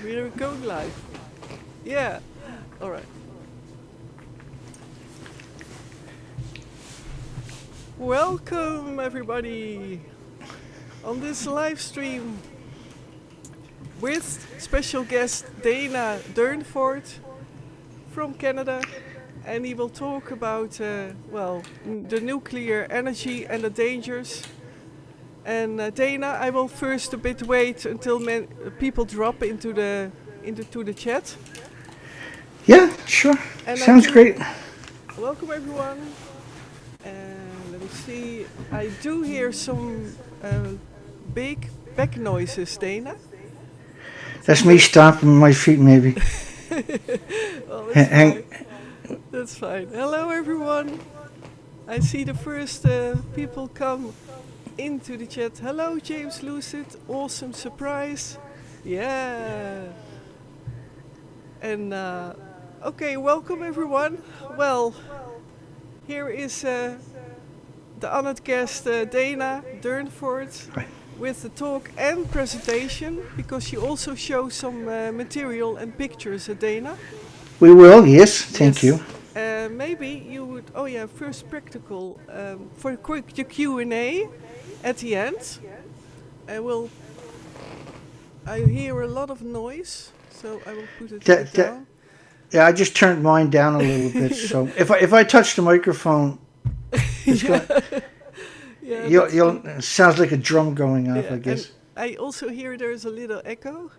We're going live. Yeah. All right. Welcome everybody on this live stream with special guest Dana Durnford from Canada, and he will talk about the nuclear energy and the dangers. And Dana, I will first a bit wait until people drop into the chat. Yeah, sure. And Sounds great. Welcome everyone. And let me see. I do hear some big back noises, Dana. That's me stomping my feet, maybe. Well, that's fine. That's fine. Hello everyone. I see the first people come into the chat. Hello James Lucid. Awesome surprise. Yeah. And okay, welcome everyone. Well, here is the honored guest Dana Durnford with the talk and presentation, because she also shows some material and pictures, Dana. We will, yes, thank you. Maybe you would, first practical for the Q&A at the end. I hear a lot of noise, so I will put it down. Yeah, I just turned mine down a little bit, so if I touch the microphone, it's it sounds like a drum going off, I guess. I also hear there's a little echo.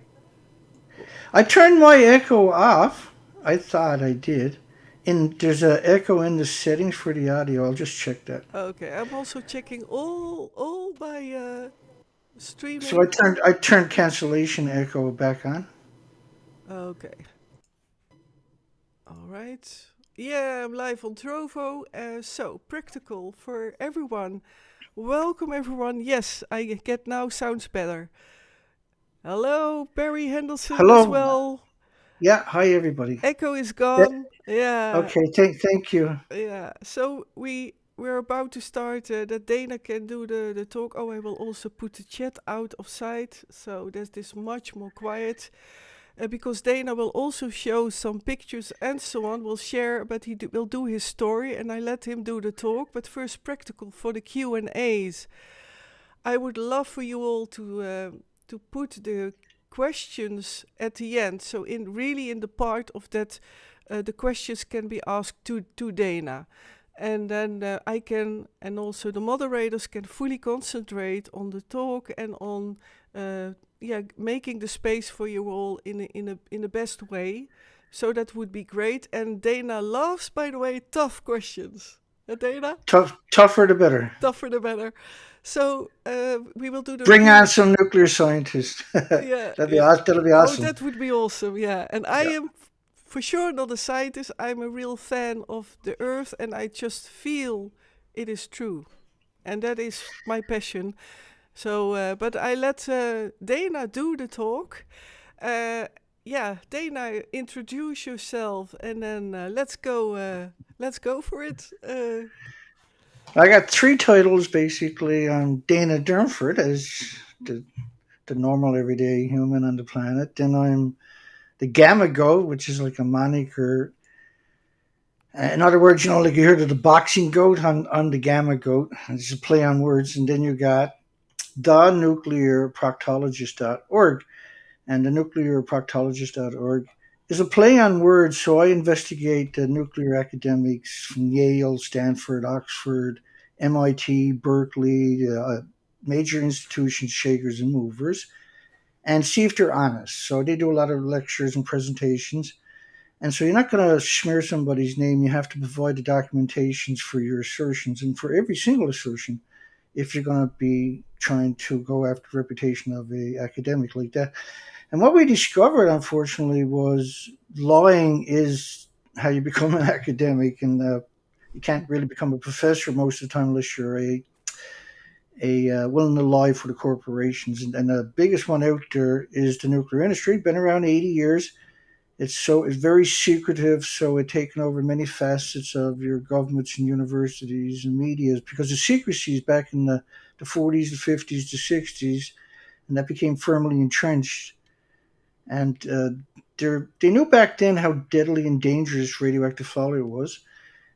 I turned my echo off. I thought I did. There's an echo in the settings for the audio. I'll just check that. Okay, I'm also checking all by streaming. So I turned cancellation echo back on. Okay. All right. Yeah, I'm live on Trovo. So practical for everyone. Welcome everyone. Yes, I get now sounds better. Hello, Barry Henderson as well. Yeah, hi everybody. Echo is gone. Yeah. Okay, thank you. Yeah. So we're about to start. That Dana can do the talk. Oh, I will also put the chat out of sight, so that is much more quiet. Because Dana will also show some pictures and so on, will share, but he will do his story, and I let him do the talk. But first, practical for the Q&As. I would love for you all to put the questions at the end. So in the part of that, the questions can be asked to Dana. And then I can, and also the moderators can fully concentrate on the talk and on making the space for you all in the best way. So that would be great. And Dana loves, by the way, tough questions. Dana? Tougher the better. Tougher the better. So we will do the... Bring on some nuclear scientists. Yeah. That'll be awesome. Oh, that would be awesome, yeah. And I am for sure not a scientist. I'm a real fan of the Earth, and I just feel it is true. And that is my passion. So, but I let Dana do the talk. Dana, introduce yourself, and then let's go for it. I got 3 titles, basically. I'm Dana Durnford, as the normal everyday human on the planet. Then I'm the Gamma Goat, which is like a moniker. In other words, like you heard of the boxing goat, on the Gamma Goat. It's a play on words. And then you got the nuclearproctologist.org. And the nuclearproctologist.org is a play on words. So I investigate the nuclear academics from Yale, Stanford, Oxford, MIT, Berkeley, major institutions, shakers and movers, and see if they're honest. So they do a lot of lectures and presentations. And so you're not going to smear somebody's name. You have to provide the documentations for your assertions. And for every single assertion, if you're going to be trying to go after the reputation of an academic like that. And what we discovered, unfortunately, was lying is how you become an academic. And you can't really become a professor most of the time unless you're willing to lie for the corporations. And the biggest one out there is the nuclear industry. Been around 80 years. It's very secretive, so it's taken over many facets of your governments and universities and media because the secrecy is back in the 40s, the 50s, the 60s, and that became firmly entrenched. And they knew back then how deadly and dangerous radioactive fallout was.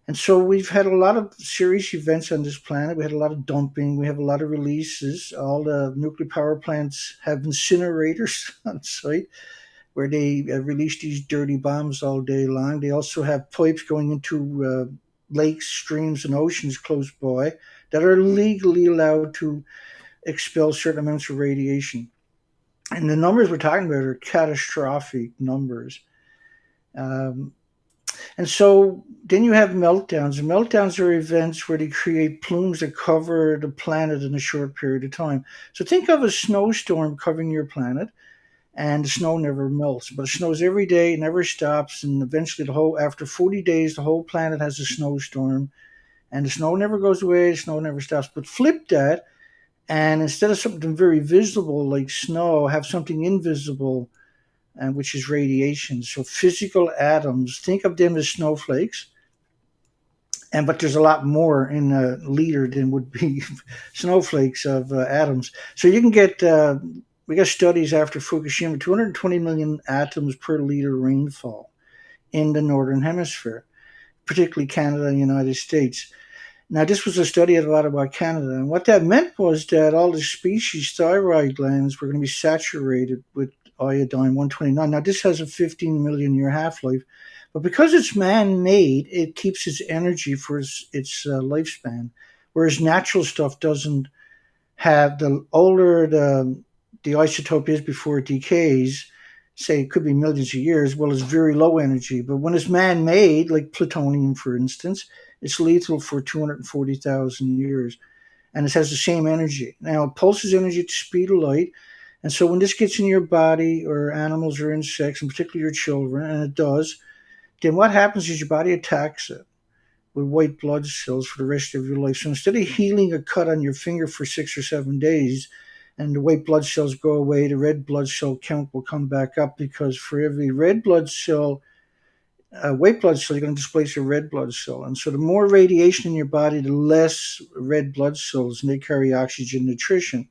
And so we've had a lot of serious events on this planet. We had a lot of dumping. We have a lot of releases. All the nuclear power plants have incinerators on site where they release these dirty bombs all day long. They also have pipes going into lakes, streams, and oceans close by that are legally allowed to expel certain amounts of radiation. And the numbers we're talking about are catastrophic numbers. Um, and so then you have meltdowns. And meltdowns are events where they create plumes that cover the planet in a short period of time. So think of a snowstorm covering your planet, and the snow never melts, but it snows every day, it never stops, and eventually after 40 days, the whole planet has a snowstorm, and the snow never goes away, the snow never stops. But flip that, and instead of something very visible like snow, have something invisible, and which is radiation. So physical atoms, think of them as snowflakes, but there's a lot more in a liter than would be snowflakes of atoms. So you can get we got studies after Fukushima, 220 million atoms per liter rainfall in the northern hemisphere, particularly Canada and the United States. Now, this was a study a lot about Canada, and what that meant was that all the species' thyroid glands were going to be saturated with iodine 129. Now, this has a 15 million year half life, but because it's man made, it keeps its energy for its lifespan, whereas natural stuff doesn't have. The older the isotope is before it decays, say it could be millions of years, well, it's very low energy. But when it's man made, like plutonium, for instance, it's lethal for 240,000 years. And it has the same energy. Now, it pulses energy at the speed of light. And so when this gets in your body, or animals or insects, and particularly your children, and it does, then what happens is your body attacks it with white blood cells for the rest of your life. So instead of healing a cut on your finger for 6 or 7 days, and the white blood cells go away, the red blood cell count will come back up, because for every red blood cell, white blood cell, you're going to displace a red blood cell. And so the more radiation in your body, the less red blood cells, and they carry oxygen nutrition.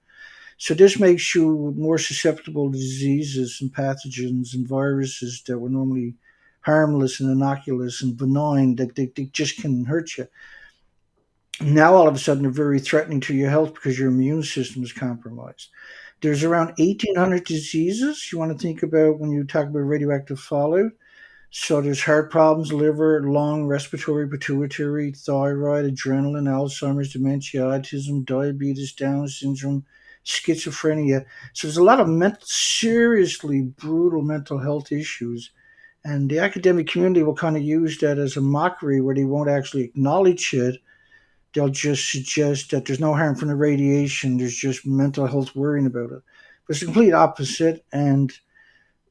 So this makes you more susceptible to diseases and pathogens and viruses that were normally harmless and innocuous and benign, that they just can hurt you. Now all of a sudden they're very threatening to your health because your immune system is compromised. There's around 1,800 diseases you want to think about when you talk about radioactive fallout. So there's heart problems, liver, lung, respiratory, pituitary, thyroid, adrenaline, Alzheimer's, dementia, autism, diabetes, Down syndrome, schizophrenia. So there's a lot of seriously brutal mental health issues. And the academic community will kind of use that as a mockery, where they won't actually acknowledge it. They'll just suggest that there's no harm from the radiation, there's just mental health worrying about it. But it's the complete opposite, and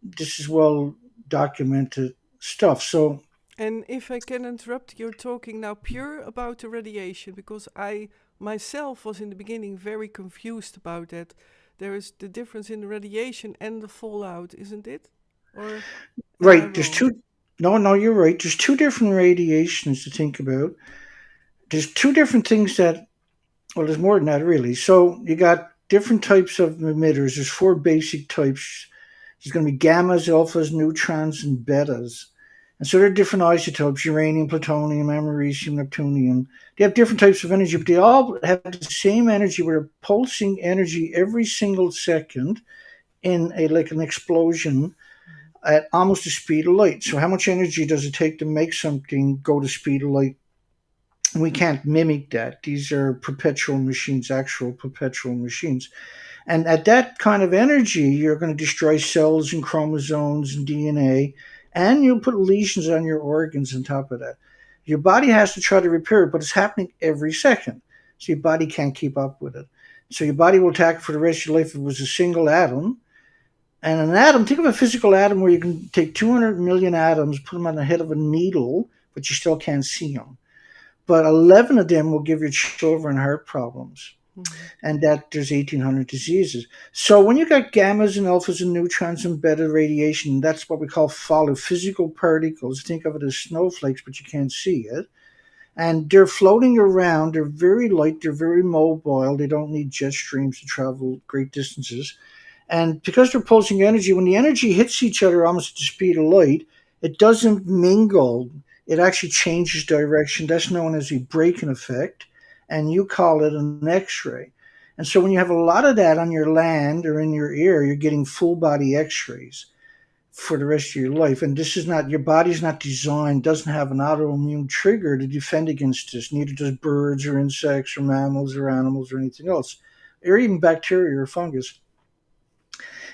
this is well documented stuff. So, And if I can interrupt, you're talking now pure about the radiation, because I myself was in the beginning very confused about that. There is the difference in the radiation and the fallout, isn't it? Or am I right, there's wrong? two. No, you're right. There's two different radiations to think about. There's two different things that, well, there's more than that, really. So you got different types of emitters. There's four basic types. There's going to be gammas, alphas, neutrons, and betas. And so there are different isotopes: uranium, plutonium, americium, neptunium. They have different types of energy, but they all have the same energy. We're pulsing energy every single second in like an explosion at almost the speed of light. So how much energy does it take to make something go the speed of light? We can't mimic that. These are perpetual machines, actual perpetual machines. And at that kind of energy, you're going to destroy cells and chromosomes and DNA, and you'll put lesions on your organs on top of that. Your body has to try to repair it, but it's happening every second. So your body can't keep up with it. So your body will attack it for the rest of your life if it was a single atom. And an atom, think of a physical atom where you can take 200 million atoms, put them on the head of a needle, but you still can't see them. But 11 of them will give your children heart problems, Mhm. and that there's 1,800 diseases. So when you got gammas and alphas and neutrons and beta radiation, that's what we call fallout, physical particles. Think of it as snowflakes, but you can't see it. And they're floating around. They're very light. They're very mobile. They don't need jet streams to travel great distances. And because they're pulsing energy, when the energy hits each other almost at the speed of light, it doesn't mingle. It actually changes direction. That's known as a breaking effect, and you call it an X-ray. And so when you have a lot of that on your land or in your ear, you're getting full body X-rays for the rest of your life. And this is not, your body's not designed, doesn't have an autoimmune trigger to defend against this. Neither does birds or insects or mammals or animals or anything else, or even bacteria or fungus.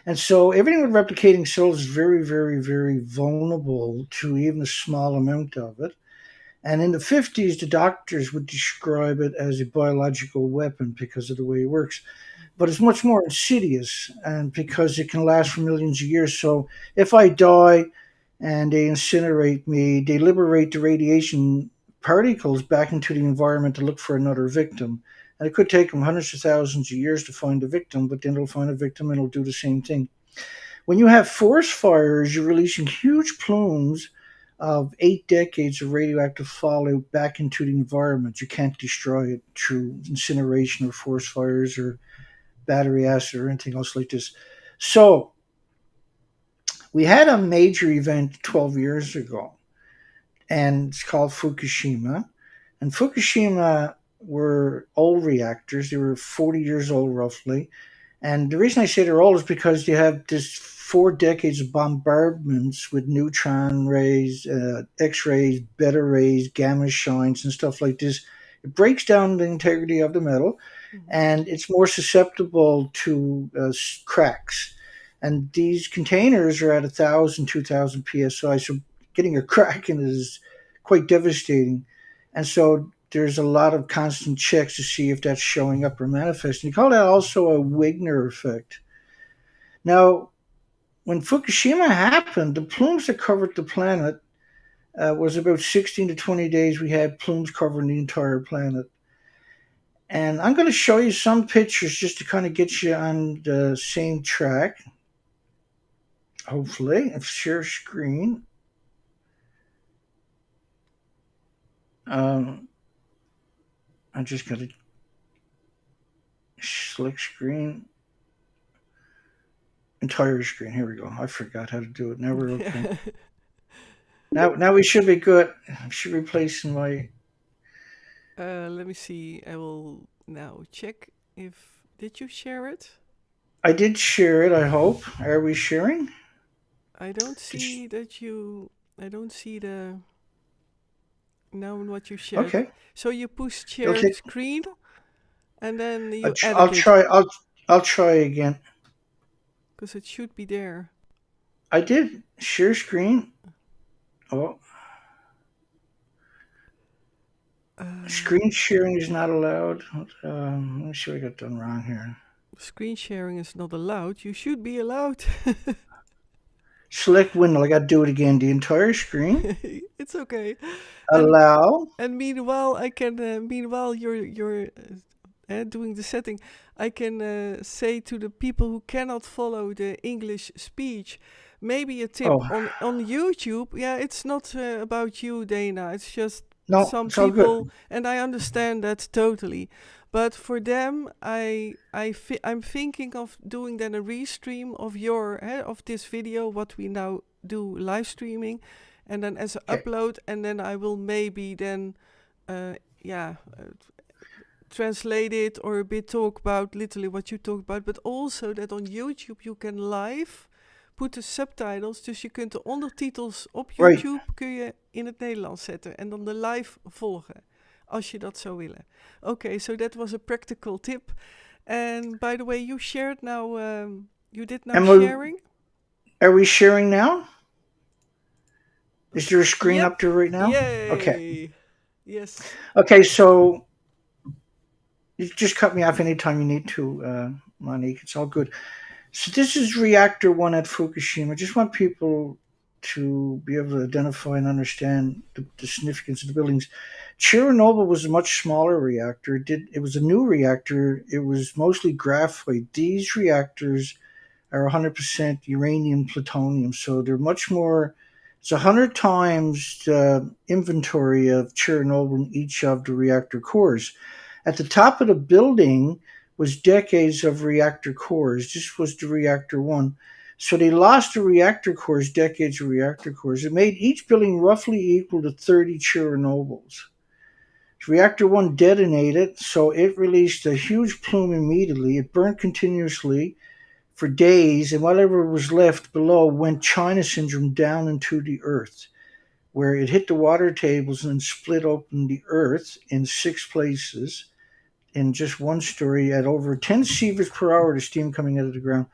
And so everything with replicating cells is very, very, very vulnerable to even a small amount of it. And in the 50s, the doctors would describe it as a biological weapon because of the way it works. But it's much more insidious, and because it can last for millions of years. So if I die and they incinerate me, they liberate the radiation particles back into the environment to look for another victim. And it could take them hundreds of thousands of years to find a victim, but then they'll find a victim and it'll do the same thing. When you have forest fires, you're releasing huge plumes of 8 decades of radioactive fallout back into the environment. You can't destroy it through incineration or forest fires or battery acid or anything else like this. So we had a major event 12 years ago, and it's called Fukushima. And Fukushima were old reactors. They were 40 years old roughly. And the reason I say they're old is because you have this 4 decades of bombardments with neutron rays, X-rays, beta rays, gamma shines, and stuff like this. It breaks down the integrity of the metal, and it's more susceptible to cracks. And these containers are at 1,000, 2,000 psi, so getting a crack in it is quite devastating. And so there's a lot of constant checks to see if that's showing up or manifesting. You call that also a Wigner effect. Now, when Fukushima happened, the plumes that covered the planet was about 16 to 20 days. We had plumes covering the entire planet. And I'm going to show you some pictures just to kind of get you on the same track. Hopefully, if share screen. I just got to select screen. Entire screen. Here we go. I forgot how to do it. Now we're okay. now we should be good. I should be placing my. Let me see. I will now check if... Did you share it? I did share it, I hope. Are we sharing? I don't see that you... I don't see the... Now what you shared. Okay. So you push share screen, and then you edit I'll it. try. I'll try again. Because it should be there. I did share screen. Oh. Screen sharing is not allowed. Let me see what I got done wrong here. Screen sharing is not allowed. You should be allowed. Select window. I got to do it again. The entire screen. It's okay. Allow. And meanwhile, I can. Meanwhile, you're doing the setting. I can say to the people who cannot follow the English speech, maybe a tip on YouTube. Yeah, it's not about you, Dana. It's just some people, and I understand that totally. But for them, I'm thinking of doing then a restream of of this video, what we now do live streaming, and then as an upload, and then I will maybe then, translate it or a bit talk about literally what you talk about, but also that on YouTube you can live put de subtitles, dus je kunt de ondertitels op YouTube kun je in het Nederlands zetten en dan de live volgen, als je dat zou willen. Okay, so that was a practical tip. And by the way, you shared now, you did now sharing? Are we sharing now? Is there a screen up there right now? Yay. Okay. Yes. Okay, so you just cut me off anytime you need to, Monique. It's all good. So this is reactor 1 at Fukushima. I just want people to be able to identify and understand the significance of the buildings. Chernobyl was a much smaller reactor. It was a new reactor. It was mostly graphite. These reactors are 100% uranium plutonium, so they're much more. It's 100 times the inventory of Chernobyl in each of the reactor cores. At the top of the building was decades of reactor cores. This was the reactor one. So they lost the reactor cores, decades of reactor cores. It made each building roughly equal to 30 Chernobyls. Reactor 1 detonated, so it released a huge plume immediately. It burned continuously for days, and whatever was left below went China syndrome down into the earth, where it hit the water tables and split open the earth in 6 places in just one story at over 10 sieverts per hour, the steam coming out of the ground.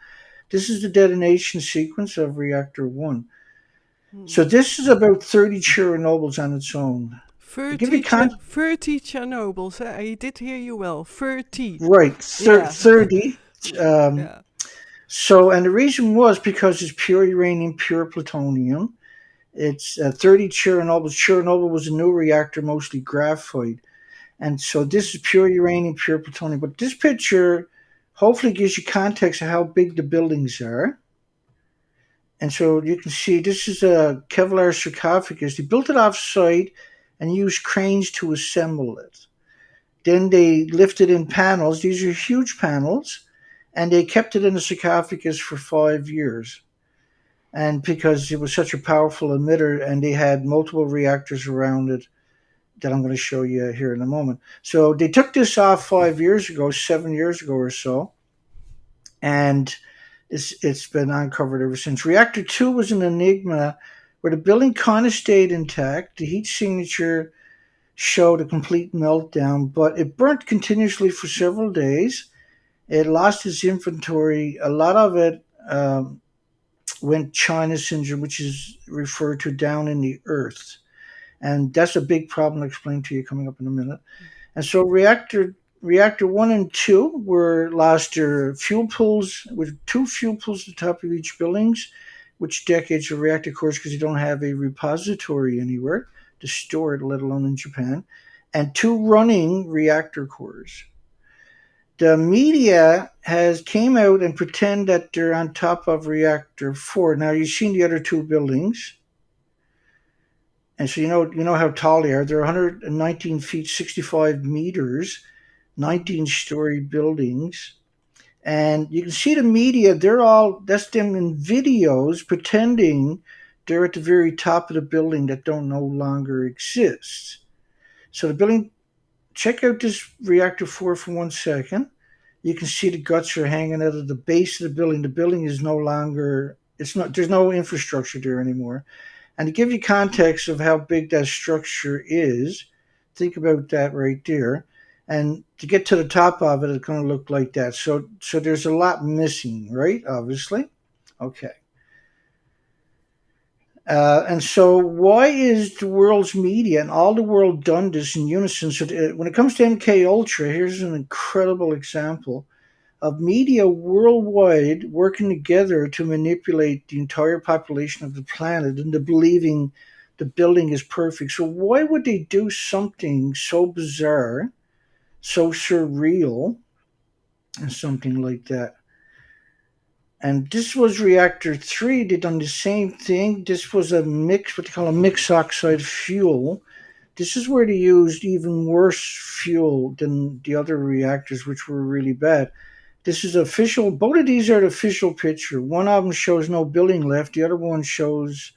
This is the detonation sequence of Reactor 1. So this is about 30 Chernobyls on its own. 30 Chernobyls, I did hear you well. 30. Right, 30. Yeah. So, and the reason was because it's pure uranium, pure plutonium. It's 30 Chernobyls. Chernobyl was a new reactor, mostly graphite. And so this is pure uranium, pure plutonium. But this picture hopefully gives you context of how big the buildings are. And so you can see this is a Kevlar sarcophagus. They built it off-site and used cranes to assemble it. Then they lifted in panels. These are huge panels. And they kept it in the sarcophagus for 5 years. And because it was such a powerful emitter and they had multiple reactors around it that I'm going to show you here in a moment. So they took this off 5 years ago, 7 years ago or so. And it's been uncovered ever since. Reactor 2 was an enigma where the building kind of stayed intact. The heat signature showed a complete meltdown, but it burnt continuously for several days. It lost its inventory. A lot of it went China syndrome, which is referred to down in the earth. And that's a big problem I'll explain to you coming up in a minute. And so reactor 1 and 2 were lost their fuel pools, with 2 fuel pools at the top of each buildings, which decades of reactor cores because you don't have a repository anywhere to store it, let alone in Japan, and 2 running reactor cores. The media came out and pretend that they're on top of reactor 4. Now you've seen the other 2 buildings. And so you know how tall they are. They're 119 feet, 65 meters, 19-story buildings. And you can see the media, that's them in videos pretending they're at the very top of the building that don't no longer exist. So the building, check out this reactor 4 for 1 second. You can see the guts are hanging out of the base of the building. The building is no longer, there's no infrastructure there anymore. And to give you context of how big that structure is, think about that right there. And to get to the top of it, it's going to look like that. So there's a lot missing, right? Obviously. Okay. And so why is the world's media and all the world done this in unison? So when it comes to MKUltra, here's an incredible example of media worldwide working together to manipulate the entire population of the planet into believing the building is perfect. So why would they do something so bizarre, so surreal, and something like that? And this was reactor 3. They done the same thing. This was a what they call a mixed oxide fuel. This is where they used even worse fuel than the other reactors, which were really bad. This is official. Both of these are the official picture. One of them shows no building left. The other one shows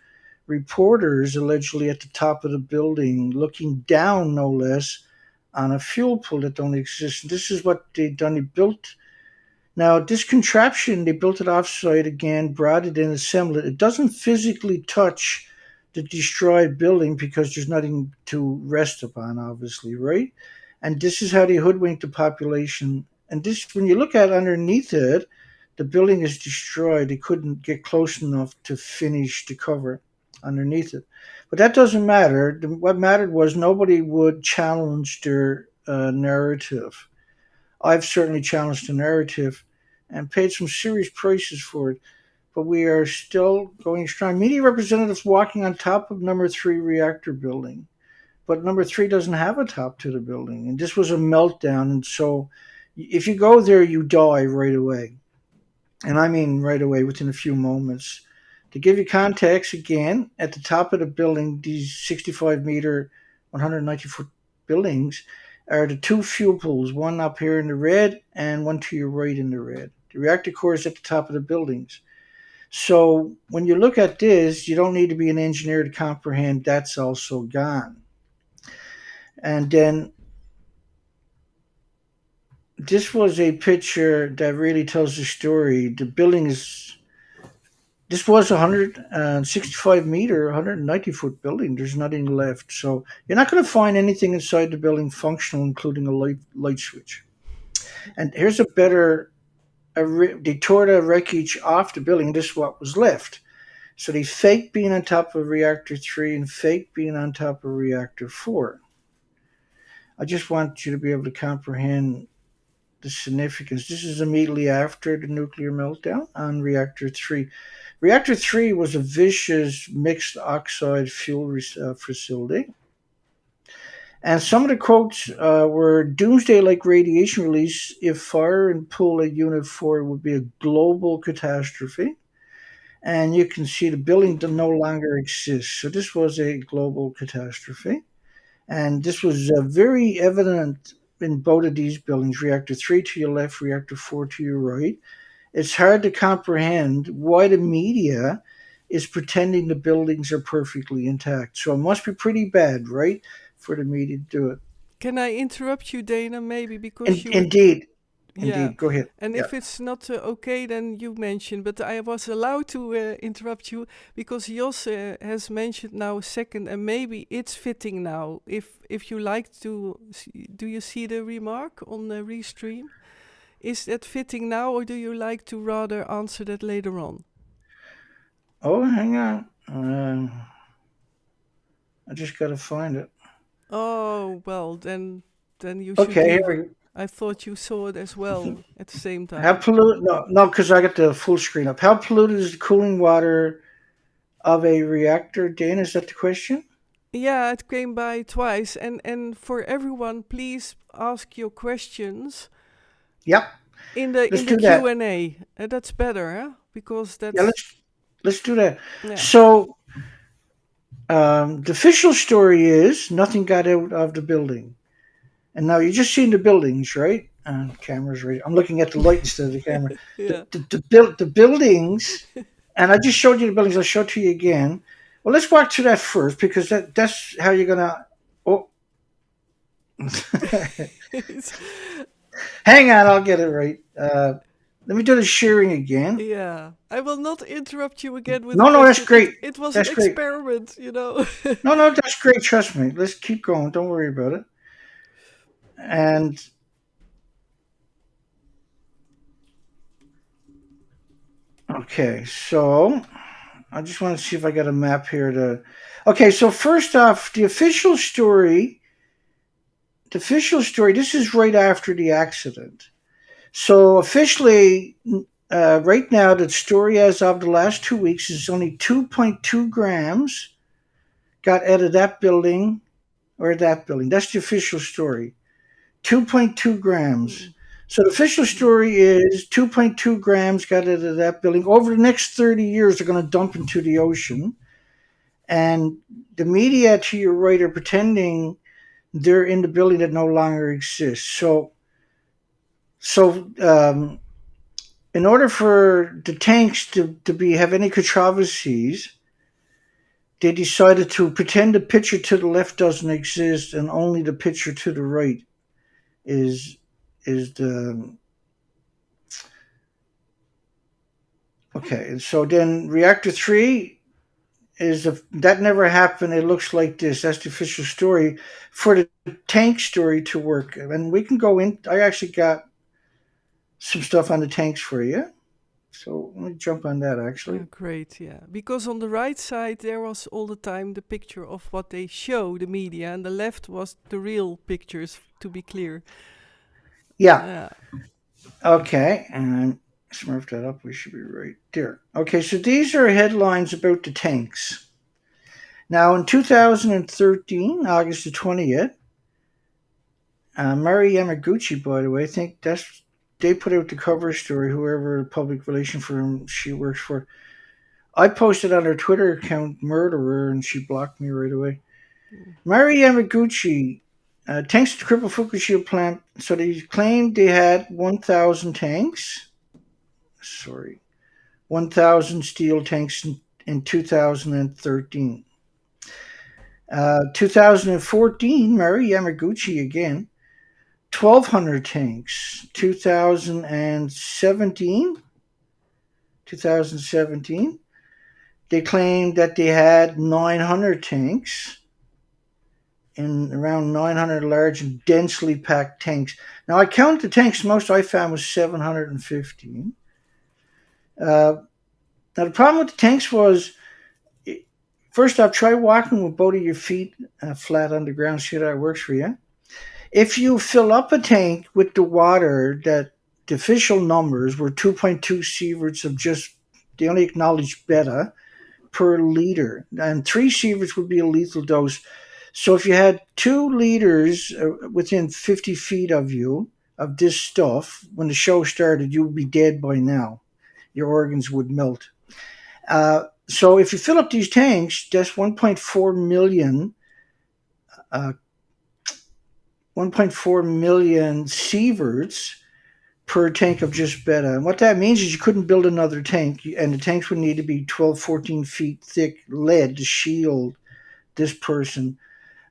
reporters allegedly at the top of the building looking down, no less, on a fuel pool that don't exist. This is what they done. They built. Now, this contraption, they built it off-site again, brought it in, assembled it. It doesn't physically touch the destroyed building because there's nothing to rest upon, obviously, right? And this is how they hoodwinked the population. And this, when you look at underneath it, the building is destroyed. They couldn't get close enough to finish the cover underneath it. But that doesn't matter. What mattered was nobody would challenge their narrative. I've certainly challenged the narrative and paid some serious prices for it. But we are still going strong. Media representatives walking on top of number 3 reactor building. But number 3 doesn't have a top to the building. And this was a meltdown. And so if you go there, you die right away. And I mean right away, within a few moments. To give you context, again, at the top of the building, these 65-meter, 190-foot buildings, are the two fuel pools, one up here in the red and one to your right in the red. The reactor core is at the top of the buildings. So when you look at this, you don't need to be an engineer to comprehend that's also gone. And then this was a picture that really tells the story. The building is, this was a 165 meter, 190 foot building. There's nothing left. So you're not going to find anything inside the building functional, including a light switch. And here's a better, they tore the wreckage off the building. This is what was left. So they faked being on top of reactor 3 and faked being on top of reactor 4. I just want you to be able to comprehend the significance. This is immediately after the nuclear meltdown on reactor 3. Reactor 3 was a vicious mixed oxide fuel facility. And some of the quotes were doomsday-like radiation release. If fire and pull at Unit 4 would be a global catastrophe. And you can see the building no longer exists. So this was a global catastrophe. And this was very evident in both of these buildings, reactor 3 to your left, reactor 4 to your right. It's hard to comprehend why the media is pretending the buildings are perfectly intact. So it must be pretty bad, right, for the media to do it. Can I interrupt you, Dana? Maybe because you. Indeed. Yeah. Indeed. Go ahead. And Yeah. if it's not okay, then you mention. But I was allowed to interrupt you because Jos has mentioned now a second, and maybe it's fitting now. If you like to, do you see the remark on the restream? Is that fitting now, or do you like to rather answer that later on? Oh, hang on. I just got to find it. Oh, well, then you should. Okay, leave. here we go. I thought you saw it as well at the same time. How polluted? No, because I got the full screen up. How polluted is the cooling water of a reactor? Dana, is that the question? Yeah, it came by twice. And for everyone, please ask your questions. Yep. In the Q&A. That's better, huh? Because that's... Yeah, let's do that. Yeah. So the official story is nothing got out of the building. And now you're just seeing the buildings, right? The camera's right. I'm looking at the light instead of the camera. Yeah. The buildings, and I just showed you the buildings. I'll show it to you again. Well, let's walk through that first because that's how you're going to... Oh. Hang on, I'll get it right. Let me do the sharing again. Yeah. I will not interrupt you again with... No, that's great. It was that's an great. experiment, you know. No, that's great. Trust me. Let's keep going. Don't worry about it. And okay, so I just want to see if I got a map here okay, so first off, the official story, this is right after the accident. So officially, right now, the story as of the last 2 weeks is only 2.2 grams got out of that building or that building. That's the official story. 2.2 grams. So the official story is 2.2 grams got out of that building. Over the next 30 years, they're going to dump into the ocean. And the media to your right are pretending they're in the building that no longer exists. So in order for the tanks to have any controversies, they decided to pretend the picture to the left doesn't exist and only the picture to the right is the okay. And so then reactor 3 that never happened. It looks like this. That's the official story. For the tank story to work, and we can go in. I actually got some stuff on the tanks for you. So let me jump on that actually. Oh, great, yeah. Because on the right side there was all the time the picture of what they show, the media, and the left was the real pictures, to be clear. Yeah. Okay, and smurf that up. We should be right there. Okay, so these are headlines about the tanks. Now in 2013, August the 20th, Mari Yamaguchi, by the way, I think they put out the cover story, whoever public relation firm she works for. I posted on her Twitter account, murderer, and she blocked me right away. Mari Yamaguchi Tanks to cripple Fukushima plant. So they claimed they had 1,000 tanks. Sorry, 1,000 steel tanks in 2013. 2014, Mary Yamaguchi again, 1,200 tanks. 2017, they claimed that they had 900 tanks, and around 900 large and densely packed tanks. Now I counted the tanks. Most I found was 715. Now the problem with the tanks was, first off, try walking with both of your feet flat on the ground. See how that works for you. If you fill up a tank with the water, that the official numbers were 2.2 sieverts of just, they only acknowledged beta per liter, and 3 sieverts would be a lethal dose. So if you had 2 liters within 50 feet of you of this stuff, when the show started, you would be dead by now. Your organs would melt. So if you fill up these tanks, that's 1.4 million 1.4 million sieverts per tank of just beta. And what that means is you couldn't build another tank, and the tanks would need to be 12, 14 feet thick lead to shield this person,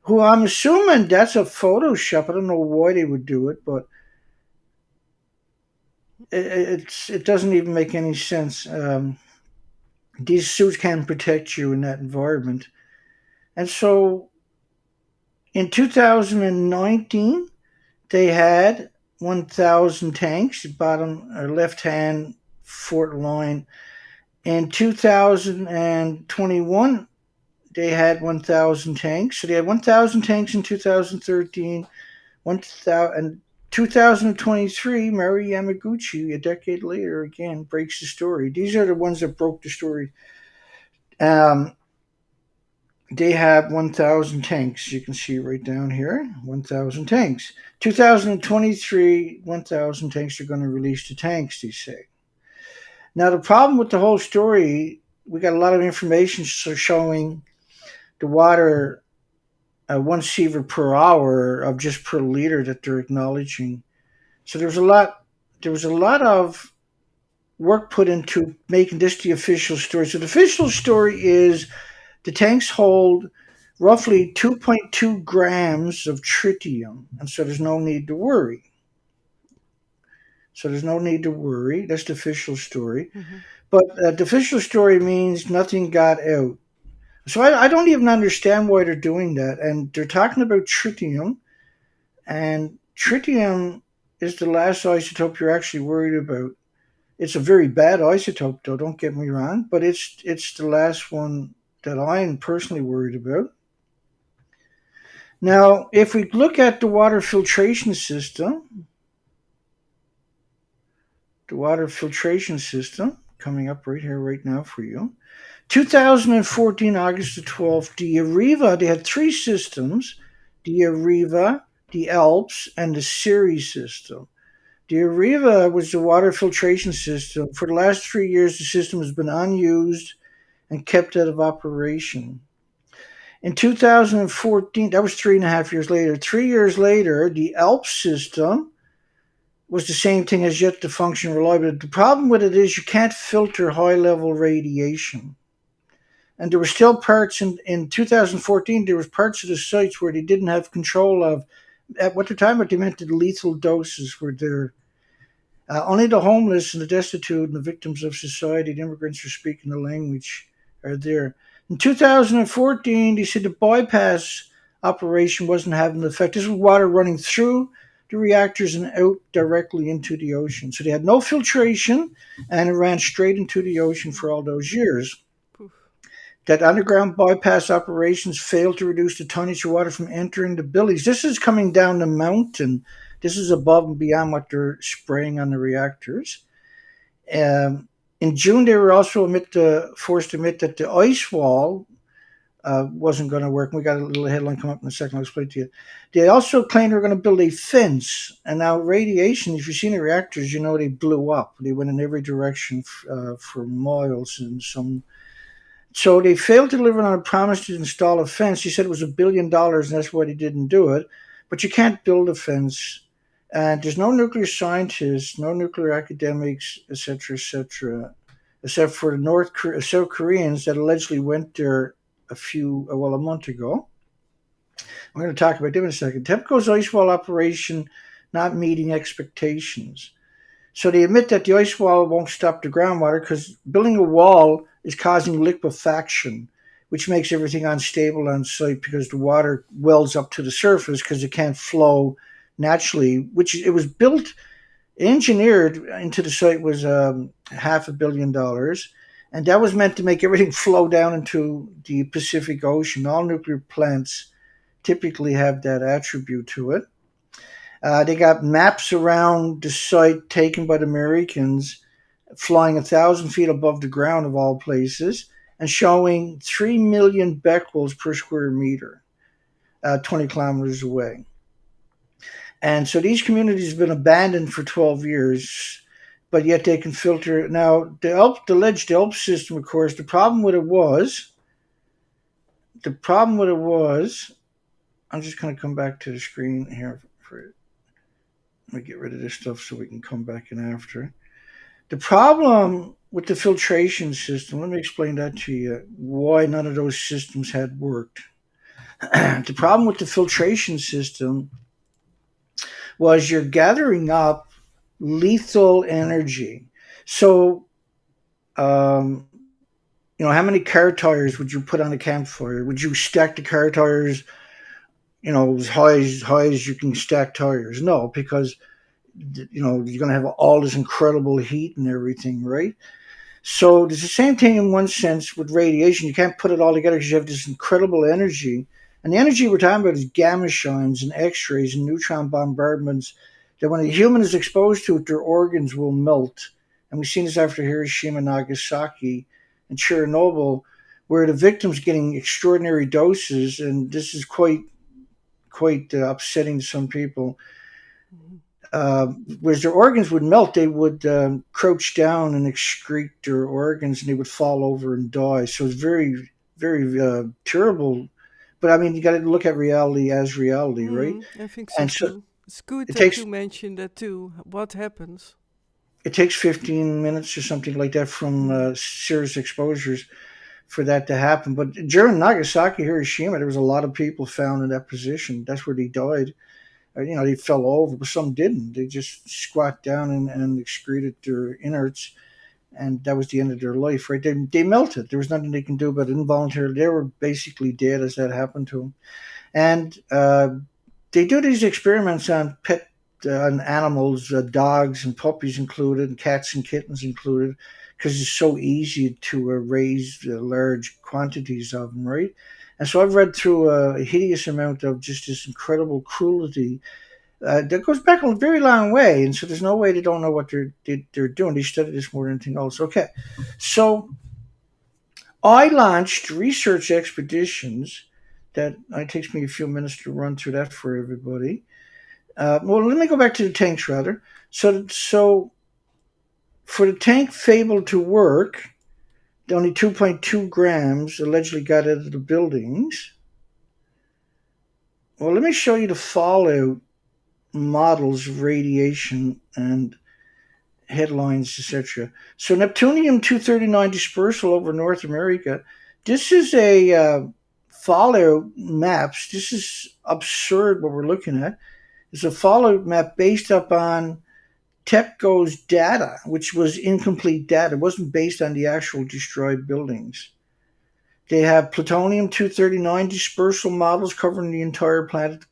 who I'm assuming that's a Photoshop. I don't know why they would do it, but it doesn't even make any sense. These suits can't protect you in that environment. And so in 2019, they had 1,000 tanks, bottom or left hand fort line. In 2021, they had 1,000 tanks. So they had 1,000 tanks in 2013, 1,000. 2023, Mary Yamaguchi, a decade later, again breaks the story. These are the ones that broke the story. They have 1,000 tanks. You can see right down here, 1,000 tanks. 2023, 1,000 tanks are going to release the tanks, they say. Now, the problem with the whole story, we got a lot of information showing the water 1 sievert per hour of just per liter that they're acknowledging. So there was a lot of work put into making this the official story. So the official story is the tanks hold roughly 2.2 grams of tritium, and so there's no need to worry. That's the official story. Mm-hmm. But the official story means nothing got out. So I don't even understand why they're doing that. And they're talking about tritium, and tritium is the last isotope you're actually worried about. It's a very bad isotope, though, don't get me wrong, but it's the last one that I'm personally worried about. Now, if we look at the water filtration system, coming up right here, right now for you. 2014, August the 12th, the Arriva, they had 3 systems, the Arriva, the Alps, and the Siri system. The Arriva was the water filtration system. For the last 3 years, the system has been unused and kept out of operation. In 2014, that was 3.5 years later. 3 years later, the Alps system was the same thing, as yet to function reliably. The problem with it is you can't filter high-level radiation. And there were still parts in 2014, there was parts of the sites where they didn't have control of, at what the time what they meant the lethal doses were there. Only the homeless and the destitute and the victims of society, the immigrants who speak in the language, are there. In 2014, they said the bypass operation wasn't having an effect. This was water running through the reactors and out directly into the ocean. So they had no filtration, and it ran straight into the ocean for all those years. Poof. That underground bypass operations failed to reduce the tonnage of water from entering the billies. This is coming down the mountain. This is above and beyond what they're spraying on the reactors. In June, they were also forced to admit that the ice wall wasn't going to work. We got a little headline come up in a second. I'll explain to you. They also claimed they were going to build a fence. And now radiation, if you've seen the reactors, you know they blew up. They went in every direction for miles. So they failed to deliver on a promise to install a fence. He said it was $1 billion, and that's why they didn't do it. but you can't build a fence. And there's no nuclear scientists, no nuclear academics, etc., except for the South Koreans that allegedly went there a month ago. We're going to talk about them in a second. TEPCO's ice wall operation not meeting expectations. So they admit that the ice wall won't stop the groundwater because building a wall is causing liquefaction, which makes everything unstable on site because the water wells up to the surface because it can't flow naturally, which it was built, engineered into the site was $500 million. And that was meant to make everything flow down into the Pacific Ocean. All nuclear plants typically have that attribute to it. They got maps around the site taken by the Americans, flying 1,000 feet above the ground of all places, and showing 3 million becquerels per square meter, 20 kilometers away. And so these communities have been abandoned for 12 years, but yet they can filter. Now, the alleged ELP system, of course, the problem with it was, I'm just going to come back to the screen here for it. Let me get rid of this stuff so we can come back in after. The problem with the filtration system, let me explain that to you, why none of those systems had worked. The problem with the filtration system was you're gathering up lethal energy. So, how many car tires would you put on a campfire? Would you stack the car tires, as high as you can stack tires? No, because, you're going to have all this incredible heat and everything, right? So there's the same thing in one sense with radiation. You can't put it all together because you have this incredible energy. And the energy we're talking about is gamma shines and X-rays and neutron bombardments that when a human is exposed to it, their organs will melt. And we've seen this after Hiroshima, Nagasaki, and Chernobyl, where the victims getting extraordinary doses, and this is quite upsetting to some people. Whereas their organs would melt, they would crouch down and excrete their organs, and they would fall over and die. So it's very, very terrible. But I mean, you got to look at reality as reality, right? I think so too. It's good you mentioned that too. What happens? It takes 15 minutes or something like that from serious exposures for that to happen. But during Nagasaki, Hiroshima, there was a lot of people found in that position. That's where they died. They fell over, but some didn't. They just squat down and excreted their innards, and that was the end of their life, right? They melted. There was nothing they can do but involuntarily. They were basically dead as that happened to them. And they do these experiments on on animals, dogs and puppies included, and cats and kittens included, because it's so easy to raise large quantities of them, right? And so I've read through a hideous amount of just this incredible cruelty that goes back a very long way. And so there's no way they don't know what they're doing. They study this more than anything else. Okay, so I launched research expeditions that it takes me a few minutes to run through that for everybody. Well, let me go back to the tanks rather. So for the tank Fable to work, only 2.2 grams allegedly got out of the buildings. Well, let me show you the fallout models of radiation and headlines, etc. So Neptunium-239 dispersal over North America. This is a fallout maps. This is absurd what we're looking at. It's a fallout map based upon TEPCO's data, which was incomplete data. It wasn't based on the actual destroyed buildings. They have plutonium-239 dispersal models covering the entire planet.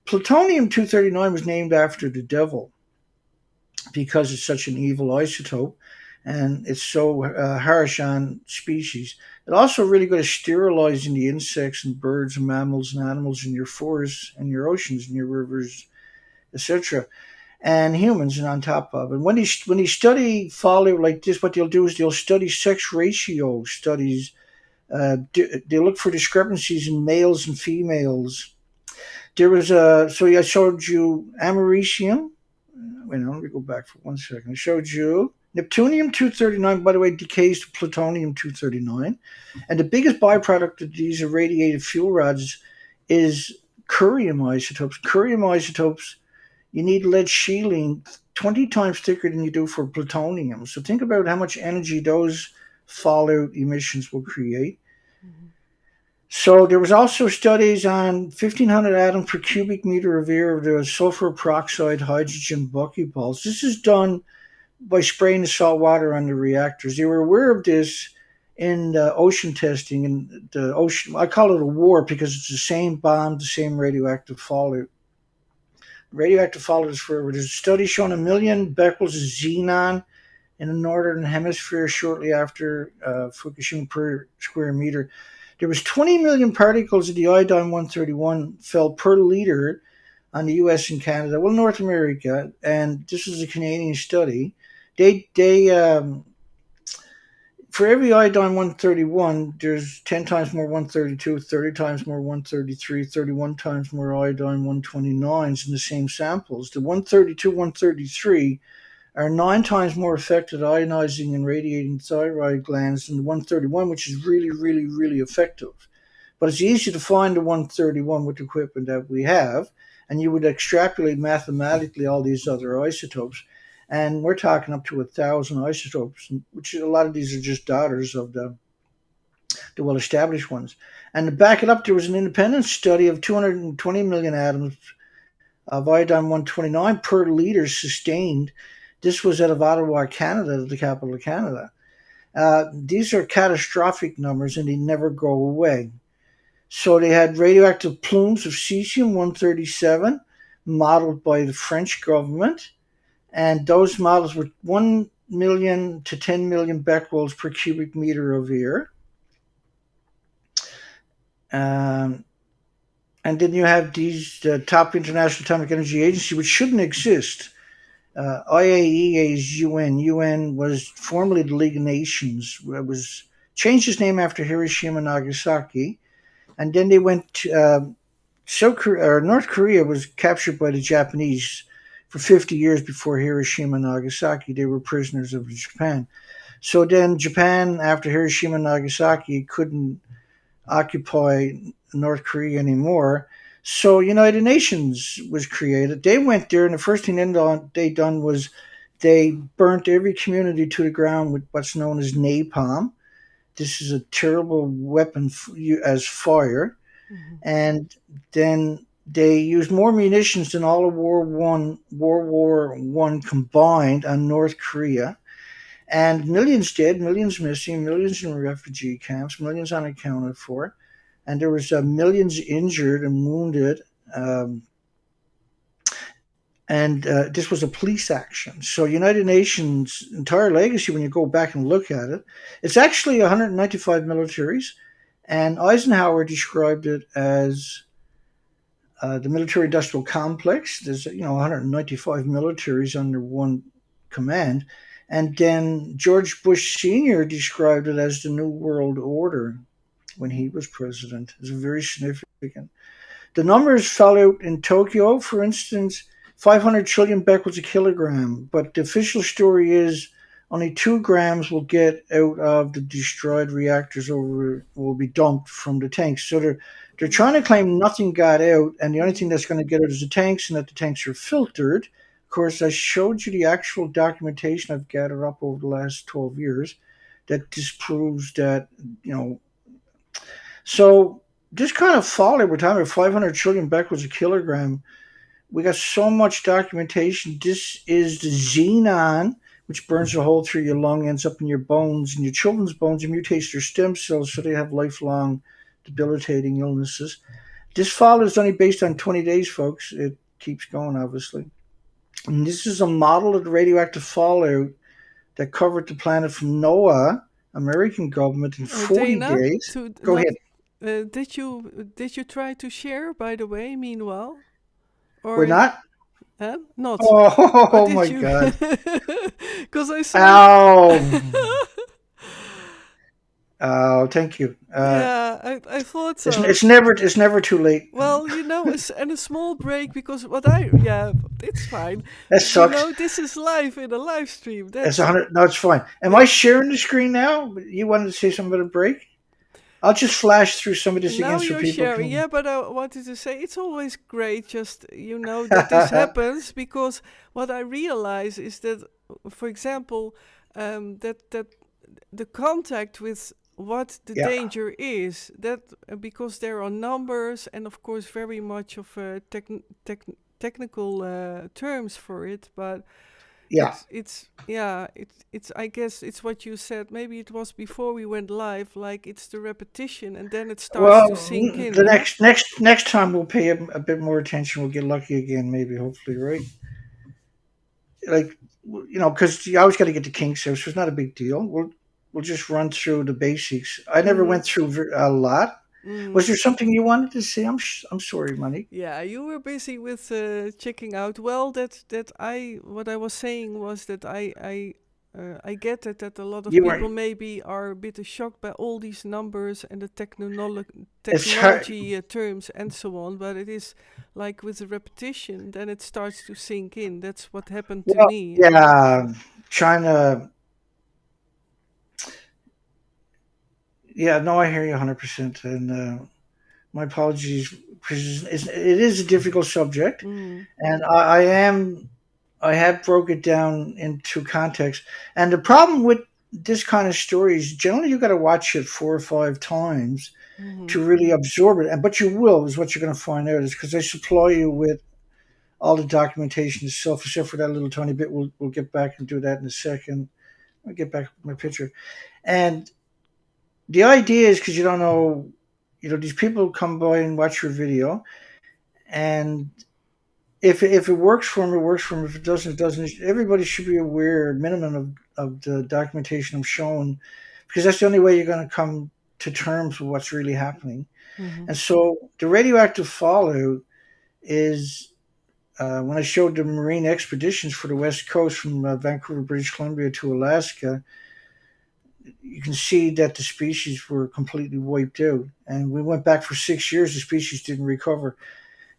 Plutonium-239 was named after the devil because it's such an evil isotope and it's so harsh on species. It also really good at sterilizing the insects and birds and mammals and animals in your forests and your oceans and your rivers, etc., and humans and on top of it. When they study fallout like this, what they'll do is they'll study sex ratio studies. They look for discrepancies in males and females. There was I showed you americium. Wait, let me go back for 1 second. I showed you Neptunium-239, by the way, decays to plutonium-239. And the biggest byproduct of these irradiated fuel rods is curium isotopes. Curium isotopes, you need lead shielding 20 times thicker than you do for plutonium. So think about how much energy those fallout emissions will create. Mhm. So there was also studies on 1,500 atoms per cubic meter of air of the sulfur peroxide hydrogen buckyballs. This is done by spraying the salt water on the reactors. They were aware of this in the ocean testing, and the ocean, I call it a war because it's the same bomb, the same radioactive fallout. Radioactive fallout is forever. There's a study showing 1,000,000 becquerels of xenon in the northern hemisphere shortly after Fukushima per square meter. There was 20 million particles of the iodine-131 fell per liter on the US and Canada, well, North America, and this is a Canadian study. They for every iodine-131, there's 10 times more 132, 30 times more 133, 31 times more iodine-129s in the same samples. The 132, 133 are 9 times more effective at ionizing and radiating thyroid glands than the 131, which is really, really, really effective. But it's easy to find the 131 with the equipment that we have, and you would extrapolate mathematically all these other isotopes. And we're talking up to 1,000 isotopes, which a lot of these are just daughters of the well-established ones. And to back it up, there was an independent study of 220 million atoms of iodine-129 per liter sustained. This was out of Ottawa, Canada, the capital of Canada. These are catastrophic numbers, and they never go away. So they had radioactive plumes of cesium-137 modeled by the French government, and those models were 1 million to 10 million becquerels per cubic meter of air. And then you have these top International Atomic Energy Agency, which shouldn't exist. IAEA is UN. UN was formerly the League of Nations. It was changed its name after Hiroshima and Nagasaki, and then they went to North Korea was captured by the Japanese for 50 years before Hiroshima and Nagasaki. They were prisoners of Japan. So then Japan, after Hiroshima and Nagasaki, couldn't occupy North Korea anymore. So United Nations was created. They went there, and the first thing they done was they burnt every community to the ground with what's known as napalm. This is a terrible weapon as fire. Mm-hmm. And then they used more munitions than all of World War I combined on North Korea. And millions dead, millions missing, millions in refugee camps, millions unaccounted for. And there was millions injured and wounded. This was a police action. So United Nations' entire legacy, when you go back and look at it, it's actually 195 militaries. And Eisenhower described it as the military-industrial complex. There's 195 militaries under one command. And then George Bush Sr. described it as the New World Order when he was president. It's very significant. The numbers fell out in Tokyo, for instance, 500 trillion becquerels a kilogram. But the official story is only 2 grams will get out of the destroyed reactors or will be dumped from the tanks. So they're trying to claim nothing got out, and the only thing that's going to get out is the tanks, and that the tanks are filtered. Of course, I showed you the actual documentation I've gathered up over the last 12 years that disproves that, So this kind of fallout, we're talking about 500 trillion becquerels a kilogram. We got so much documentation. This is the xenon, which burns a hole through your lung, ends up in your bones, and your children's bones, and mutates their stem cells so they have lifelong debilitating illnesses. This fallout is only based on 20 days, folks. It keeps going, obviously. And this is a model of the radioactive fallout that covered the planet from NOAA, American government, in 40 Dana, days. Go ahead. Did you try to share, by the way, meanwhile? Or We're not? Not. Oh my God. Because I saw... Ow. Oh, thank you. Yeah, I thought so. It's never too late. Well, and a small break, because it's fine. That sucks. This is live in a live stream. That's 100. No, it's fine. Am I sharing the screen now? You wanted to say something about a break? I'll just flash through some of this Now again so you're people sharing, can. yeah, but I wanted to say it's always great just, that this happens because what I realize is that, for example, that the contact with what the Yeah, danger is, that because there are numbers and of course very much of technical terms for it, but yeah. it's yeah it's I guess it's what you said. Maybe it was before we went live. Like it's the repetition, and then it starts Well, to sink in. the Huh? next time we'll pay a bit more attention. We'll get lucky again, maybe, hopefully, right? Like, because you always got to get the kinks out, so it's not a big deal. We'll just run through the basics. I never Mm-hmm. went through a lot. Was Mm. there something you wanted to say? I'm sorry, Monique. Yeah, you were busy with checking out. Well, that I what I was saying was that I get it that a lot of You people weren't. maybe are a bit shocked by all these numbers and the It's hard. technology terms and so on. But it is like with the repetition, then it starts to sink in. That's what happened to Well, me. yeah, China. Yeah, no, I hear you 100%, and my apologies because it is a difficult subject, Mm, and I have broke it down into context. And the problem with this kind of story is generally you got to watch it 4 or 5 times mm-hmm, to really absorb it. And but you will is what you're going to find out is because they supply you with all the documentation itself, except for that little tiny bit. We'll get back and do that in a second. I'll get back with my picture. And the idea is because you don't know, these people come by and watch your video, and if it works for them, it works for them. If it doesn't, it doesn't. Everybody should be aware, minimum of the documentation I'm showing, because that's the only way you're going to come to terms with what's really happening. mm-hmm, And so the radioactive fallout is when I showed the marine expeditions for the West Coast from Vancouver, British Columbia to Alaska, you can see that the species were completely wiped out. And we went back for 6 years, the species didn't recover.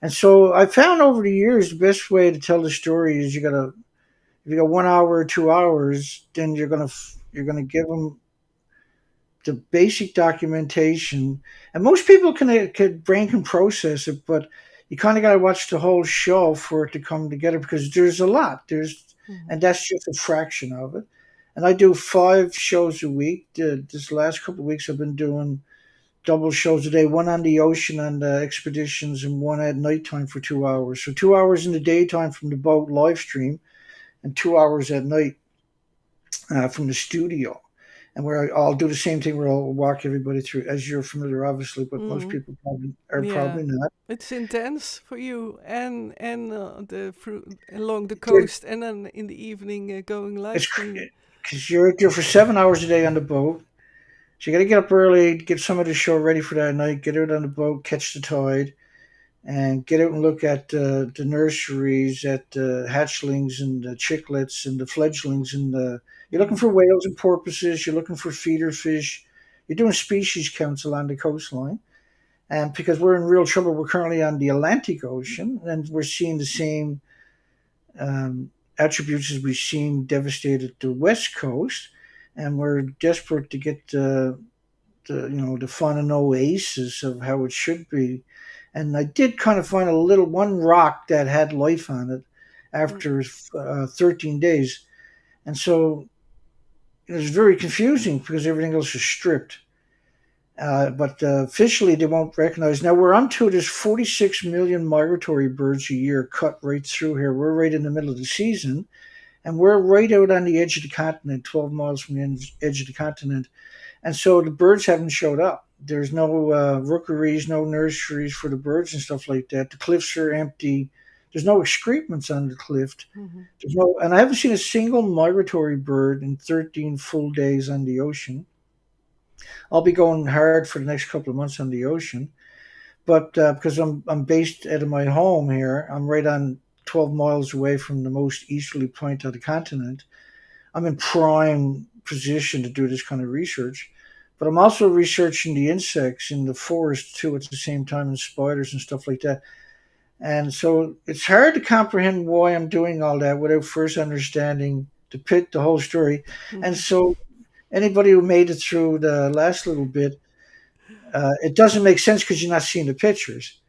And so I found over the years the best way to tell the story is if you got 1 hour or 2 hours, then you're gonna give them the basic documentation, and most people can process it, but you kind of got to watch the whole show for it to come together because there's a lot. mm-hmm. And that's just a fraction of it. And I do 5 shows a week. This last couple of weeks, I've been doing double shows a day, one on the ocean and expeditions, and one at nighttime for 2 hours. So 2 hours in the daytime from the boat live stream, and 2 hours at night from the studio. And where I'll do the same thing where I'll walk everybody through, as you're familiar, obviously, but most Mm-hmm. people probably are Yeah, probably not. it's intense for you, and the along the Dude, coast, and then in the evening going live it's streaming. because you're out there for 7 hours a day on the boat. So you got to get up early, get some of the show ready for that night, get out on the boat, catch the tide, and get out and look at the nurseries, at the hatchlings and the chicklets and the fledglings. And you're looking Mm-hmm. for whales and porpoises. You're looking for feeder fish. You're doing species counts along the coastline. And because we're in real trouble, we're currently on the Atlantic Ocean, and we're seeing the same attributes as we've seen devastated the West Coast. And we're desperate to get the fun and oasis of how it should be. And I did kind of find a little one rock that had life on it after 13 days. And so it was very confusing because everything else is stripped. But officially, they won't recognize. Now we're on to there's 46 million migratory birds a year cut right through here. We're right in the middle of the season, and we're right out on the edge of the continent, 12 miles from the edge of the continent. And so the birds haven't showed up. There's no rookeries, no nurseries for the birds and stuff like that. The cliffs are empty. There's no excrements on the cliff. Mm-hmm. And I haven't seen a single migratory bird in 13 full days on the ocean. I'll be going hard for the next couple of months on the ocean, but because I'm based out of my home here, I'm right on 12 miles away from the most easterly point of the continent. I'm in prime position to do this kind of research. But I'm also researching the insects in the forest too at the same time, and spiders and stuff like that. And so it's hard to comprehend why I'm doing all that without first understanding the whole story. And Mm-hmm. so anybody who made it through the last little bit, it doesn't make sense because you're not seeing the pictures.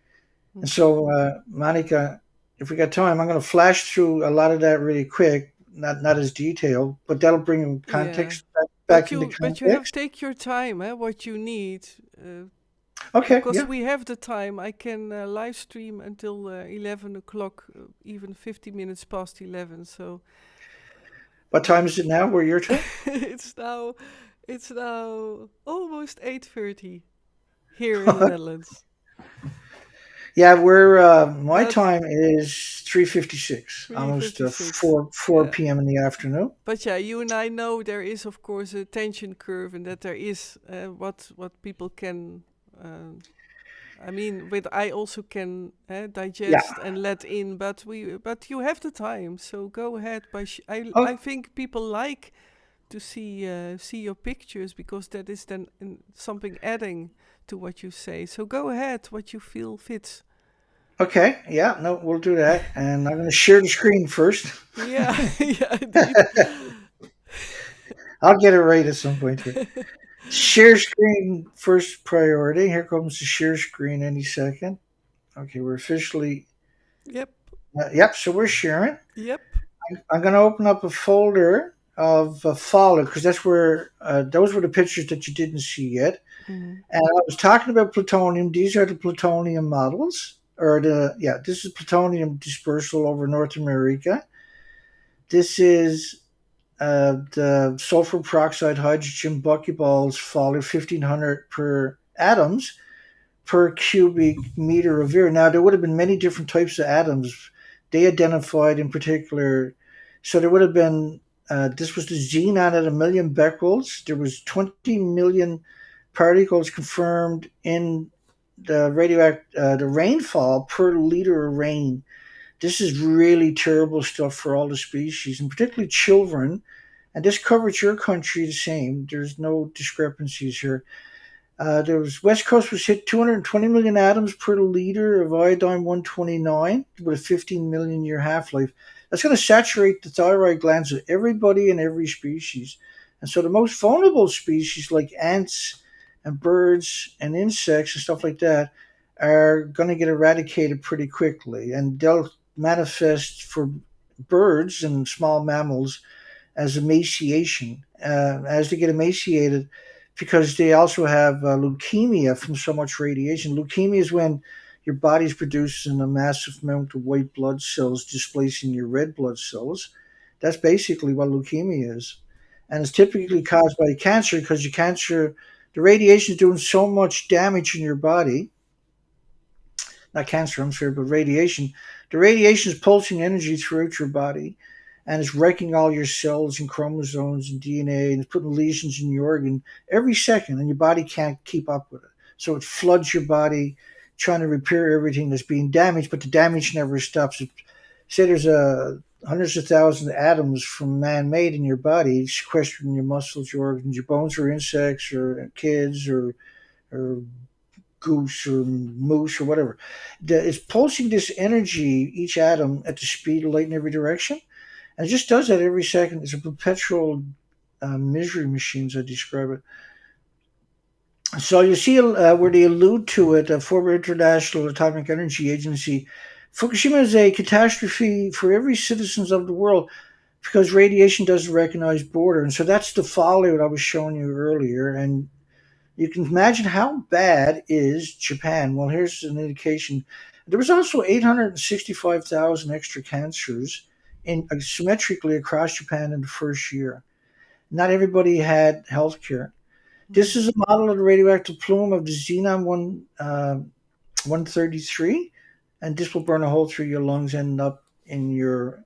And Mhm. so, Monica, if we got time, I'm going to flash through a lot of that really quick, not as detailed, but that'll bring Yeah. context back into But you have context. take your time, what you need. Okay, Because yeah. we have the time. I can live stream until 11 o'clock, even 50 minutes past 11. So What time is it now? Where your time? it's now it's now almost 8:30 here in the Netherlands. Yeah, we're my But time is 3:56, almost 3:56. 4 Yeah. p.m. in the afternoon. But yeah, you and I know there is of course a tension curve, and that there is what people can. I mean, with I also can Yeah. digest and let in, but you have the time, so go ahead. I Oh, think people like to see your pictures because that is then something adding to what you say. So go ahead, what you feel fits. okay. Yeah, no, we'll do that. And I'm going to share the screen first. Yeah, yeah, indeed. I'll get it right at some point here. Share screen first priority. Here comes the share screen any second. Okay, we're officially. Yep, Yep, so we're sharing. yep. I'm going to open up a folder of follow because that's where those were the pictures that you didn't see yet. Mm-hmm. And I was talking about plutonium. These are the plutonium models, or this is plutonium dispersal over North America. This is the sulfur peroxide, hydrogen buckyballs fall at 1,500 per atoms per cubic meter of air. Now, there would have been many different types of atoms. They identified in particular, so there would have been, this was the xenon at 1,000,000 becquerels. There was 20 million particles confirmed in the rainfall per liter of rain. This is really terrible stuff for all the species, and particularly children. And this covers your country the same. There's no discrepancies here. There was West Coast was hit 220 million atoms per liter of iodine 129 with a 15 million year half life. That's going to saturate the thyroid glands of everybody and every species. And so the most vulnerable species like ants and birds and insects and stuff like that are going to get eradicated pretty quickly. And they'll manifest for birds and small mammals as emaciation. As they get emaciated, because they also have leukemia from so much radiation. Leukemia is when your body's producing a massive amount of white blood cells displacing your red blood cells. That's basically what leukemia is. And it's typically caused by cancer because the radiation is doing so much damage in your body. Not cancer, I'm sorry, but radiation. The radiation is pulsing energy throughout your body and it's wrecking all your cells and chromosomes and DNA and it's putting lesions in your organ every second, and your body can't keep up with it. So it floods your body trying to repair everything that's being damaged, but the damage never stops. Say there's hundreds of thousands of atoms from man-made in your body, sequestered in your muscles, your organs, your bones, or insects, or kids, or goose or moose or whatever. It's pulsing this energy, each atom, at the speed of light in every direction. And it just does that every second. It's a perpetual misery machine, as I describe it. So you see where they allude to it, former International Atomic Energy Agency. Fukushima is a catastrophe for every citizens of the world because radiation doesn't recognize border. And so that's the fallout I was showing you earlier. And you can imagine how bad is Japan. Well, here's an indication. There was also 865,000 extra cancers symmetrically across Japan in the first year. Not everybody had health care. This Mhm. is a model of the radioactive plume of the xenon 133, and this will burn a hole through your lungs, end up in your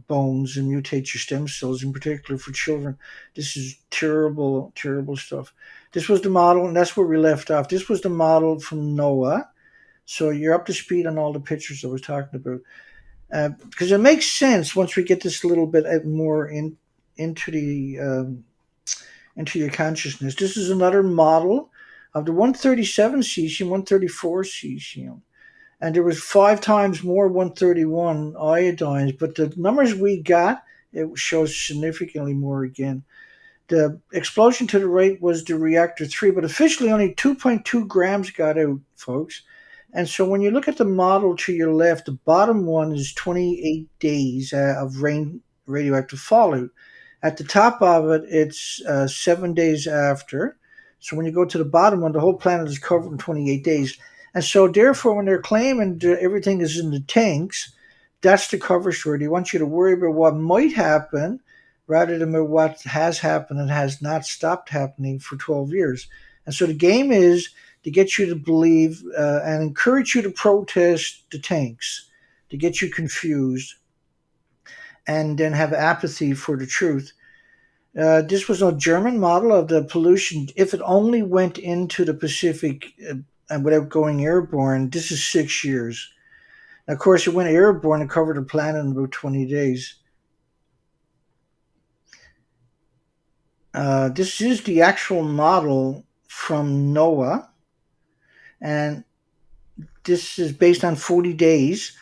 bones, and mutate your stem cells, in particular for children. This is terrible, terrible stuff. This was the model, and that's where we left off. This was the model from NOAA. So you're up to speed on all the pictures I was talking about. Because it makes sense once we get this a little bit more into the into your consciousness. This is another model of the 137 cesium, 134 cesium, and there was 5 times more 131 iodines. But the numbers we got, it shows significantly more again. The explosion to the right was the reactor 3, but officially only 2.2 grams got out, folks. And so when you look at the model to your left, the bottom one is 28 days of radioactive fallout. At the top of it, it's 7 days after. So when you go to the bottom one, the whole planet is covered in 28 days. And so therefore, when they're claiming that everything is in the tanks, that's the cover story. They want you to worry about what might happen rather than about what has happened and has not stopped happening for 12 years. And so the game is to get you to believe and encourage you to protest the tanks, to get you confused, and then have apathy for the truth. This was a German model of the pollution. If it only went into the Pacific and without going airborne, this is 6 years. Now, of course, it went airborne and covered the planet in about 20 days. This is the actual model from NOAA, and this is based on 40 days.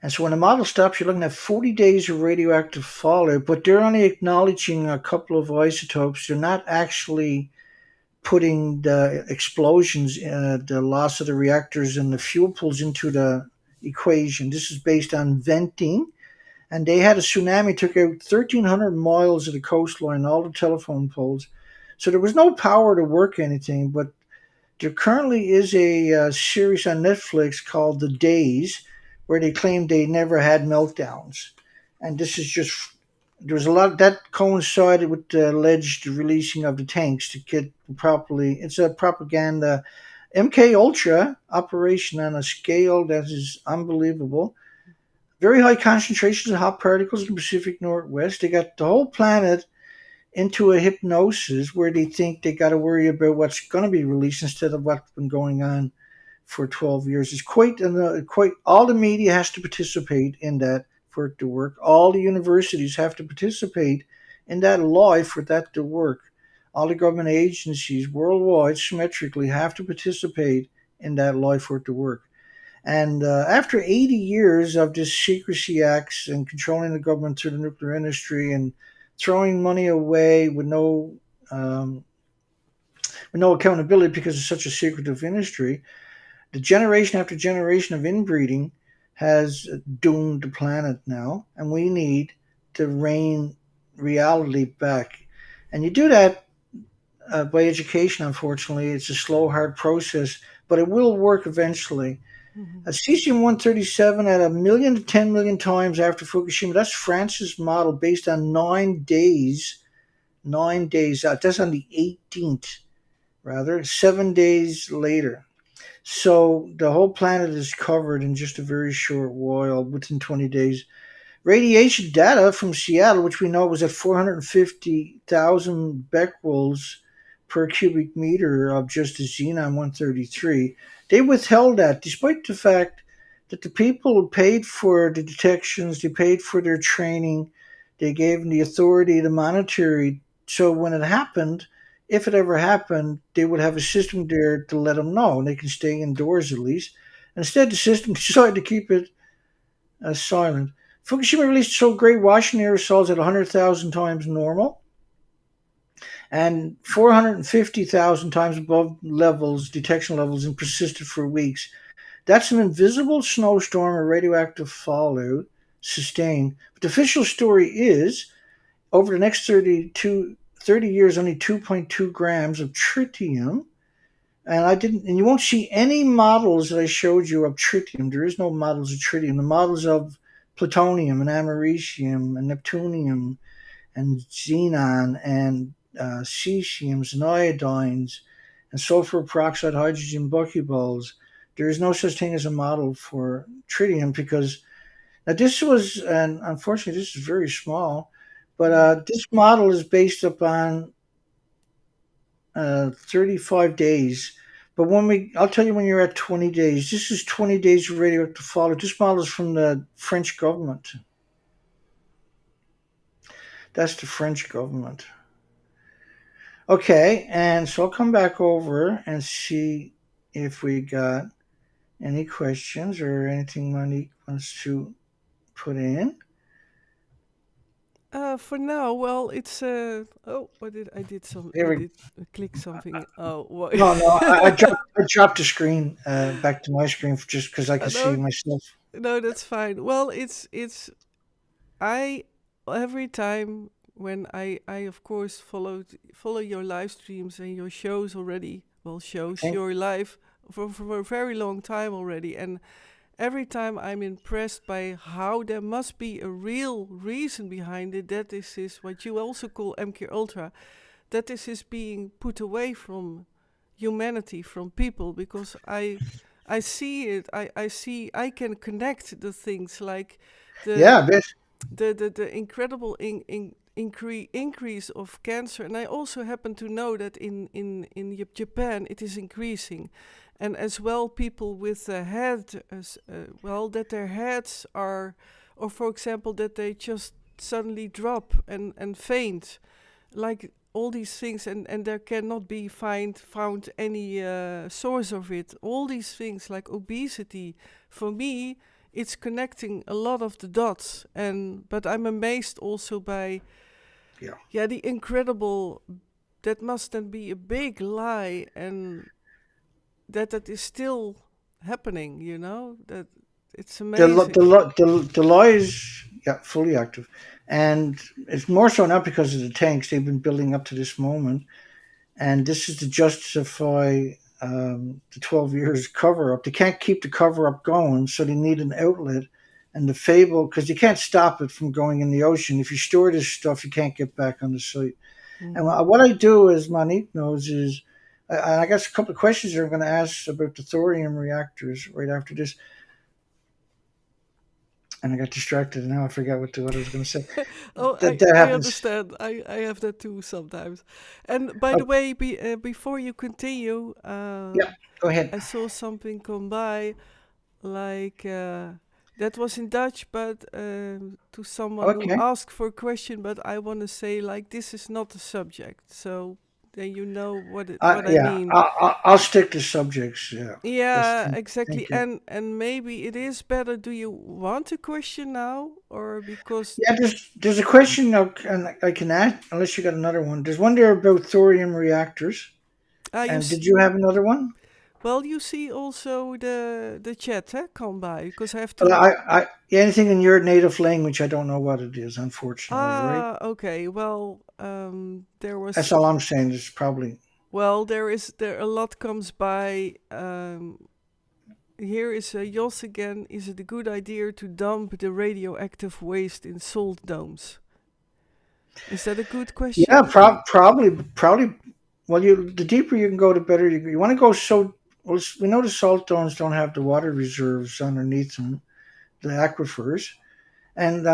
And so when the model stops, you're looking at 40 days of radioactive fallout, but they're only acknowledging a couple of isotopes. They're not actually putting the explosions, the loss of the reactors and the fuel pools into the equation. This is based on venting. And they had a tsunami, took out 1,300 miles of the coastline, all the telephone poles. So there was no power to work anything, but there currently is a series on Netflix called The Days, where they claim they never had meltdowns. And this is just, there was a lot that coincided with the alleged releasing of the tanks to get properly, it's a propaganda MKUltra operation on a scale that is unbelievable. Very high concentrations of hot particles in the Pacific Northwest. They got the whole planet into a hypnosis where they think they got to worry about what's going to be released instead of what's been going on for 12 years. It's quite all the media has to participate in that for it to work. All the universities have to participate in that life for that to work. All the government agencies worldwide symmetrically have to participate in that life for it to work. And after 80 years of this secrecy acts and controlling the government through the nuclear industry and throwing money away um, with no accountability because it's such a secretive industry, the generation after generation of inbreeding has doomed the planet now, and we need to rein reality back. And you do that by education, unfortunately. It's a slow, hard process, but it will work eventually. Mhm. A cesium-137 at 1 million to 10 million times after Fukushima. That's France's model based on 9 days. 9 days out. That's on the 18th, rather, 7 days later. So the whole planet is covered in just a very short while, within 20 days. Radiation data from Seattle, which we know was at 450,000 becquerels per cubic meter of just the xenon 133, they withheld that despite the fact that the people who paid for the detections, they paid for their training, they gave them the authority to monitor it. So when it happened, if it ever happened, they would have a system there to let them know, and they can stay indoors at least. Instead, the system decided to keep it silent. Fukushima released so great washing aerosols at 100,000 times normal and 450,000 times above levels, detection levels, and persisted for weeks. That's an invisible snowstorm of radioactive fallout sustained. But the official story is over the next 30 years, only 2.2 grams of tritium. And you won't see any models that I showed you of tritium. There is no models of tritium. The models of plutonium and americium and neptunium and xenon and cesiums and iodines and sulfur peroxide, hydrogen buckyballs. There is no such thing as a model for tritium because now this was, and unfortunately this is very small, but this model is based upon 35 days. But I'll tell you when you're at 20 days. This is 20 days of radioactive fallout. This model is from the French government. That's the French government. Okay, and so I'll come back over and see if we got any questions or anything Monique wants to put in. For now, well, it's oh, what did I did some There I we did click something. Oh, what? No, no, I dropped the screen back to my screen just because I can see No, myself. no, that's fine. Well, it's I every time when I of course follow your live streams and your shows already. Well, shows Thank, your live for a very long time already, and every time I'm impressed by how there must be a real reason behind it. That this is what you also call MKUltra. That this is being put away from humanity, from people, because I see it. I see I can connect the things like the yeah, I bet. the incredible increase of cancer, and I also happen to know that in Japan it is increasing, and as well people with a head well, that their heads are, or for example that they just suddenly drop and faint, like all these things, and there cannot be found any source of it. All these things like obesity, for me, it's connecting a lot of the dots. And but I'm amazed also by Yeah, the incredible, that must then be a big lie, and that is still happening. That it's amazing. the law is yeah fully active, and it's more so not because of the tanks they've been building up to this moment, and this is to justify the 12 years cover up. They can't keep the cover up going, so they need an outlet. And the fable, because you can't stop it from going in the ocean. If you store this stuff, you can't get back on the site. And Hmm. what I do, as Monique knows, is I guess a couple of questions I'm going to ask about the thorium reactors right after this. And I got distracted, and now I forgot what I was going to say. Oh, That I happens. understand. I have that too sometimes. And by Oh, the way, before you continue, yeah, go ahead. I saw something come by, like that was in Dutch, but to someone who Okay. asked for a question. But I want to say, like, this is not the subject, so then you know what I Yeah, mean. I'll stick to subjects. Yeah, that's Yeah, exactly. thank you. And maybe it is better. Do you want a question now, or because Yeah, there's a question now, and I can add, unless you got another one. There's one there about thorium reactors, you and did you have another one? well, you see also the chat come by, because I have Well, to. anything in your native language, I don't know what it is, unfortunately. Right? Okay. Well, there That's was. all I'm saying. Is probably Well, there a lot comes by. Here is Jos again. Is it a good idea to dump the radioactive waste in salt domes? Is that a good yeah, question? probably. Well, the deeper you can go, the better. You want to go so. Well, we know the salt domes don't have the water reserves underneath them, the aquifers, and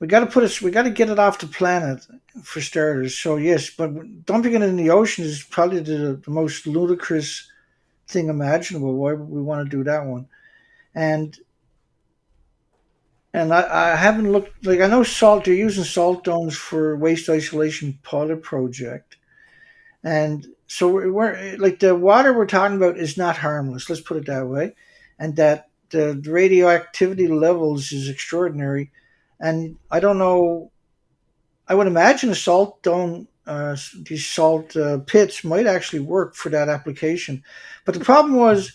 we got to get it off the planet for starters. So yes, but dumping it in the ocean is probably the most ludicrous thing imaginable. Why would we want to do that one? And I haven't looked, like, I know salt. They're using salt domes for waste isolation pilot project, and so we're like, the water we're talking about is not harmless. Let's put it that way, and that the radioactivity levels is extraordinary, and I don't know. I would imagine a salt dome, these salt pits might actually work for that application. But the problem was,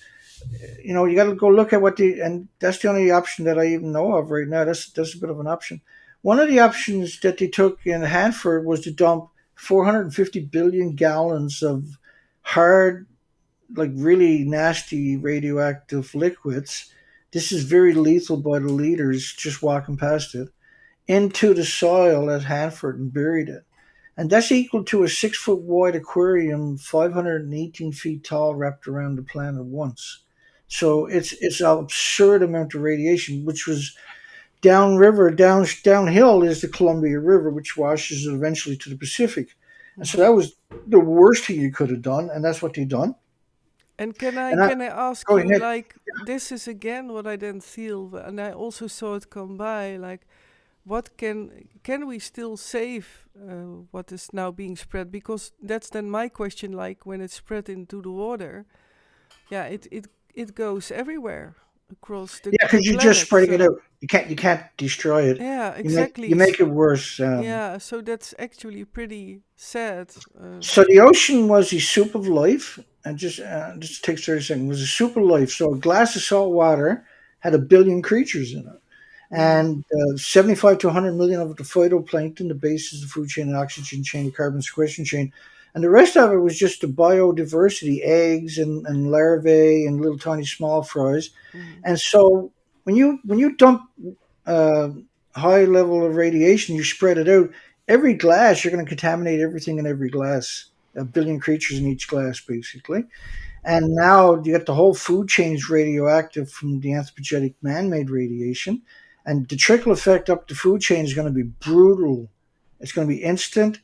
you got to go look at and that's the only option that I even know of right now. That's a bit of an option. One of the options that they took in Hanford was to dump 450 billion gallons of hard, like really nasty radioactive liquids. This is very lethal by the liters, just walking past it, into the soil at Hanford and buried it. And that's equal to a 6 foot wide aquarium, 518 feet tall, wrapped around the planet once. So it's an absurd amount of radiation, which was downriver. Downhill is the Columbia River, which washes it eventually to the Pacific. And so Hmm. that was the worst thing you could have done, and that's what they done. And can I And I can I ask go you, ahead. like, this is again what I then feel, and I also saw it come by, like, what can we still save what is now being spread? Because that's then my question, like when it's spread into the water, yeah, it goes everywhere. across Yeah, the because you're just planet. spreading it So out. You can't destroy it. yeah, You exactly. make it worse. Yeah, so that's actually pretty sad. So the ocean was the soup of life, and just takes 30 seconds. Was a soup of life. So a glass of salt water had 1 billion creatures in it, Mhm. and 75 to 100 million of the phytoplankton, the basis of the food chain, and oxygen chain, carbon sequestration chain, and the rest of it was just the biodiversity, eggs and larvae and little tiny small fries. Mhm. And so when you dump uh, high level of radiation, you spread it out. Every glass, you're going to contaminate everything in every glass. 1 billion creatures in each glass, basically. And now you get the whole food chain is radioactive from the anthropogenic man-made radiation, and the trickle effect up the food chain is going to be brutal. It's going to be instant,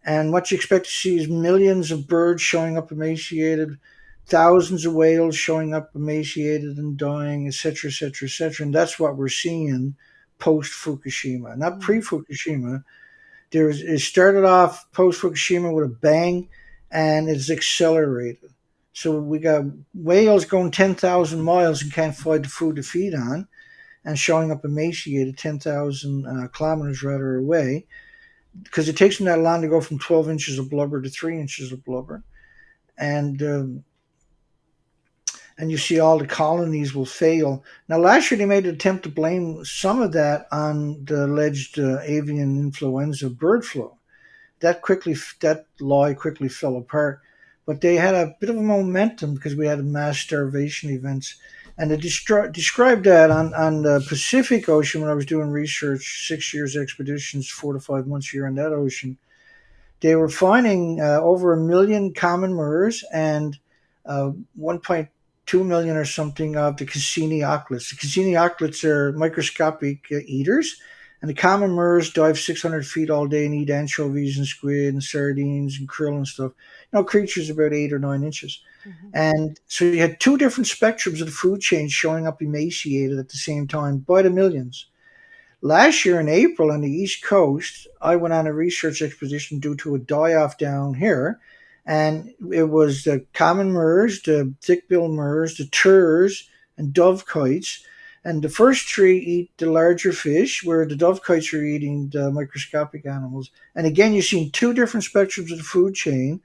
and what you expect to see is millions of birds showing up emaciated, thousands of whales showing up emaciated and dying, etc., etc., etc. And that's what we're seeing post Fukushima, not pre Mhm. Fukushima. It started off post Fukushima with a bang, and it's accelerated. So we got whales going 10,000 miles and can't find the food to feed on, and showing up emaciated 10,000 kilometers rather away, because it takes them that long to go from 12 inches of blubber to 3 inches of blubber. And and you see all the colonies will fail. Now, last year they made an attempt to blame some of that on the alleged avian influenza bird flu. That lie quickly fell apart. But they had a bit of a momentum because we had mass starvation events, and they described that on the Pacific Ocean when I was doing research, 6 years expeditions, 4 to 5 months a year on that ocean. They were finding over 1 million common murres and 1.2 million or something of the Cassini auklets. The Cassini auklets are microscopic eaters, and the common murres dive 600 feet all day and eat anchovies and squid and sardines and krill and stuff. Creatures about 8 or 9 inches. Mhm. And so you had two different spectrums of the food chain showing up emaciated at the same time by the millions. Last year in April on the East Coast, I went on a research expedition due to a die off down here. And it was the common murres, the thick-billed murres, the turs, and dovekites. And the first three eat the larger fish, where the dovekites are eating the microscopic animals. And again, you've seen two different spectrums of the food chain,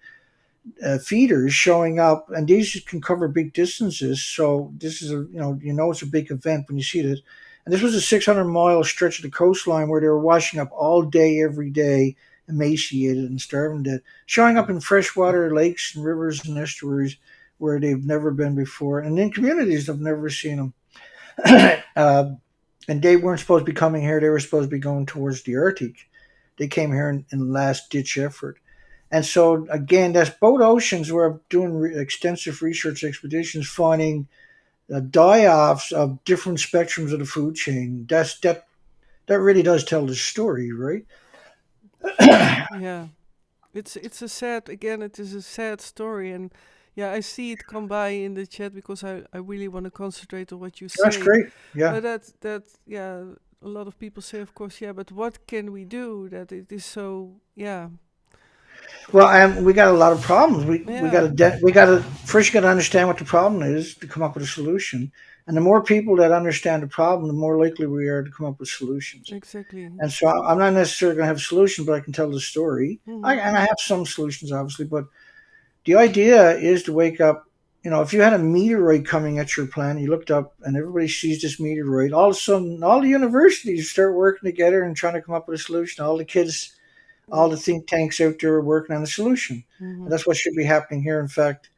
feeders showing up, and these can cover big distances. So this is it's a big event when you see this. And this was a 600-mile stretch of the coastline where they were washing up all day, every day, emaciated and starving to death, showing up in freshwater lakes and rivers and estuaries where they've never been before, and in communities that have never seen them. uh, and they weren't supposed to be coming here; they were supposed to be going towards the Arctic. They came here in last ditch effort. And so again, that's both oceans where I'm doing extensive research expeditions, finding die-offs of different spectrums of the food chain. That really does tell the story, right? Yeah. It's a sad, again, it is a sad story, and yeah, I see it come by in the chat because I really want to concentrate on what you That's say. great. Yeah. But that yeah, a lot of people say, of course, yeah, but what can we do that it is so, yeah. Well, and we got a lot of problems. Yeah, We got to first you got to understand what the problem is to come up with a solution. And the more people that understand the problem, the more likely we are to come up with solutions. exactly. And so I'm not necessarily going to have a solution, but I can tell the story. Hmm. And I have some solutions, obviously, but the idea is to wake up. If you had a meteoroid coming at your planet, you looked up and everybody sees this meteoroid, all of a sudden, all the universities start working together and trying to come up with a solution. All the kids, all Yeah. the think tanks out there are working on a solution. And Hmm. that's what should be happening here. In fact,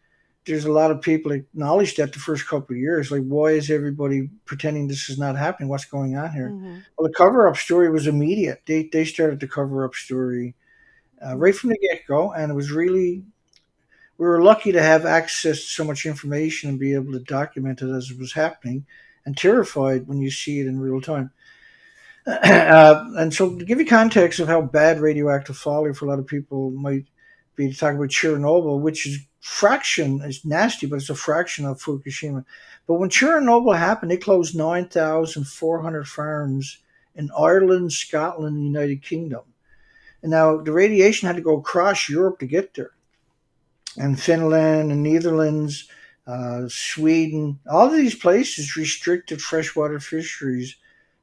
there's a lot of people acknowledge that the first couple of years. Like, why is everybody pretending this is not happening? What's going on here? Hmm. Well, the cover up story was immediate. They started the cover up story right from the get go, and it was really we were lucky to have access to so much information and be able to document it as it was happening, and terrified when you see it in real time. And so, to give you context of how bad radioactive fallout for a lot of people might be, to talk about Chernobyl, which is fraction is nasty, but it's a fraction of Fukushima. But when Chernobyl happened, they closed 9,400 farms in Ireland, Scotland, and the United Kingdom. And now the radiation had to go across Europe to get there, and Finland and Netherlands. Sweden. All of these places restricted freshwater fisheries.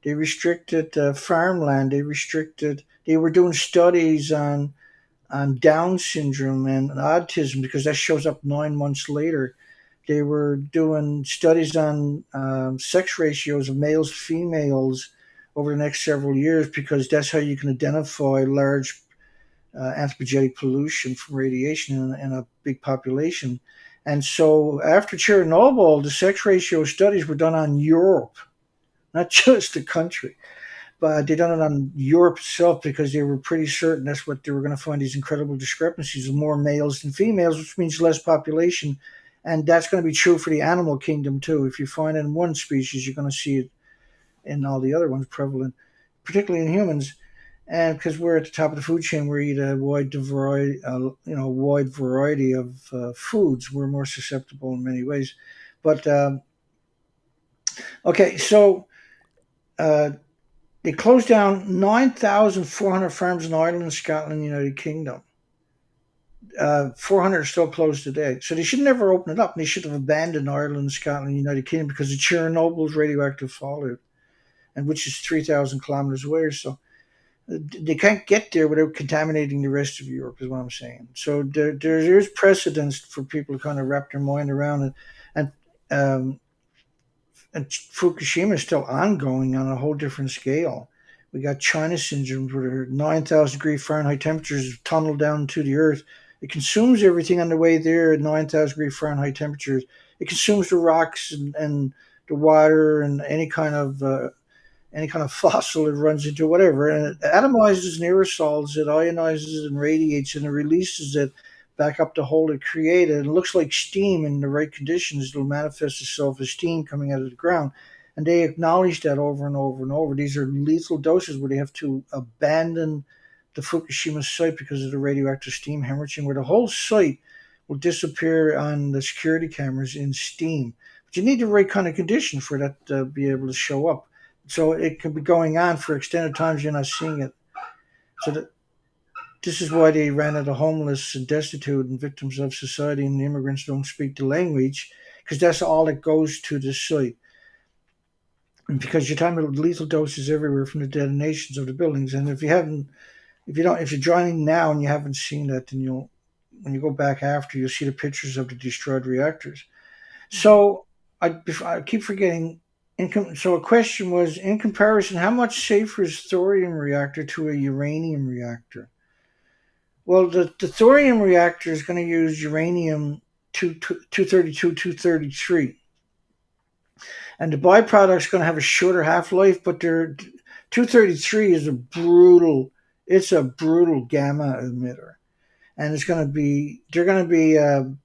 They restricted farmland. They were doing studies on Down syndrome and autism because that shows up 9 months later. They were doing studies on sex ratios of males to females over the next several years because that's how you can identify large anthropogenic pollution from radiation in a big population. And so after Chernobyl, the sex ratio studies were done on Europe, not just the country. But they done it on Europe itself because they were pretty certain that's what they were going to find, these incredible discrepancies of more males than females, which means less population. And that's going to be true for the animal kingdom too. If you find it in one species, you're going to see it in all the other ones prevalent, particularly in humans. And because we're at the top of the food chain, we eat a wide variety of foods. We're more susceptible in many ways. But okay, so they closed down 9,400 farms in Ireland, Scotland, and the United Kingdom. 400 are still closed today. So they should never open it up. And they should have abandoned Ireland, Scotland, and the United Kingdom because of Chernobyl's radioactive fallout, and which is 3,000 kilometers away or so. They can't get there without contaminating the rest of Europe, is what I'm saying. So there's precedence for people to kind of wrap their mind around it. And Fukushima is still ongoing on a whole different scale. We got China syndrome where 9,000 degree Fahrenheit temperatures tunnel down to the earth. It consumes everything on the way there at 9,000 degree Fahrenheit temperatures. It consumes the rocks and the water and any kind of fossil it runs into, whatever, and it atomizes and aerosols it, ionizes and radiates, and it releases it back up the hole it created. It looks like steam in the right conditions. It'll manifest itself as steam coming out of the ground. And they acknowledge that over and over and over. These are lethal doses where they have to abandon the Fukushima site because of the radioactive steam hemorrhaging, where the whole site will disappear on the security cameras in steam. But you need the right kind of condition for that to be able to show up. So it can be going on for extended times. You're not seeing it. So this is why they ran out of homeless and destitute and victims of society, and the immigrants don't speak the language because that's all that goes to the site. And because you're talking about lethal doses everywhere from the detonations of the buildings, and if you're joining now and you haven't seen that, then when you go back after, you'll see the pictures of the destroyed reactors. So I keep forgetting. So a question was, in comparison, how much safer is thorium reactor to a uranium reactor? Well, the thorium reactor is going to use uranium 232, 233. And the byproduct is going to have a shorter half-life, but 233 is a brutal gamma emitter. And they're going to be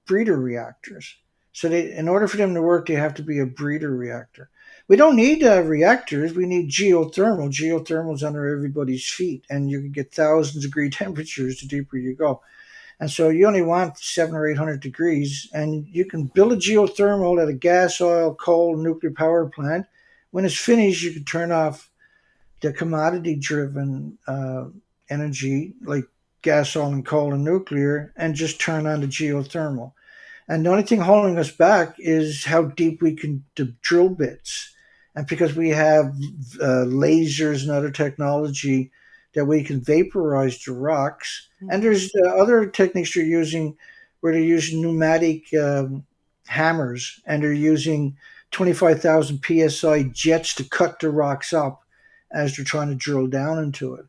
breeder reactors. So in order for them to work, they have to be a breeder reactor. We don't need reactors. We need geothermal. Geothermal's under everybody's feet, and you can get 1,000 degree temperatures the deeper you go. And so you only want 700 or 800 degrees, and you can build a geothermal at a gas, oil, coal, nuclear power plant. When it's finished, you can turn off the commodity-driven energy like gas, oil, and coal and nuclear, and just turn on the geothermal. And the only thing holding us back is how deep we can drill bits. And because we have lasers and other technology that we can vaporize the rocks. And there's other techniques they're using where they're using pneumatic hammers, and they're using 25,000 psi jets to cut the rocks up as they're trying to drill down into it.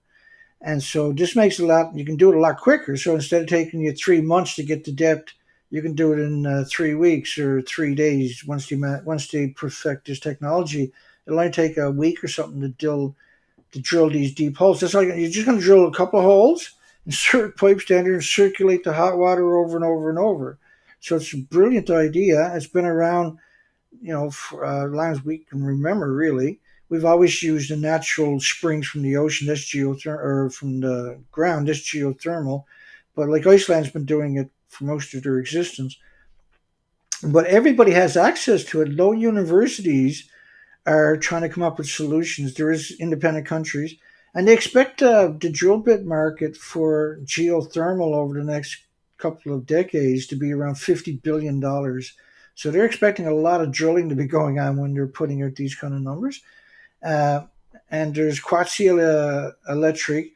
And so this makes you can do it a lot quicker. So instead of taking you 3 months to get the depth, you can do it in 3 weeks or 3 days. Once they perfect this technology, it'll only take a week or something to drill these deep holes. That's all you're just going to drill a couple of holes, insert pipes down there, and circulate the hot water over and over and over. So it's a brilliant idea. It's been around, for as long as we can remember. Really, we've always used the natural springs from the ocean. That's geothermal, or from the ground. That's geothermal. But like Iceland's been doing it for most of their existence. But everybody has access to it. Low universities are trying to come up with solutions. There is independent countries, and they expect the drill bit market for geothermal over the next couple of decades to be around $50 billion. So they're expecting a lot of drilling to be going on when they're putting out these kind of numbers. Uh, and there's Quetzal Electric.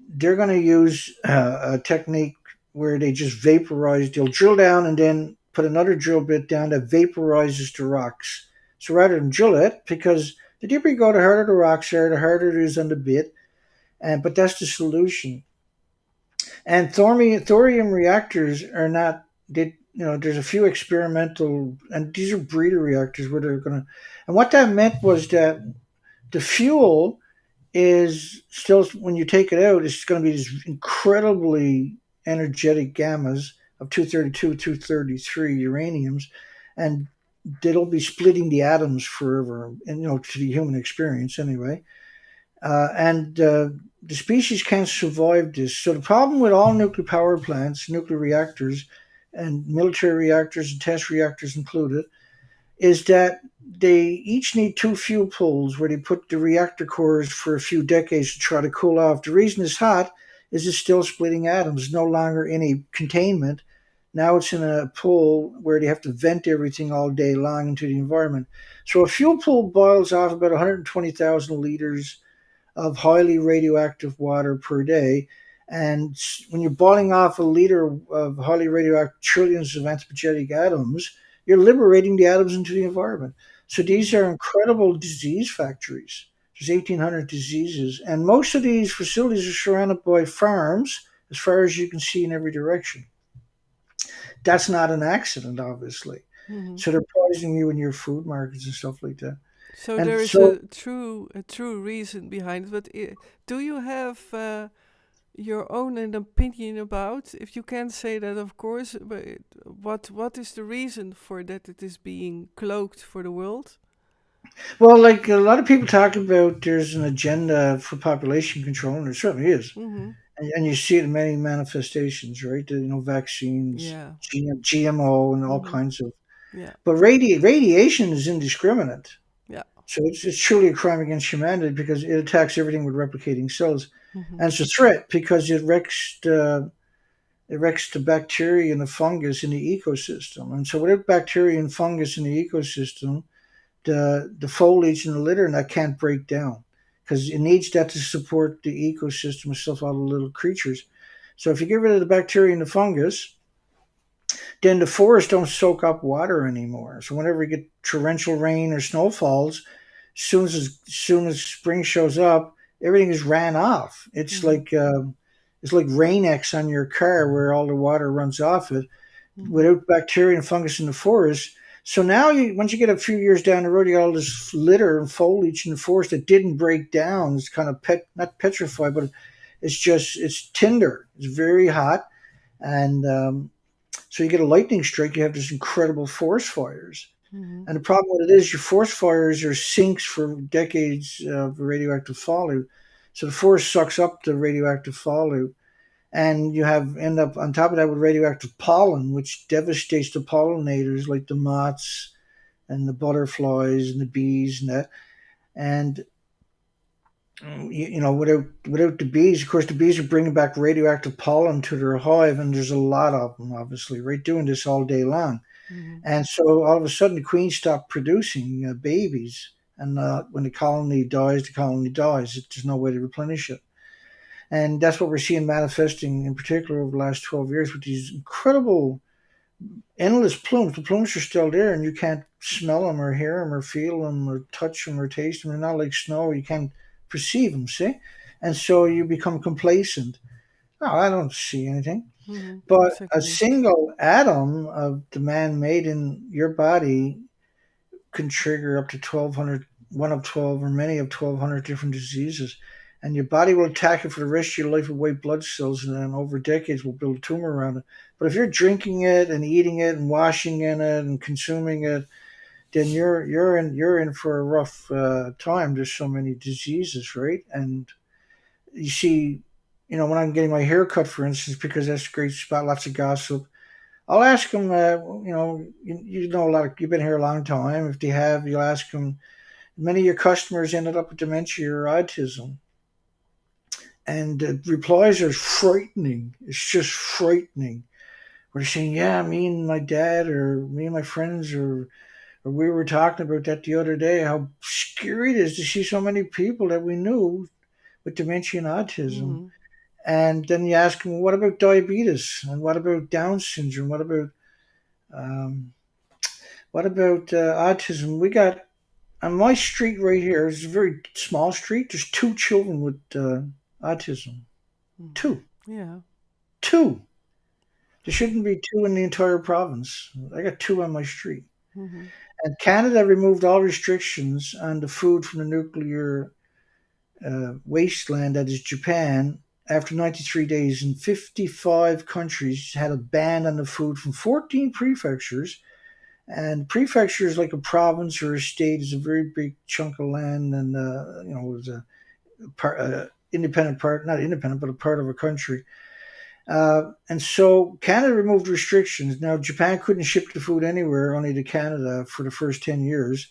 They're going to use a technique where they just vaporize. They'll drill down and then put another drill bit down that vaporizes the rocks. So rather than drill it, because the deeper you go, the harder the rocks are, the harder it is on the bit. But that's the solution. And thorium reactors are not. There's a few experimental, and these are breeder reactors where they're going to. And what that meant was that the fuel is still, when you take it out, it's going to be these incredibly energetic gammas of 232, 233 uraniums, and they'll be splitting the atoms forever, and to the human experience anyway. And the species can't survive this. So the problem with all nuclear power plants, nuclear reactors, and military reactors and test reactors included, is that they each need two fuel pools where they put the reactor cores for a few decades to try to cool off. The reason it's hot is it's still splitting atoms, no longer any containment. Now it's in a pool where they have to vent everything all day long into the environment. So a fuel pool boils off about 120,000 liters of highly radioactive water per day. And when you're boiling off a liter of highly radioactive trillions of antipathetic atoms, you're liberating the atoms into the environment. So these are incredible disease factories. There's 1,800 diseases. And most of these facilities are surrounded by farms as far as you can see in every direction. That's not an accident, obviously. Mm-hmm. So they're poisoning you in your food markets and stuff like that. So And there is so a true reason behind it. But do you have your own opinion about? If you can say that, of course. But what is the reason for that it is being cloaked for the world? Well, like a lot of people talk about, there's an agenda for population control, and there certainly is. Mm-hmm. And you see it in many manifestations, right? Vaccines, Yeah. GMO, and all Mm-hmm. kinds of. Yeah. But radiation is indiscriminate. Yeah. So it's truly a crime against humanity because it attacks everything with replicating cells. Mm-hmm. And it's a threat because it wrecks the bacteria and the fungus in the ecosystem. And so without bacteria and fungus in the ecosystem, the foliage in the litter that can't break down because it needs that to support the ecosystem of stuff, all the little creatures. So if you get rid of the bacteria and the fungus, then the forests don't soak up water anymore. So whenever you get torrential rain or snowfalls, soon as spring shows up, everything is ran off. It's like Rain-X on your car where all the water runs off it. Mm-hmm. Without bacteria and fungus in the forest. So now, once you get a few years down the road, you got all this litter and foliage in the forest that didn't break down. It's kind of not petrified, but it's tinder. It's very hot, and so you get a lightning strike. You have this incredible forest fires, Mm-hmm. and the problem with it is your forest fires are sinks for decades of radioactive fallout. So the forest sucks up the radioactive fallout. And you end up on top of that with radioactive pollen, which devastates the pollinators like the moths and the butterflies and the bees and that. And without the bees, of course, the bees are bringing back radioactive pollen to their hive, and there's a lot of them, obviously, right, doing this all day long. Mm-hmm. And so all of a sudden, the queen stopped producing babies, and when the colony dies, the colony dies. There's no way to replenish it. And that's what we're seeing manifesting in particular over the last 12 years with these incredible, endless plumes. The plumes are still there, and you can't smell them or hear them or feel them or touch them or taste them. They're not like snow. You can't perceive them, see? And so you become complacent. Oh, I don't see anything. Mm-hmm. But a Exactly. single atom of the man made in your body can trigger up to 1,200, one of 12 or many of 1,200 different diseases. And your body will attack it for the rest of your life with white blood cells, and then over decades will build a tumor around it. But if you're drinking it and eating it and washing in it and consuming it, then you're in for a rough time. There's so many diseases, right? And you see, when I'm getting my hair cut, for instance, because that's a great spot, lots of gossip. I'll ask them, you know a lot of, you've been here a long time. If they have, you'll ask them. Many of your customers ended up with dementia or autism. And the replies are frightening. It's just frightening. where they're saying, yeah, me and my dad or me and my friends or we were talking about that the other day, how scary it is to see so many people that we knew with dementia and autism. Mm-hmm. And then you ask them, what about diabetes? And what about Down syndrome? Um, what about autism? We got on my street right here, it's a very small street. There's two children with autism. Mm-hmm. Two. Yeah. Two. There shouldn't be two in the entire province. I got two on my street. Mm-hmm. And Canada removed all restrictions on the food from the nuclear wasteland that is Japan after 93 days. And 55 countries had a ban on the food from 14 prefectures. And prefecture is like a province or a state, is a very big chunk of land, and it was a independent part, not independent, but a part of a country. And so Canada removed restrictions. Now Japan couldn't ship the food anywhere, only to Canada for the first 10 years.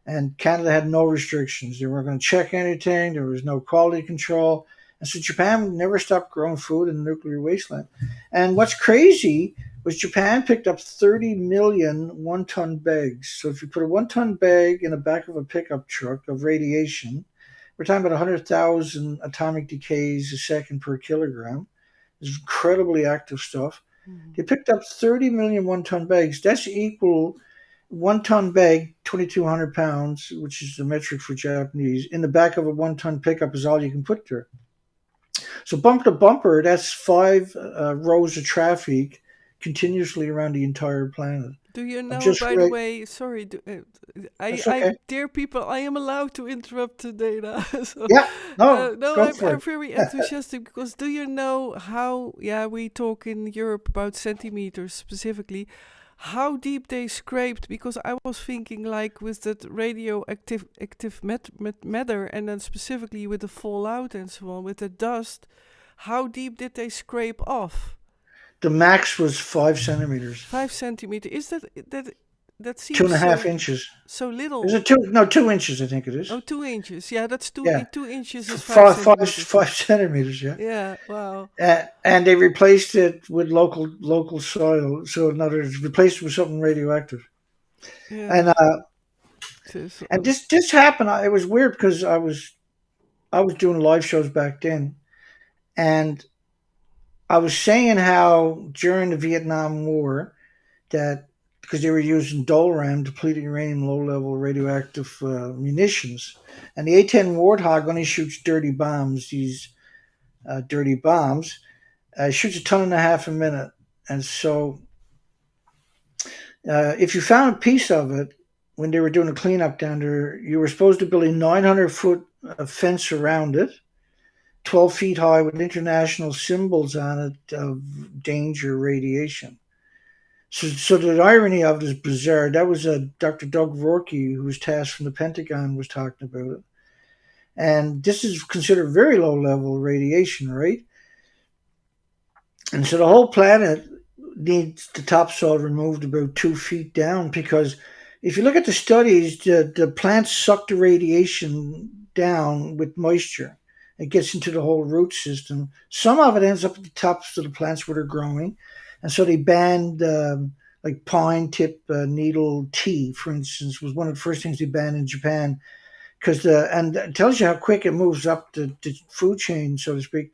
And Canada had no restrictions. They weren't going to check anything. There was no quality control. And so Japan never stopped growing food in the nuclear wasteland. And what's crazy was Japan picked up 30 million one-ton bags. So if you put a one-ton bag in the back of a pickup truck of radiation, we're talking about 100,000 atomic decays a second per kilogram. It's incredibly active stuff. Mm-hmm. They picked up 30 million one-ton bags. That's equal one-ton bag, 2,200 pounds, which is the metric for Japanese, in the back of a one-ton pickup is all you can put there. So bumper to bumper, that's 5 rows of traffic continuously around the entire planet. Do you I've know, just by the read. way, sorry, That's okay. dear people, I am allowed to interrupt Dana. So, Yeah, no, no, go for I'm it. very enthusiastic because do you know how, yeah, we talk in Europe about centimeters specifically, how deep they scraped? Because I was thinking like with that radioactive matter and then specifically with the fallout and so on, with the dust, how deep did they scrape off? The max was 5 centimeters, 5 centimeter. Is that two seems and a half so inches. Is little? it two? No, 2 inches. I think it is. Oh, 2 inches. Yeah, that's Yeah, 2 inches is five five, five, centimeters. 5 centimeters. Yeah. Yeah. Wow. And they replaced it with local soil. So in other words, replaced it with something radioactive. Yeah. And So, and this happened. It was weird because I was doing live shows back then, and I was saying how during the Vietnam War that because they were using DOLRAM, depleted uranium, low-level radioactive munitions, and the A-10 Warthog only shoots dirty bombs. These dirty bombs shoots a ton and a half a minute, and so if you found a piece of it when they were doing a cleanup down there, you were supposed to build a 900-foot fence around it, 12 feet high, with international symbols on it of danger radiation. So the irony of it is bizarre. That was Dr. Doug Rourke, who was tasked from the Pentagon, was talking about it. And this is considered very low level radiation, right? And so the whole planet needs the topsoil removed about 2 feet down because if you look at the studies, the plants suck the radiation down with moisture. It gets into the whole root system. Some of it ends up at the tops of the plants where they're growing. And so they banned like pine tip needle tea, for instance, was one of the first things they banned in Japan because and it tells you how quick it moves up the food chain, so to speak.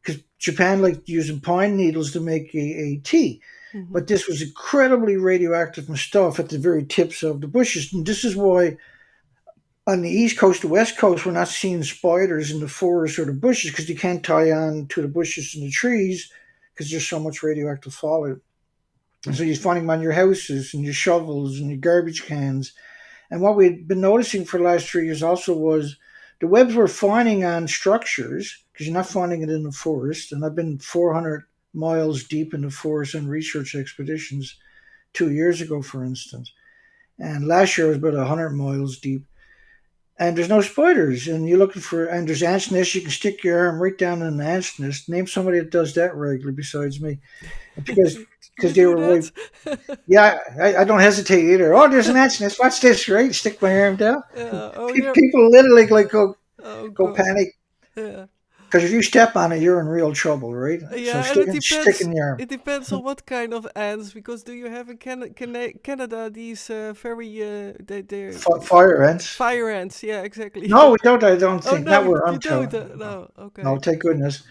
Because Japan liked using pine needles to make a tea, mm-hmm. but this was incredibly radioactive and stuff at the very tips of the bushes, and this is why on the east coast, the west coast, we're not seeing spiders in the forests or the bushes because you can't tie on to the bushes and the trees because there's so much radioactive fallout. And so you're finding them on your houses and your shovels and your garbage cans. And what we'd been noticing for the last 3 years also was the webs we're finding on structures, because you're not finding it in the forest. And I've been 400 miles deep in the forest on research expeditions 2 years ago, for instance. And last year I was about 100 miles deep. And there's no spiders, and you're looking for, and there's ants nests. You can stick your arm right down in an ants nest. Name somebody that does that regularly besides me, because You they do were right. that? Yeah, I don't hesitate either. Oh, there's an ants nest. Watch this, right? Stick my arm down. Yeah. Oh, you're. People literally like go Oh God. panic. Yeah. Because if you step on it, you're in real trouble, right? So Yeah, and stick in the arm. It depends on what kind of ants, because do you have in Canada these very they Fire ants. fire ants? Yeah, exactly. No, we don't. I don't Oh think not no, where I'm you don't. from. No, No, okay. thank goodness.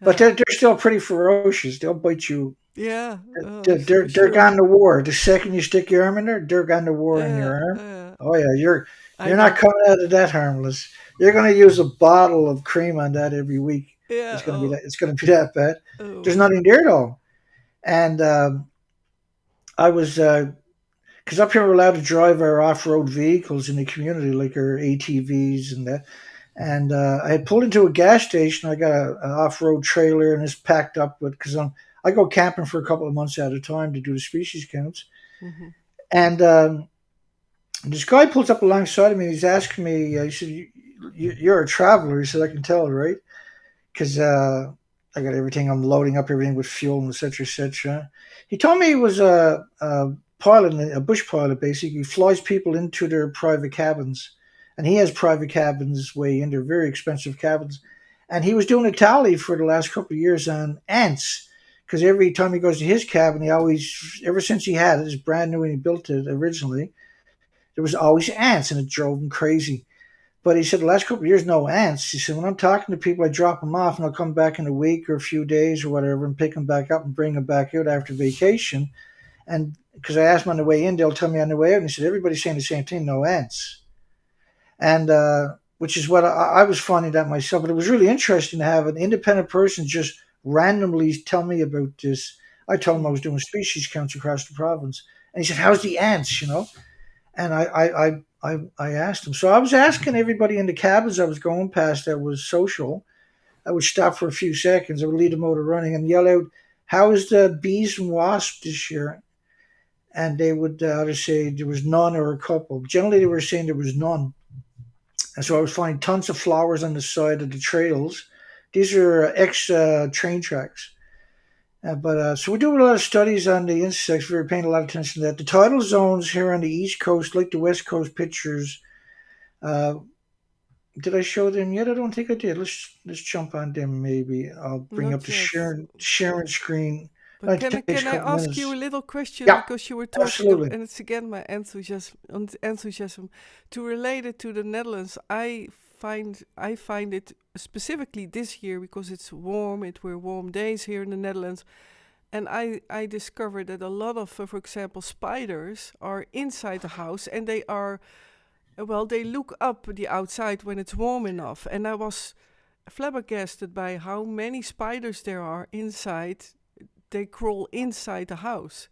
But Yeah, they're still pretty ferocious. They'll bite you. yeah. For They're sure. gone to war. The second you stick your arm in there, they're gone to war in your arm. Yeah. Oh yeah, I you're not know. coming out of that harmless. You're going to use a bottle of cream on that every week. Yeah. Oh. It's going to be that bad. There's Oh. nothing there though. And I was because up here we're allowed to drive our off-road vehicles in the community, like our ATVs and that. And I had pulled into a gas station. I got an off-road trailer, and it's packed up with because I go camping for a couple of months at a time to do the species counts. Hmm. And this guy pulls up alongside of me. He's asking me. He said, "You're a traveler." He said, "I can tell, right?" Because I got everything. I'm loading up everything with fuel and etc. etc. He told me he was a pilot, a bush pilot. Basically, he flies people into their private cabins, and he has private cabins way in. They're very expensive cabins, and he was doing a tally for the last couple of years on ants. Because every time he goes to his cabin, he always, ever since he had it, it's brand new and he built it originally, there was always ants, and it drove him crazy. But he said the last couple of years, no ants. He said when I'm talking to people, I drop them off and I'll come back in a week or a few days or whatever and pick them back up and bring them back out after vacation. And because I asked them on the way in, they'll tell me on the way out. And he said everybody's saying the same thing, no ants. And which is what I was finding that myself. But it was really interesting to have an independent person just randomly tell me about this. I told him I was doing species counts across the province, and he said, "How's the ants?" And I asked him. So I was asking everybody in the cabins I was going past that was social. I would stop for a few seconds. I would leave the motor running and yell out, "How is the bees and wasps this year?" And they would either say there was none or a couple. Generally, they were saying there was none. And so I was finding tons of flowers on the side of the trails. These are ex train tracks. But so we do a lot of studies on the insects. We were paying a lot of attention to that. The tidal zones here on the East Coast, like the West Coast pictures, uh, did I show them yet? I don't think I did. Let's jump on them. Maybe I'll bring up Not the yet. sharing screen. But It takes can a I couple ask you minutes. a little question, Yeah, because you were talking absolutely. and it's again my enthusiasm to relate it to the Netherlands. I find it specifically this year because it's warm. It were warm days here in the Netherlands, and I discovered that a lot of, for example, spiders are inside the house, and they are well, they look up the outside when it's warm enough, and I was flabbergasted by how many spiders there are inside. They crawl inside the house.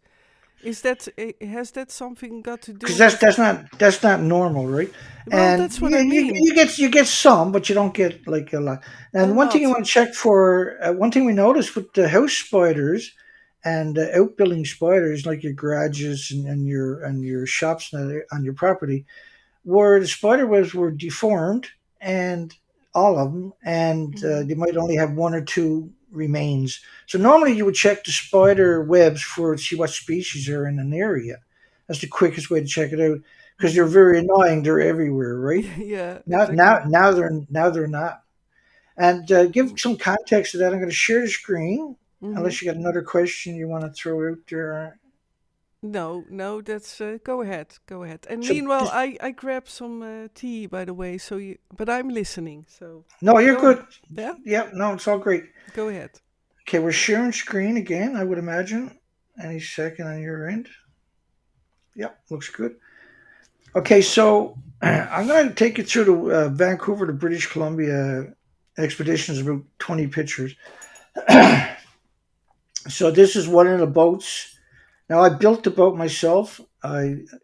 Has that something got to do Because with? that's not normal, right? Well, And that's what I mean. you get some, but you don't get like a lot. A And one thing you lot. want to check for, one thing we noticed with the house spiders and outbuilding spiders, like your garages and your shops on your property, where the spider webs were deformed, and all of them, and Hmm. they might only have one or two remains. So normally you would check the spider webs for see what species are in an area. That's the quickest way to check it out because they're Hmm. very annoying. They're everywhere, right? Yeah, exactly. Now they're not. And give some context to that. I'm going to share the screen. Mm-hmm. Unless you got another question you want to throw out there. No, no, that's go ahead, go ahead. And So meanwhile, just, I grabbed some tea, by the way. So but I'm listening. So no, you're go ahead. good. Yeah, Yeah, no, it's all great. go ahead. Okay, we're sharing screen again, I would imagine. Any second on your end. Yep, looks good. Okay, so I'm going to take you through the Vancouver to British Columbia expeditions, about 20 pictures. So this is one of the boats. Now I built the boat myself.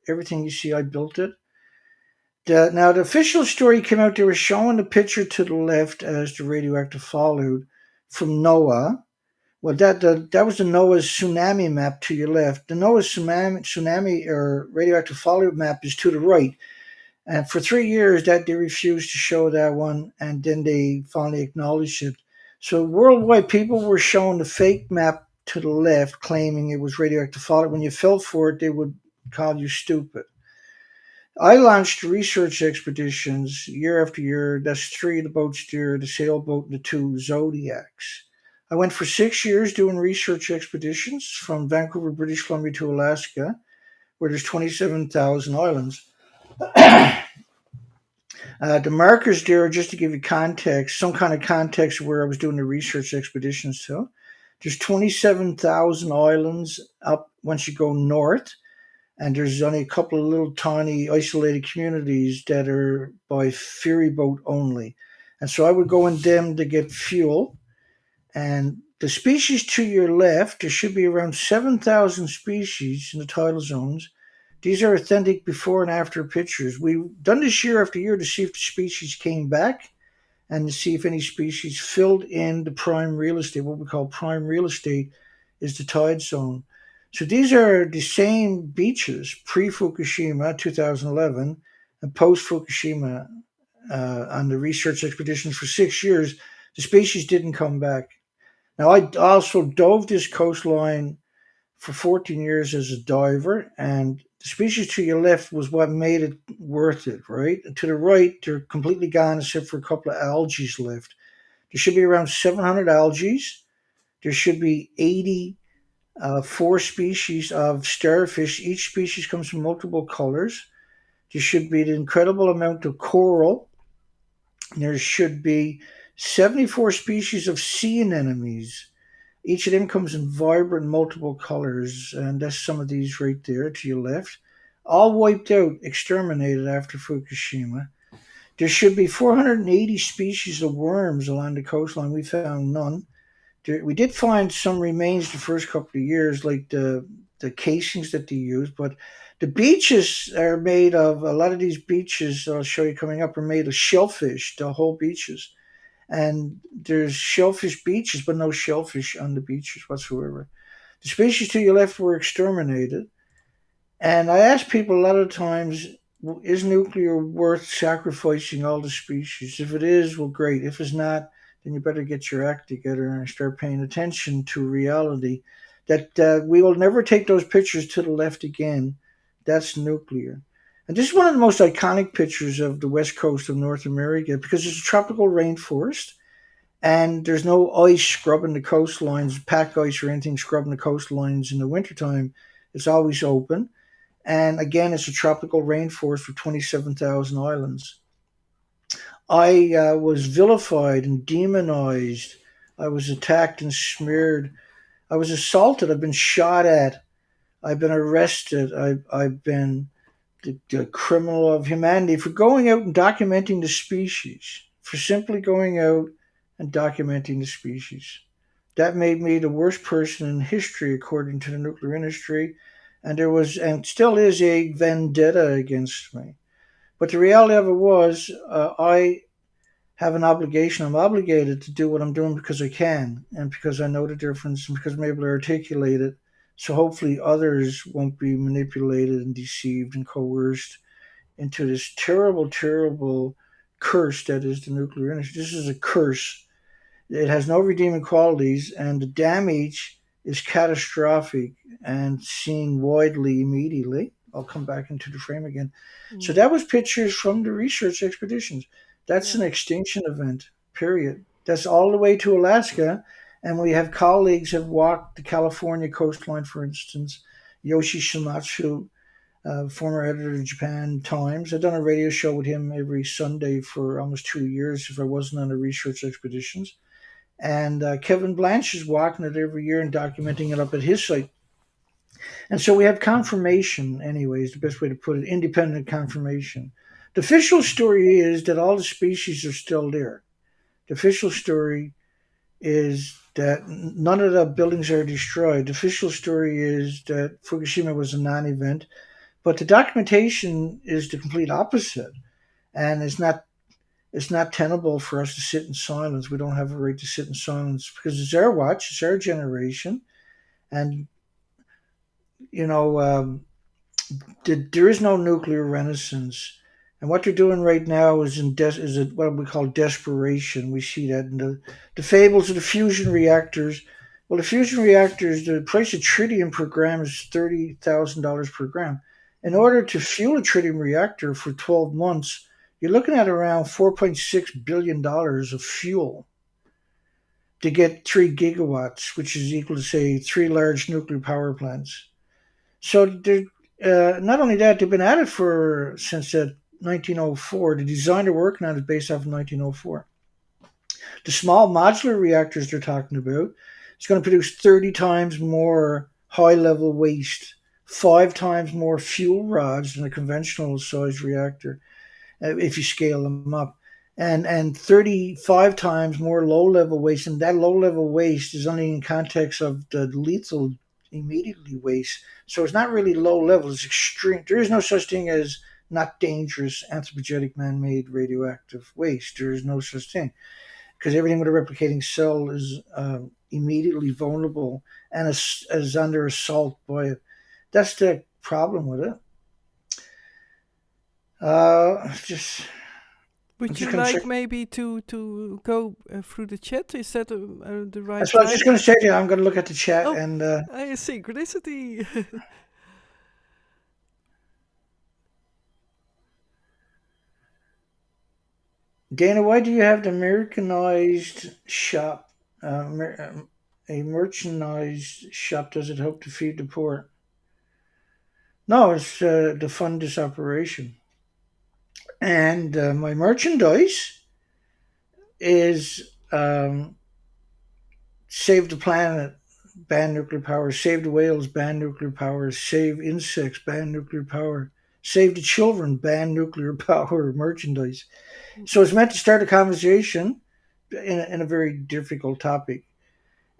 Everything you see, I built it. Now the official story came out. They were showing the picture to the left as the radioactive fallout from NOAA. Well, that was the NOAA's tsunami map to your left. The NOAA's tsunami or radioactive fallout map is to the right. And for 3 years, that they refused to show that one, and then they finally acknowledged it. So worldwide, people were showing the fake map to the left, claiming it was radioactive fallout. When you fell for it, they would call you stupid. I launched research expeditions year after year. That's three of the boats there, the sailboat and the two Zodiacs. I went for 6 years doing research expeditions from Vancouver, British Columbia to Alaska, where there's 27,000 islands. The markers there, just to give you context, some kind of context where I was doing the research expeditions to. There's 27,000 islands up once you go north, and there's only a couple of little tiny isolated communities that are by ferry boat only. And so I would go in them to get fuel. And the species to your left, there should be around 7,000 species in the tidal zones. These are authentic before and after pictures. We've done this year after year to see if the species came back and to see if any species filled in the prime real estate. What we call prime real estate is the tide zone. So these are the same beaches pre-Fukushima 2011 and post-Fukushima on the research expeditions for 6 years. The species didn't come back. Now, I also dove this coastline for 14 years as a diver, and the species to your left was what made it worth it, right? And to the right, they're completely gone except for a couple of algae left. There should be around 700 algae. There should be 84 species of starfish. Each species comes in multiple colors. There should be an incredible amount of coral. There should be 74 species of sea anemones. Each of them comes in vibrant multiple colors, and that's some of these right there to your left. All wiped out, exterminated after Fukushima. There should be 480 species of worms along the coastline. We found none. We did find some remains the first couple of years, like the casings that they used, but the beaches are made of, a lot of these beaches I'll show you coming up are made of shellfish, the whole beaches. And there's shellfish beaches, but no shellfish on the beaches whatsoever. The species to your left were exterminated. And I ask people a lot of times, is nuclear worth sacrificing all the species? If it is, well, great. If it's not, then you better get your act together and start paying attention to reality. That we will never take those pictures to the left again. That's nuclear. And this is one of the most iconic pictures of the west coast of North America because it's a tropical rainforest and there's no ice scrubbing the coastlines, pack ice or anything scrubbing the coastlines in the wintertime. It's always open. And again, it's a tropical rainforest with 27,000 islands. I was vilified and demonized. I was attacked and smeared. I was assaulted. I've been shot at. I've been arrested. I've been the criminal of humanity for going out and documenting the species, for simply going out and documenting the species. That made me the worst person in history, according to the nuclear industry. And there was, and still is, a vendetta against me. But the reality of it was, I have an obligation. I'm obligated to do what I'm doing because I can, and because I know the difference, and because I'm able to articulate it. So hopefully others won't be manipulated and deceived and coerced into this terrible, terrible curse that is the nuclear industry. This is a curse. It has no redeeming qualities, and the damage is catastrophic and seen widely immediately. I'll come back into the frame again. So that was pictures from the research expeditions. That's an extinction event, period. That's all the way to Alaska. And we have colleagues have walked the California coastline, for instance. Yoshi Shimatsu, former editor of Japan Times. I've done a radio show with him every Sunday for almost 2 years if I wasn't on the research expeditions. And Kevin Blanche is walking it every year and documenting it up at his site. And so we have confirmation, anyway, is the best way to put it, independent confirmation. The official story is that all the species are still there. The official story is that none of the buildings are destroyed. The official story is that Fukushima was a non-event, but the documentation is the complete opposite. And it's not tenable for us to sit in silence. We don't have a right to sit in silence because it's our watch, it's our generation. And, there is no nuclear renaissance. And what they're doing right now is what we call desperation. We see that in the fables of the fusion reactors. Well, the fusion reactors, the price of tritium per gram is $30,000 per gram. In order to fuel a tritium reactor for 12 months, you're looking at around $4.6 billion of fuel to get 3 gigawatts, which is equal to, say, 3 large nuclear power plants. So not only that, they've been at it for since 1904. The design they're working on is based off of 1904. The small modular reactors they're talking about is going to produce 30 times more high-level waste, 5 times more fuel rods than a conventional size reactor if you scale them up, and 35 times more low-level waste. And that low-level waste is only in context of the lethal immediately waste. So it's not really low-level, it's extreme. There is no such thing as not dangerous anthropogenic man-made radioactive waste. There is no such thing, because everything with a replicating cell is immediately vulnerable and is under assault by it. That's the problem with it. Just Would you like maybe to go through the chat? Is that the right That's what I was just going to say to you. I'm going to look at the chat and... synchronicity. Dana, why do you have the Americanized shop? A merchandised shop, does it help to feed the poor? No, it's to fund this operation. And my merchandise is save the planet, ban nuclear power, save the whales, ban nuclear power, save insects, ban nuclear power, save the children, ban nuclear power merchandise. So it's meant to start a conversation in a very difficult topic.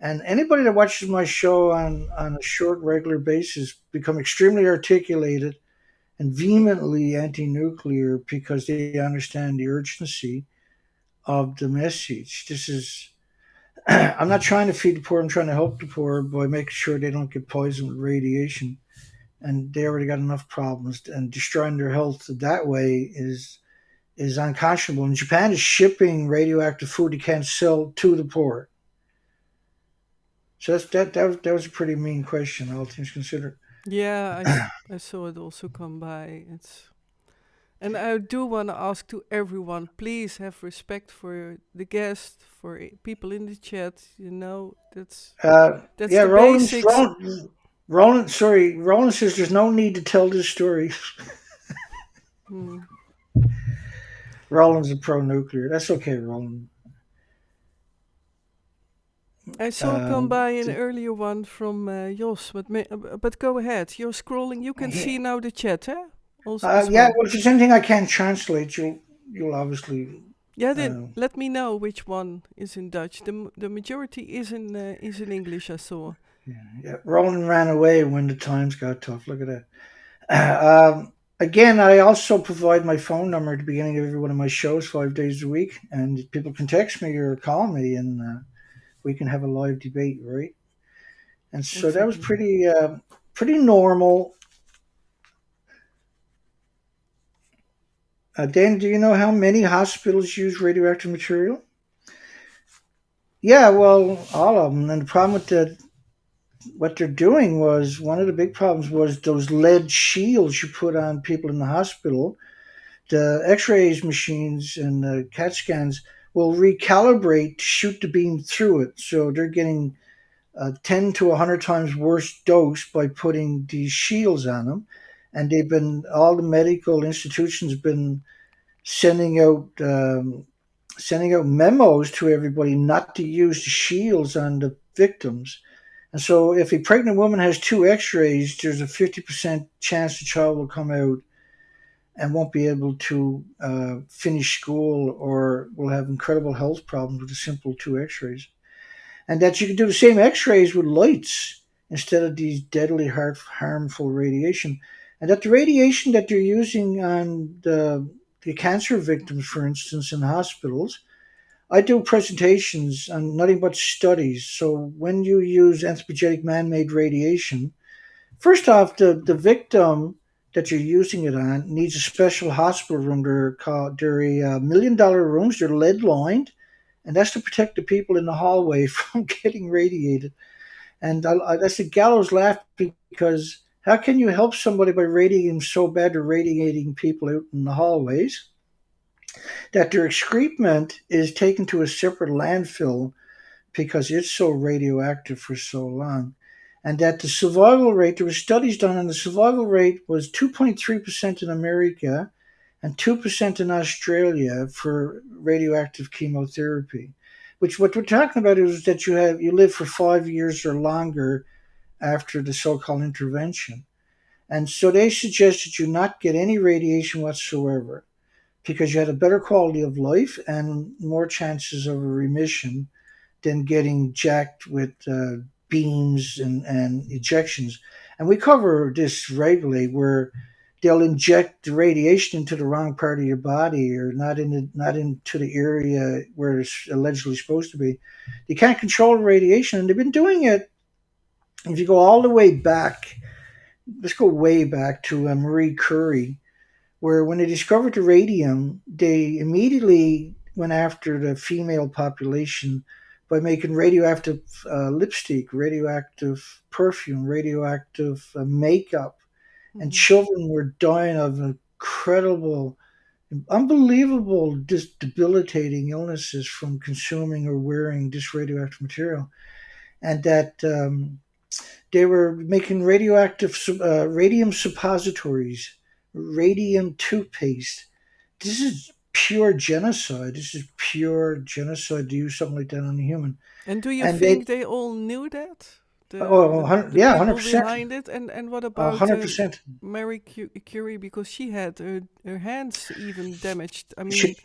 And anybody that watches my show on a short, regular basis become extremely articulated and vehemently anti-nuclear because they understand the urgency of the message. This is, I'm not trying to feed the poor, I'm trying to help the poor by making sure they don't get poisoned with radiation. And they already got enough problems, and destroying their health that way is unconscionable. And Japan is shipping radioactive food they can't sell to the poor. So that was a pretty mean question, all things considered. Yeah, I saw it also come by. And I do want to ask to everyone, please have respect for the guest, for people in the chat. You know, that's yeah, the basics. Roland says there's no need to tell this story. Roland's a pro-nuclear. That's okay, Roland. I saw come by an earlier one from Jos, but go ahead. You're scrolling. You can see now the chat, eh? Also, well, if there's anything I can't translate, you'll obviously. Yeah, then let me know which one is in Dutch. The majority is in English. I saw. Yeah. Roland ran away when the times got tough. Look at that. Again, I also provide my phone number at the beginning of every one of my shows 5 days a week, and people can text me or call me, and we can have a live debate, right? And so that was pretty normal. Dan, do you know how many hospitals use radioactive material? Yeah, well, all of them. And the problem with what they're doing was, one of the big problems was those lead shields you put on people in the hospital. The x-rays machines and the CAT scans will recalibrate to shoot the beam through it. So they're getting 10 to 100 times worse dose by putting these shields on them. And all the medical institutions have been sending out memos to everybody not to use the shields on the victims. And so if a pregnant woman has 2 x-rays, there's a 50% chance the child will come out and won't be able to finish school, or will have incredible health problems with the simple 2 x-rays. And that you can do the same x-rays with lights instead of these deadly harmful radiation. And that the radiation that they're using on the cancer victims, for instance, in hospitals, I do presentations on nothing but studies. So when you use anthropogenic man-made radiation, first off, the victim that you're using it on needs a special hospital room. They're $1 million rooms. They're lead lined, and that's to protect the people in the hallway from getting radiated. And that's the gallows laugh, because How can you help somebody by radiating them so bad or radiating people out in the hallways that their excrement is taken to a separate landfill because it's so radioactive for so long? And that the survival rate, there were studies done, and the survival rate was 2.3% in Amerika and 2% in Australia for radioactive chemotherapy. Which what we're talking about is that you live for 5 years or longer after the so-called intervention. And so they suggested you not get any radiation whatsoever because you had a better quality of life and more chances of a remission than getting jacked with beams and ejections. And we cover this regularly where they'll inject the radiation into the wrong part of your body or not into the area where it's allegedly supposed to be. You can't control radiation, and they've been doing it. If you go all the way back, let's go way back to Marie Curie, where when they discovered the radium, they immediately went after the female population by making radioactive lipstick, radioactive perfume, radioactive makeup, and Mhm. children were dying of incredible, unbelievable, debilitating illnesses from consuming or wearing this radioactive material, and that they were making radioactive radium suppositories, radium toothpaste. This is pure genocide. This is pure genocide to use something like that on a human. And do you And they, think they all knew that? oh, The yeah, hundred people percent, behind it? And what about 100%. Curie? Because she had her hands even damaged. I mean, She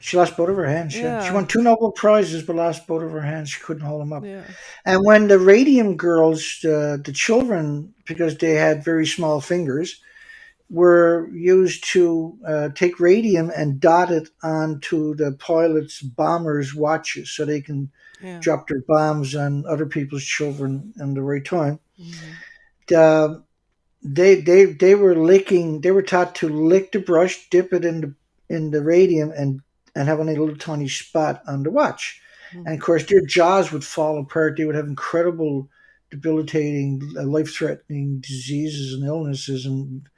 she lost both of her hands. Yeah, she yeah, won two Nobel prizes, but lost both of her hands. She couldn't hold them up. yeah. And when the radium girls, the children, because they had very small fingers, were used to take radium and dot it onto the pilots' bombers' watches so they can Yeah. drop their bombs on other people's children in the right time. Hmm. The, they were licking. They were taught to lick the brush, dip it in the radium, and have only a little tiny spot on the watch. And of Hmm. course, their jaws would fall apart. They would have incredible, debilitating, life-threatening diseases and illnesses, and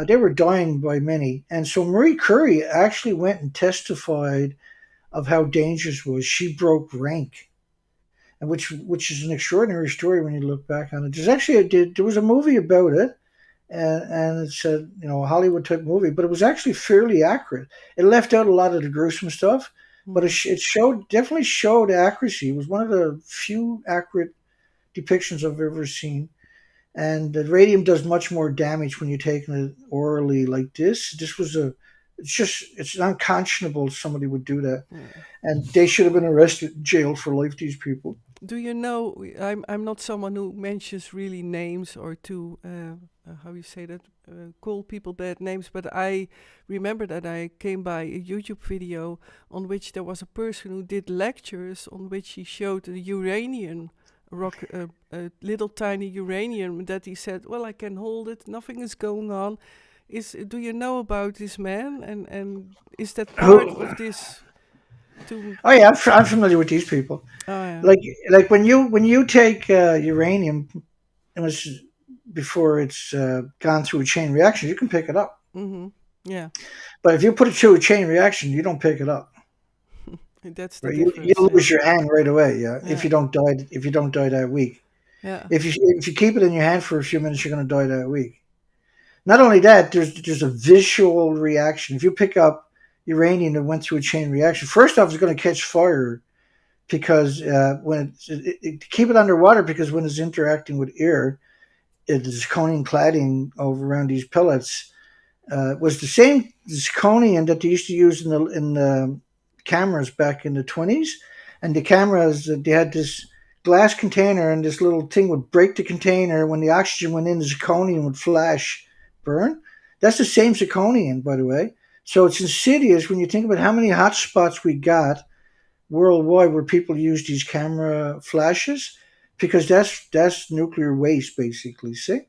they were dying by many. And so Marie Curie actually went and testified of how dangerous it was. She broke rank, and which is an extraordinary story when you look back on it. There's actually there was a movie about it, and it's a Hollywood type movie, but it was actually fairly accurate. It left out a lot of the gruesome stuff, but Hmm. it showed definitely showed accuracy. It was one of the few accurate depictions I've ever seen. And the radium does much more damage when you're taking it orally like this. It's unconscionable somebody would do that, Yeah. and they should have been arrested, jailed for life. These people. Do you know? I'm not someone who mentions really names or to how you say that, call people bad names. But I remember that I came by a YouTube video on which there was a person who did lectures on which he showed the uranium rock, a little tiny uranium that he said, "Well, I can hold it. Nothing is going on." Do you know about this man? And is that part Who? of this? To Oh yeah, I'm familiar with these people. Oh yeah. Like when you take uranium, it was before it's gone through a chain reaction, you can pick it up. Mm-hmm. Yeah. But if you put it through a chain reaction, you don't pick it up. That's the Right? You difference. Yeah. lose your hand right away. Yeah, Yeah. if you don't die that week. Yeah. If you keep it in your hand for a few minutes, you're going to die that week. Not only that, there's a visual reaction. If you pick up uranium that went through a chain reaction, first off, it's going to catch fire because to keep it underwater, because when it's interacting with air, the zirconium cladding over around these pellets was the same zirconium that they used to use in the cameras back in the 20s. And the cameras, they had this glass container, and this little thing would break the container. When the oxygen went in, the zirconium would flash, burn. That's the same zirconium, by the way. So it's insidious when you think about how many hotspots we got worldwide where people use these camera flashes, because that's nuclear waste basically. See,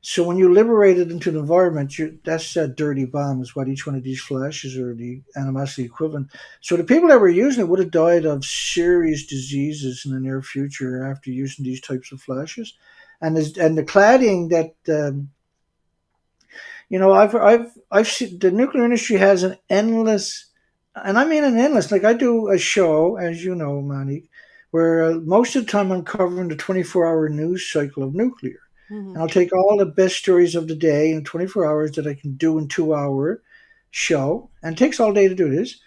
so when you liberate it into the environment, that's a dirty bomb. Is what each one of these flashes are the animosity equivalent. So the people that were using it would have died of serious diseases in the near future after using these types of flashes. and the cladding that I've seen. The nuclear industry has an endless, and I mean an endless. Like I do a show, as you know, Monique, where most of the time I'm covering the 24-hour news cycle of nuclear. Mm-hmm. And I'll take all the best stories of the day in 24 hours that I can do in 2 hour show. And it takes all day to do this.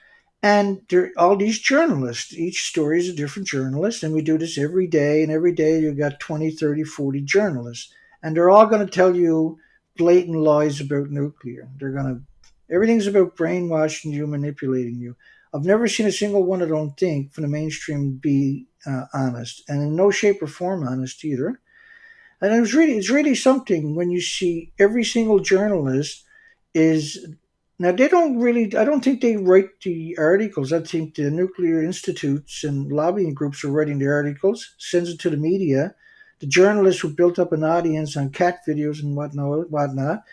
And there are all these journalists. Each story is a different journalist. And we do this every day. And every day you've got 20, 30, 40 journalists. And they're all going to tell you blatant lies about nuclear. Everything's about brainwashing you, manipulating you. I've never seen a single one, I don't think, from the mainstream be honest. And in no shape or form honest either. And it's really something when you see every single journalist is now they don't really I don't think they write the articles. I think the nuclear institutes and lobbying groups are writing the articles, sends it to the media. The journalists who built up an audience on cat videos and whatnot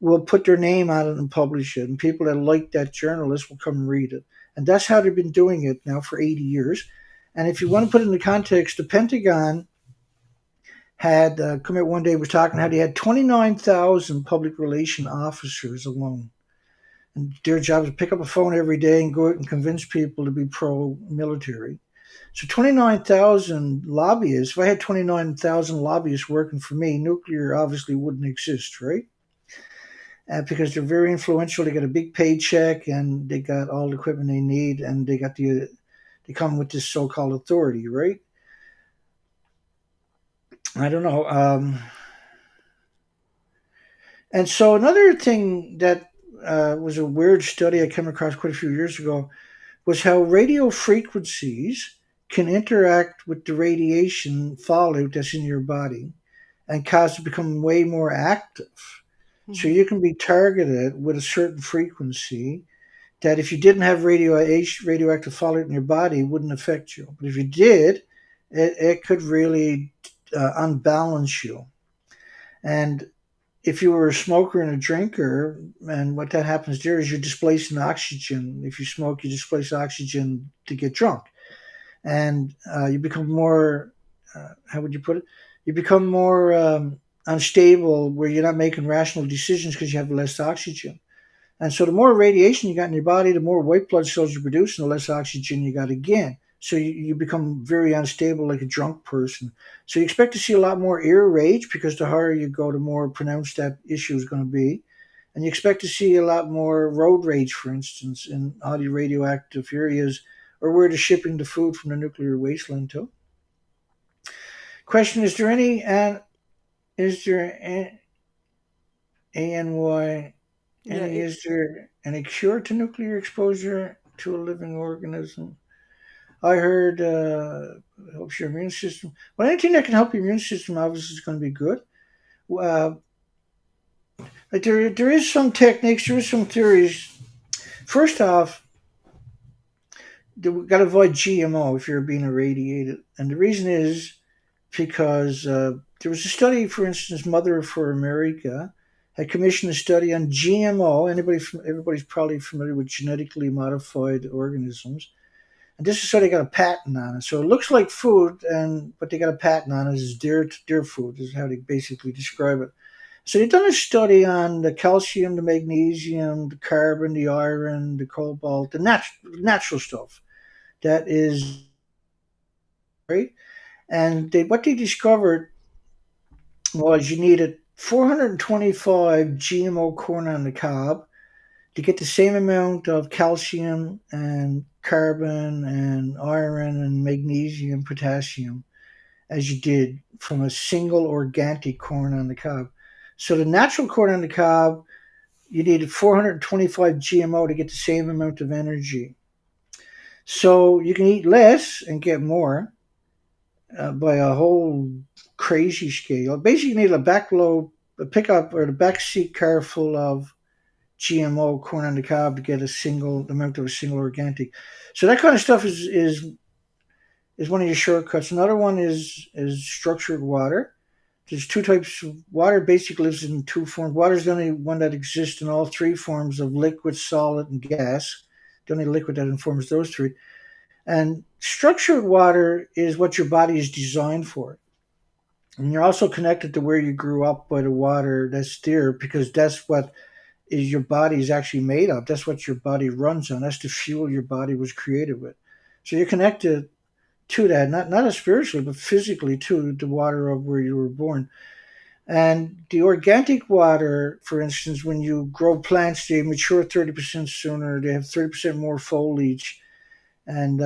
will put their name on it and publish it. And people that like that journalist will come and read it. And that's how they've been doing it now for 80 years. And if you want to put it into context, the Pentagon had come out one day, was talking how they had 29,000 public relation officers alone. And their job is to pick up a phone every day and go out and convince people to be pro-military. So 29,000 lobbyists, if I had 29,000 lobbyists working for me, nuclear obviously wouldn't exist, right? Because they're very influential. They got a big paycheck and they got all the equipment they need and they come with this so-called authority, right? I don't know. And so another thing that was a weird study I came across quite a few years ago was how radio frequencies can interact with the radiation fallout that's in your body and cause it to become way more active. Mm-hmm. So you can be targeted with a certain frequency that if you didn't have radioactive fallout in your body, it wouldn't affect you. But if you did, it could really unbalance you. And if you were a smoker and a drinker, and what that happens there is you're displacing oxygen. If you smoke, you displace oxygen to get drunk. And you become more, how would you put it? You become more unstable where you're not making rational decisions because you have less oxygen. And so the more radiation you got in your body, the more white blood cells you produce and the less oxygen you got again. So you become very unstable like a drunk person. So you expect to see a lot more ear rage because the higher you go, the more pronounced that issue is going to be. And you expect to see a lot more road rage, for instance, in highly radioactive areas or where they're shipping the food from the nuclear wasteland to. Question, is there any cure to nuclear exposure to a living organism? I heard helps your immune system. Well, anything that can help your immune system obviously is going to be good. Like there is some techniques, there is some theories. First off, we've got to avoid GMO if you're being irradiated. And the reason is because there was a study, for instance, Mother for Amerika had commissioned a study on GMO. Everybody's probably familiar with genetically modified organisms. And this is so they got a patent on it. So it looks like food, but they got a patent on it. It's deer food, is how they basically describe it. So they've done a study on the calcium, the magnesium, the carbon, the iron, the cobalt, the natural stuff. That is right. And what they discovered was you needed 425 GMO corn on the cob to get the same amount of calcium and carbon and iron and magnesium, potassium as you did from a single organic corn on the cob. So the natural corn on the cob, you needed 425 GMO to get the same amount of energy. So you can eat less and get more by a whole crazy scale. Basically, you need a pickup or the backseat car full of GMO corn on the cob to get the amount of a single organic. So that kind of stuff is one of your shortcuts. Another one is structured water. There's two types of water. Basically lives in two forms. Water is the only one that exists in all three forms of liquid, solid, and gas. The only liquid that informs those three. And structured water is what your body is designed for. And you're also connected to where you grew up by the water that's there, because that's what is your body is actually made of. That's what your body runs on. That's the fuel your body was created with. So you're connected to that, not as spiritually, but physically to the water of where you were born. And the organic water, for instance, when you grow plants, they mature 30% sooner. They have 30% more foliage and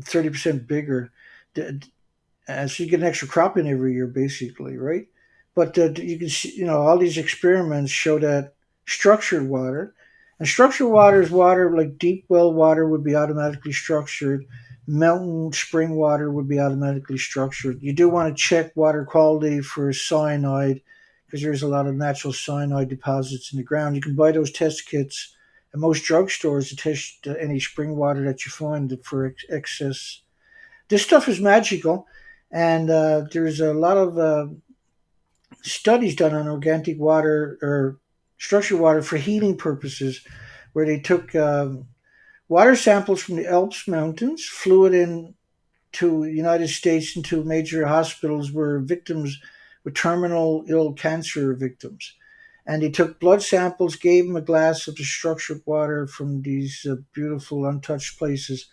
30% bigger. So you get an extra crop in every year, basically, right? But you can see, all these experiments show that structured water, and structured water is water like deep well water would be automatically structured. Mountain spring water would be automatically structured. You do want to check water quality for cyanide because there's a lot of natural cyanide deposits in the ground. You can buy those test kits at most drugstores to test any spring water that you find for excess. This stuff is magical, and there's a lot of studies done on organic water or structured water for healing purposes, where they took water samples from the Alps mountains, flew it in to the United States into major hospitals where victims with terminal ill cancer victims. And they took blood samples, gave them a glass of the structured water from these beautiful untouched places.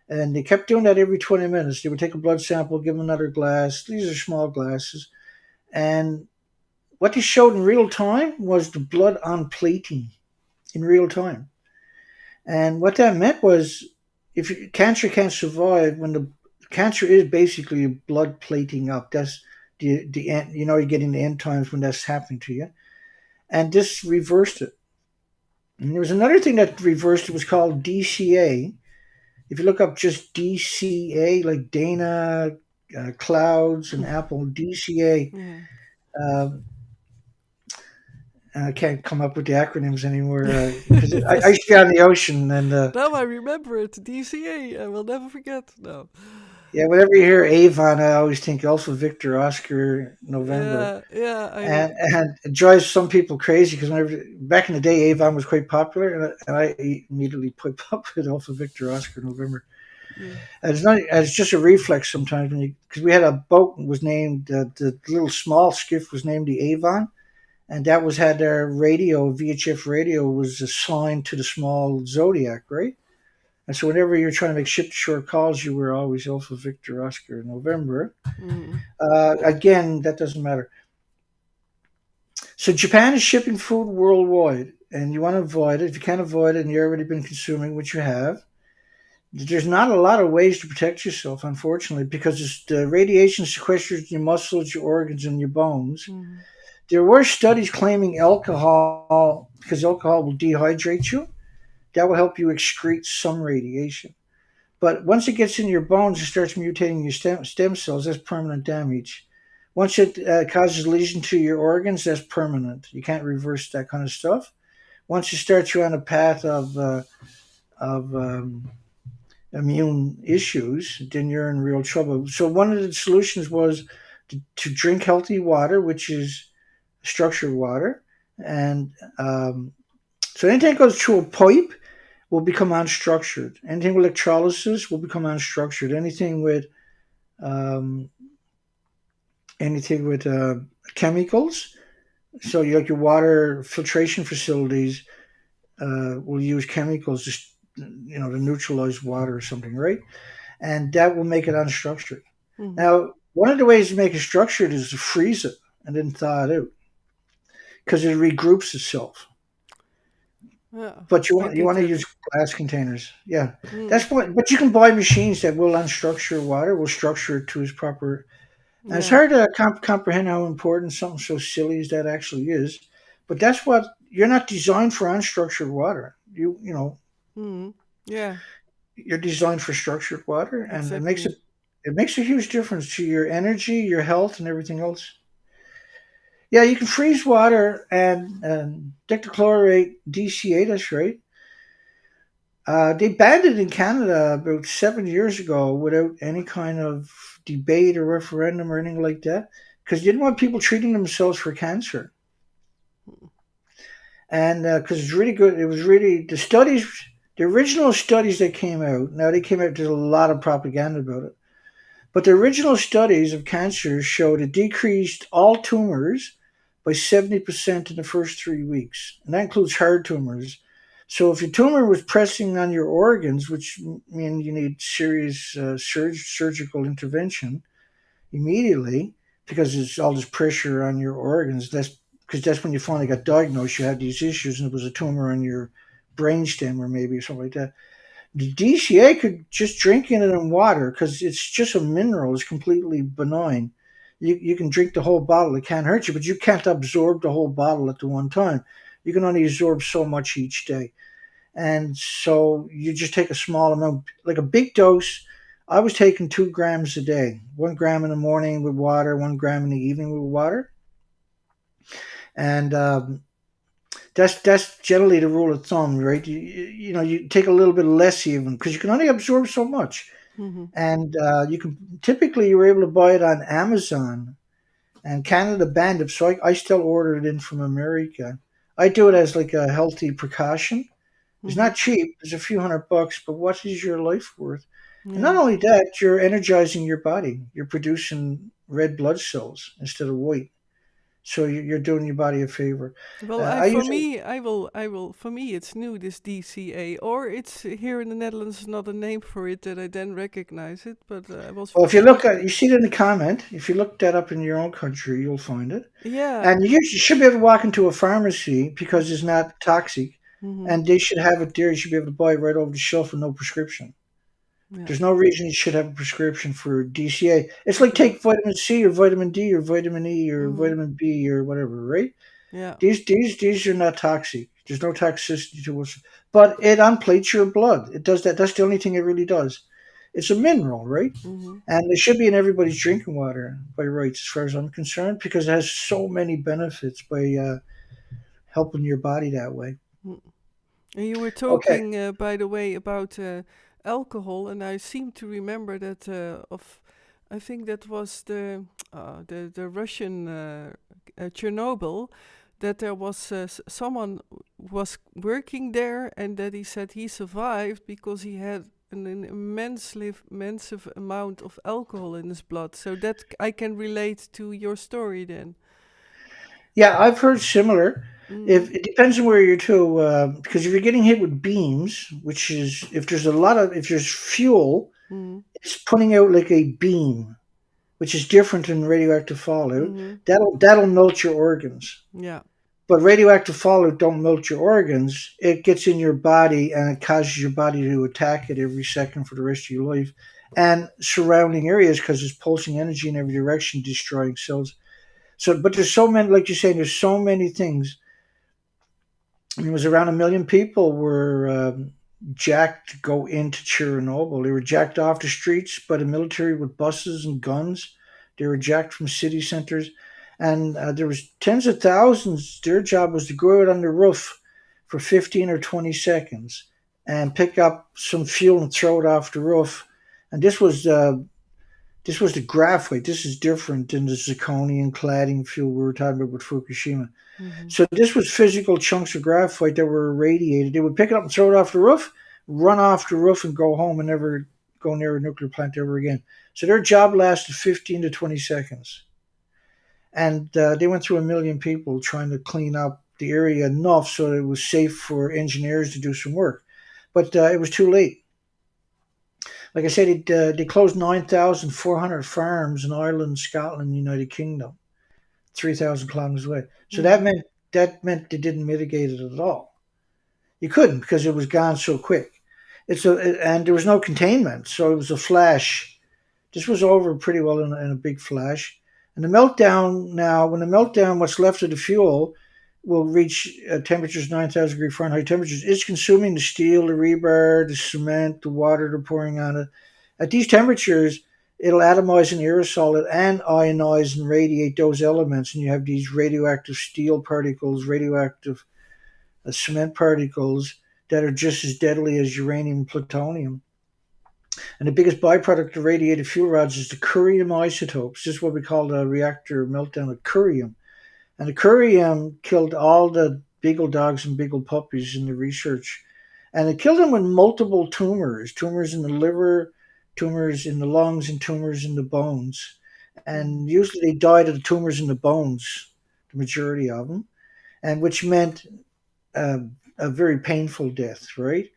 And they kept doing that every 20 minutes. They would take a blood sample, give them another glass. These are small glasses. And what they showed in real time was the blood on plating in real time. And what that meant was if cancer can't survive, when the cancer is basically blood plating up, that's the end, you're getting the end times when that's happening to you. And this reversed it. And there was another thing that reversed it, was called DCA. If you look up just DCA, like Dana, Clouds, and Apple, DCA, Yeah. I can't come up with the acronyms anymore because I used to be on the ocean and Now I remember it. DCA. I will never forget. No. yeah, whenever you hear Avon, I always think Alpha Victor Oscar November, Yeah. Yeah. and it drives some people crazy because whenever back in the day Avon was quite popular, and I immediately put up with Alpha Victor Oscar November. Yeah. And it's not. It's just a reflex sometimes because we had a boat was named the little small skiff was named the Avon, and that was had their radio VHF radio was assigned to the small Zodiac, right? And so whenever you're trying to make ship to shore calls, you were always Alpha Victor Oscar November. Mm. Again, that doesn't matter. So Japan is shipping food worldwide, and you want to avoid it. If you can't avoid it, and you've already been consuming, which you have, there's not a lot of ways to protect yourself, unfortunately, because the radiation sequesters your muscles, your organs, and your bones. Mm. There were studies claiming alcohol, because alcohol will dehydrate you, that will help you excrete some radiation. But once it gets in your bones, it starts mutating your stem cells. That's permanent damage. Once it causes lesion to your organs, that's permanent. You can't reverse that kind of stuff. Once it starts you on a path of immune issues, then you're in real trouble. So one of the solutions was to drink healthy water, which is structured water, and so anything that goes through a pipe will become unstructured. Anything with electrolysis will become unstructured. Um, anything with chemicals. So like your water filtration facilities will use chemicals to neutralize water or something, right? And that will make it unstructured. Mm. Now, one of the ways to make it structured is to freeze it and then thaw it out because it regroups itself. Yeah. But you Think want to it. use glass containers. Yeah, Mm. that's what. But you can buy machines that will unstructure water, will structure it to its proper. And it's Yeah. hard to comprehend how important something so silly as that actually is. But that's what you're not designed for unstructured water. Mm. Yeah. You're designed for structured water, and Exactly. it makes a huge difference to your energy, your health, and everything else. Yeah, you can freeze water and dectachlorate DCA. That's right. They banned it in Canada about 7 years ago without any kind of debate or referendum or anything like that because they didn't want people treating themselves for cancer. And because it's really good, it was really the original studies that came out. Now they came out, there's a lot of propaganda about it, But the original studies of cancer showed it decreased all tumors by 70% in the first 3 weeks. And that includes hard tumors. So if your tumor was pressing on your organs, which means you need serious surgical intervention immediately, because there's all this pressure on your organs, that's when you finally got diagnosed, you had these issues and it was a tumor on your brainstem or maybe something like that. The DCA could just drink in it in water because it's just a mineral. It's completely benign. You can drink the whole bottle. It can't hurt you, but you can't absorb the whole bottle at the one time. You can only absorb so much each day. And so you just take a small amount, like a big dose. I was taking 2 grams a day, 1 gram in the morning with water, 1 gram in the evening with water. And that's generally the rule of thumb, right? You take a little bit less even because you can only absorb so much. Mm-hmm. And you were able to buy it on Amazon, and Canada banned it, so I still order it in from America. I do it as like a healthy precaution. It's Mm-hmm. not cheap. It's a few $100, but what is your life worth? And not Yeah. only that, you're energizing your body. You're producing red blood cells instead of white. So you're doing your body a favor. Well, I for use it. me, I will. For me, it's new, this DCA, or it's here in the Netherlands another name for it that I then recognize it. But I was, Well, if you look at, you see it in the comment. If you look that up in your own country, you'll find it. yeah. And you should be able to walk into a pharmacy because it's not toxic, Mm-hmm. and they should have it there. You should be able to buy it right over the shelf with no prescription. Yeah. There's no reason you should have a prescription for DCA. It's like take vitamin C or vitamin D or vitamin E or Mm-hmm. vitamin B or whatever, right? Yeah. These are not toxic. There's no toxicity to it, but it unplates your blood. It does that. That's the only thing it really does. It's a mineral, right? Mm-hmm. And it should be in everybody's drinking water by rights, as far as I'm concerned, because it has so many benefits by helping your body that way. Mm. And you were Okay. talking, by the way, about alcohol, and I seem to remember that I think that was the Russian Chernobyl, that there was someone was working there, and that he said he survived because he had an immense amount of alcohol in his blood. So that I can relate to your story then. Yeah, I've heard similar. Mm, If it depends on where you're to, because if you're getting hit with beams, which is if there's fuel, mm, it's putting out like a beam, which is different than radioactive fallout. mm-hmm. That'll melt your organs. Yeah. But radioactive fallout don't melt your organs. It gets in your body and it causes your body to attack it every second for the rest of your life, and surrounding areas because it's pulsing energy in every direction, destroying cells. So, but there's so many, like you're saying, there's so many things. I mean, it was around 1 million people were jacked to go into Chernobyl. They were jacked off the streets by the military with buses and guns. They were jacked from city centers, and there was tens of thousands. Their job was to go out on the roof for 15 or 20 seconds and pick up some fuel and throw it off the roof. And this was the graphite. This is different than the zirconium cladding fuel we were talking about with Fukushima. Mm-hmm. So this was physical chunks of graphite that were irradiated. They would pick it up and throw it off the roof, run off the roof, and go home and never go near a nuclear plant ever again. So their job lasted 15 to 20 seconds. And they went through 1 million people trying to clean up the area enough so that it was safe for engineers to do some work. But it was too late. Like I said, they closed 9,400 farms in Ireland, Scotland, United Kingdom, 3,000 kilometers away. So Mm-hmm. that meant they didn't mitigate it at all. You couldn't because it was gone so quick. And there was no containment, so it was a flash. This was over pretty well in a big flash. And the meltdown now, when the meltdown, what's left of the fuel will reach temperatures 9,000 degree Fahrenheit temperatures. It's consuming the steel, the rebar, the cement, the water they're pouring on it. At these temperatures, it'll atomize and aerosol it and ionize and radiate those elements, and you have these radioactive steel particles, radioactive cement particles that are just as deadly as uranium and plutonium. And the biggest byproduct of radiated fuel rods is the curium isotopes. This is what we call the reactor meltdown of curium. And the curium killed all the beagle dogs and beagle puppies in the research. And it killed them with multiple tumors in the liver, tumors in the lungs and tumors in the bones. Mm. And usually they died of the tumors in the bones, the majority of them, and which meant uh, a very painful death, right?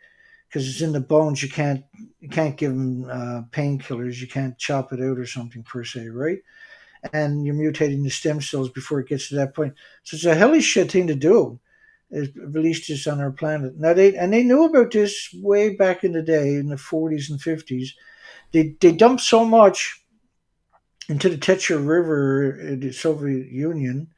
Because it's in the bones, you can't give them painkillers, you can't chop it out or something per se, right? And you're mutating the stem cells before it gets to that point. So it's a hellish shit thing to do. Is release this on our planet. Now they knew about this way back in the day in the 40s and 50s. They dumped so much into the Tetra River in the Soviet Union.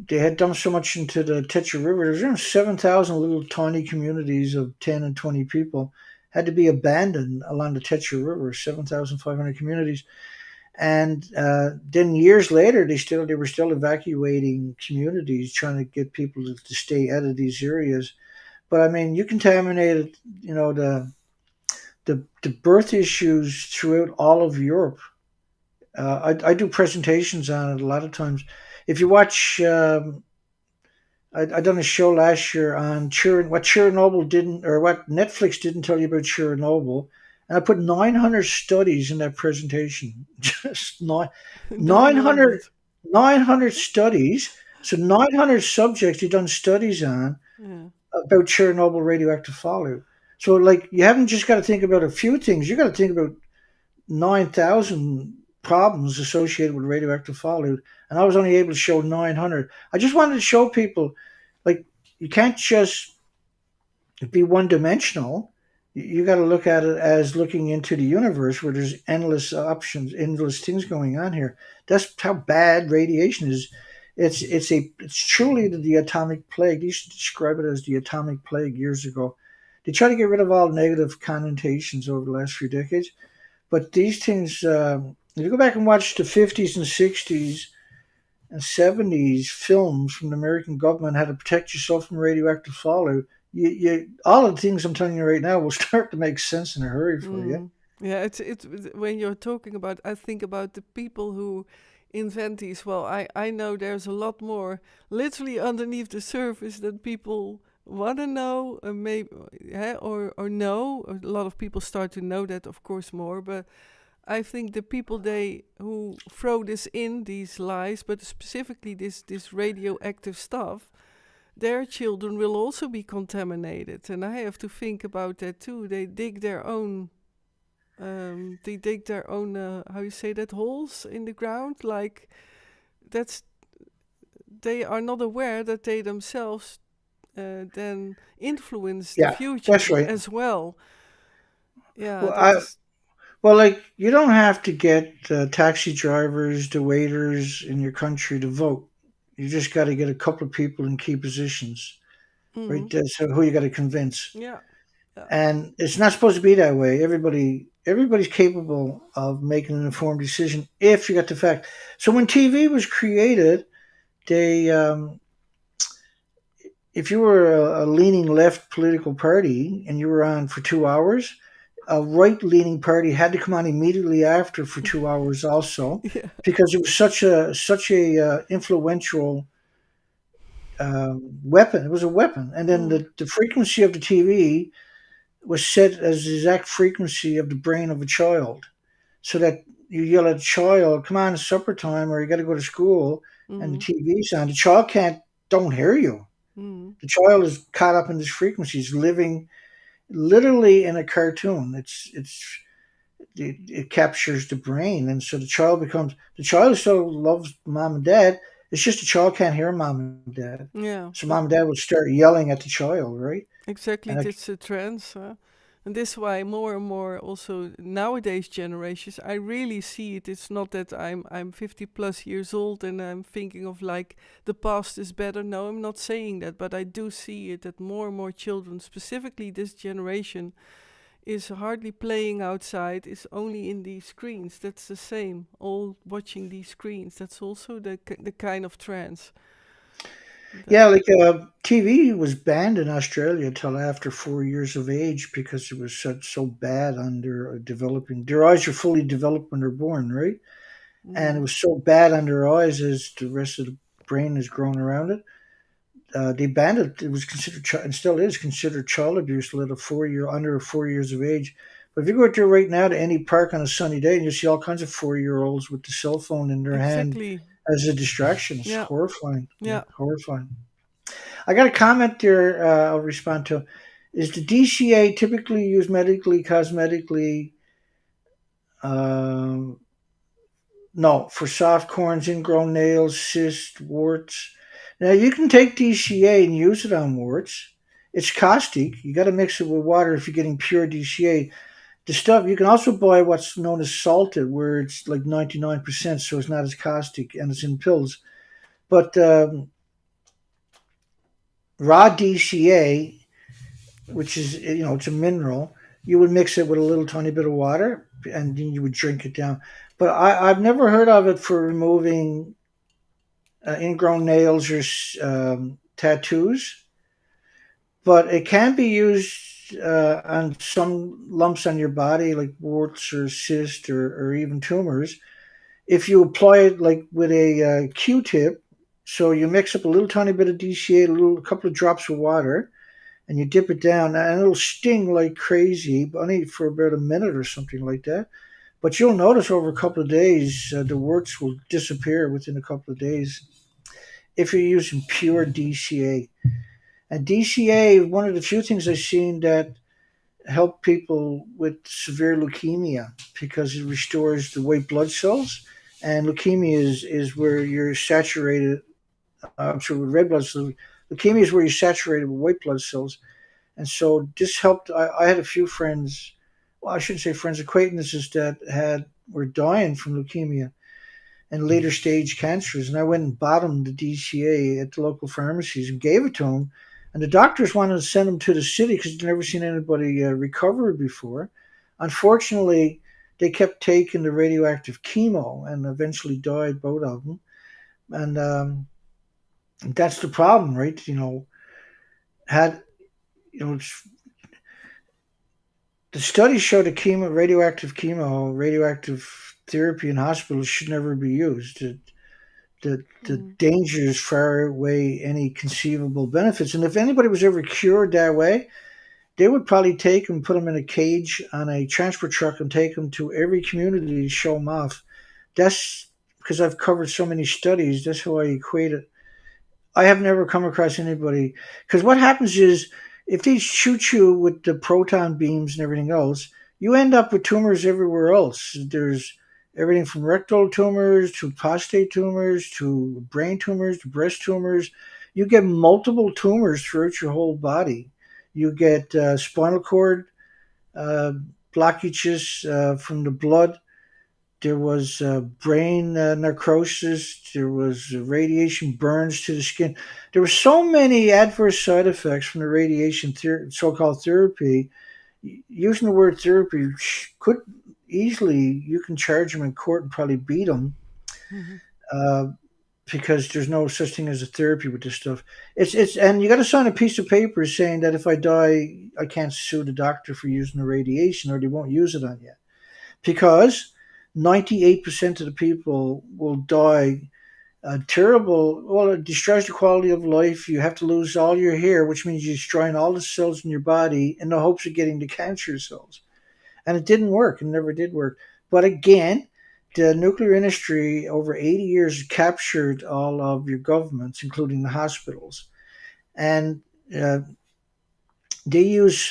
They had dumped so much into the Tetra River. There's around 7,000 little tiny communities of 10 and 20 people had to be abandoned along the Tetra River. 7,500 communities. And then years later, they were still evacuating communities, trying to get people to stay out of these areas. But I mean, you contaminated, the birth issues throughout all of Europe. I do presentations on it a lot of times. If you watch, I done a show last year on what Chernobyl didn't, or what Netflix didn't tell you about Chernobyl, and I put 900 studies in that presentation. Just 900, 900. 900 studies. So 900 subjects you done studies on Yeah. about Chernobyl radioactive fallout. So like you haven't just got to think about a few things. You got to think about 9,000 problems associated with radioactive fallout, and I was only able to show 900. I just wanted to show people, like, you can't just be one dimensional. You got to look at it as looking into the universe where there's endless options, endless things going on here. That's how bad radiation is. It's truly the atomic plague. They used to describe it as the atomic plague years ago. They try to get rid of all negative connotations over the last few decades. But these things, if you go back and watch the 50s and 60s and 70s films from the American government, how to protect yourself from radioactive fallout, all of the things I'm telling you right now will start to make sense in a hurry for you. Mm. Yeah, it's when you're talking about, I think about the people who invent these. Well, I know there's a lot more literally underneath the surface that people want to know, maybe, or know. A lot of people start to know that, of course, more. But I think the people they who throw this in these lies, but specifically this radioactive stuff, their children will also be contaminated, and I have to think about that too. They dig their own, how you say that, holes in the ground. Like that's they are not aware that they themselves then influence the Yeah, that's future right. as well. Yeah, Well, that is. like you don't have to get taxi drivers, the waiters in your country to vote. You just got to get a couple of people in key positions, right? Mm, That's who you got to convince. yeah, yeah. And it's not supposed to be that way. Everybody's capable of making an informed decision if you got the fact. So when TV was created, they if you were a leaning left political party and you were on for 2 hours, a right leaning party had to come on immediately after for 2 hours also, Yeah. because it was such a influential weapon. It was a weapon, and then Mm, the frequency of the TV was set as the exact frequency of the brain of a child, so that you yell at a child, "Come on, it's supper time," or "You got to go to school," and the mm, TV's on. The child can't don't hear you. mm. The child is caught up in this frequency. He's living literally in a cartoon. It captures the brain, and so the child still loves mom and dad. It's just the child can't hear mom and dad, Yeah, so but mom and dad will start yelling at the child, right? exactly, And this trends, and this why more and more also nowadays generations. I really see it. It's not that I'm 50 plus years old and I'm thinking of like the past is better. No, I'm not saying that, but I do see it that more and more children, specifically this generation, is hardly playing outside. Is only in these screens. That's the same. All watching these screens. That's also the kind of trends. That. yeah, like TV was banned in Australia until after 4 years of age because it was so bad on their developing. Their eyes are fully developed when they're born, right? And it Mm. was so bad on their eyes as the rest of the brain has grown around it. They banned it. It was considered and still is considered child abuse at a 4 year under 4 years of age. But if you go out there right now to any park on a sunny day, and you see all kinds of 4-year-olds with the cell phone in their hand Exactly. as a distraction. It's Yeah. horrifying. Yeah, Yeah. horrifying. I got a comment there. I'll respond to. Is the DCA typically used medically, cosmetically? Um, no, for soft corns, ingrown nails, cysts, warts. Now you can take DCA and use it on warts. It's caustic. You got to mix it with water if you're getting pure DCA. The stuff you can also buy what's known as salted, where it's like 99%, so it's not as caustic, and it's in pills. But raw DCA, which is it's a mineral, you would mix it with a little tiny bit of water, and then you would drink it down. But I've never heard of it for removing ingrown nails or tattoos. But it can be used on some lumps on your body, like warts or cysts or even tumors, if you apply it like with a Q-tip. So you mix up a little tiny bit of DCA, a couple of drops of water, and you dip it down, and it'll sting like crazy, but only for about a minute or something like that. But you'll notice over a couple of days, the warts will disappear within a couple of days if you're using pure DCA. And DCA, one of the few things I've seen that help people with severe leukemia because it restores the white blood cells. And leukemia is where you're saturated. I'm sorry, with red blood cells. Leukemia is where you're saturated with white blood cells. And so this helped. I had a few friends, well, I shouldn't say friends, acquaintances that were dying from leukemia and later stage cancers. And I went and bought them the DCA at the local pharmacies and gave it to them. And the doctors wanted to send them to the city because they'd never seen anybody recover before. Unfortunately, they kept taking the radioactive chemo and eventually died, both of them. And that's the problem, right? Had the studies show that radioactive therapy in hospitals should never be used. The dangers far outweigh any conceivable benefits. And if anybody was ever cured that way, they would probably take them, put them in a cage on a transport truck and take them to every community to show them off. That's because I've covered so many studies. That's how I equate it. I have never come across anybody, because what happens is if they shoot you with the proton beams and everything else, you end up with tumors everywhere else. There's everything from rectal tumors to prostate tumors to brain tumors to breast tumors. You get multiple tumors throughout your whole body. You get spinal cord blockages from the blood. There was brain necrosis. There was radiation burns to the skin. There were so many adverse side effects from the radiation so-called therapy. Using the word therapy could easily, you can charge them in court and probably beat them because there's no such thing as a therapy with this stuff. And you got to sign a piece of paper saying that if I die, I can't sue the doctor for using the radiation, or they won't use it on you, because 98% of the people will die terrible. Well, it destroys the quality of life. You have to lose all your hair, which means you're destroying all the cells in your body in the hopes of getting the cancer cells. And it didn't work. It never did work. But again, the nuclear industry over 80 years captured all of your governments, including the hospitals. And they use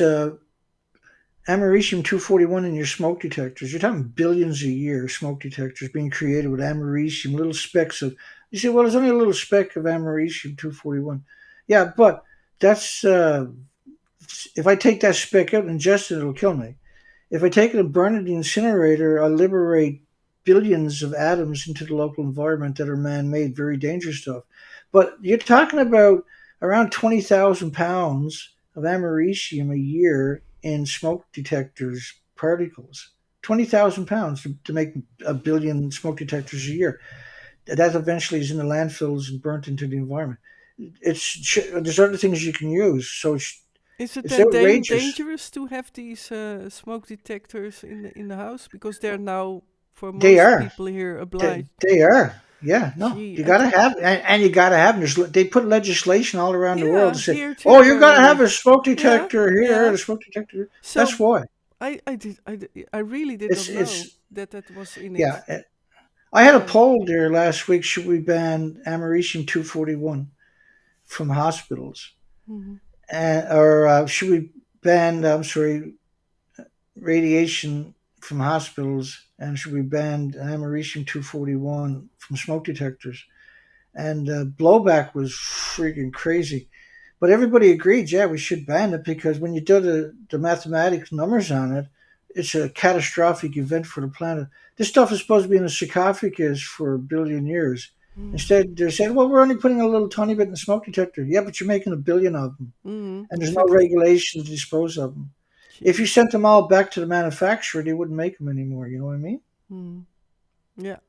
americium-241 in your smoke detectors. You're talking billions a year smoke detectors being created with americium, little specks of. You say, well, there's only a little speck of americium-241. Yeah, but that's if I take that speck out and ingest it, it'll kill me. If I take it and burn it in the incinerator, I liberate billions of atoms into the local environment that are man-made, very dangerous stuff. But you're talking about around 20,000 pounds of americium a year in smoke detectors particles. 20,000 pounds to make a billion smoke detectors a year. That eventually is in the landfills and burnt into the environment. There's other things you can use. So Is it it's then outrageous. dangerous to have these smoke detectors in the house? Because they're now, for They most are. people here, obliged. They are. Yeah, no, Gee, you gotta have, and you gotta have them. They put legislation all around the world yeah, to say, here too "Oh, you gotta have already. a smoke Yeah, detector here, yeah. a smoke detector." That's So why. I really did not know It's that that was in yeah. it. I had a Yeah. poll there last week. Should we ban americium 241 from hospitals, Hmm. or should we ban? I'm sorry, radiation from hospitals, and should we ban americium 241 from smoke detectors? And blowback was freaking crazy. But everybody agreed, yeah, we should ban it because when you do the mathematics numbers on it, it's a catastrophic event for the planet. This stuff is supposed to be in a sarcophagus for a billion years. Instead, they're saying, well, we're only putting a little tiny bit in the smoke detector. Yeah, but you're making a billion of them, and there's no Exactly. regulation to dispose of them. If you Jeez. sent them all back to the manufacturer, they wouldn't make them anymore. You know what I mean? Mm. Yeah,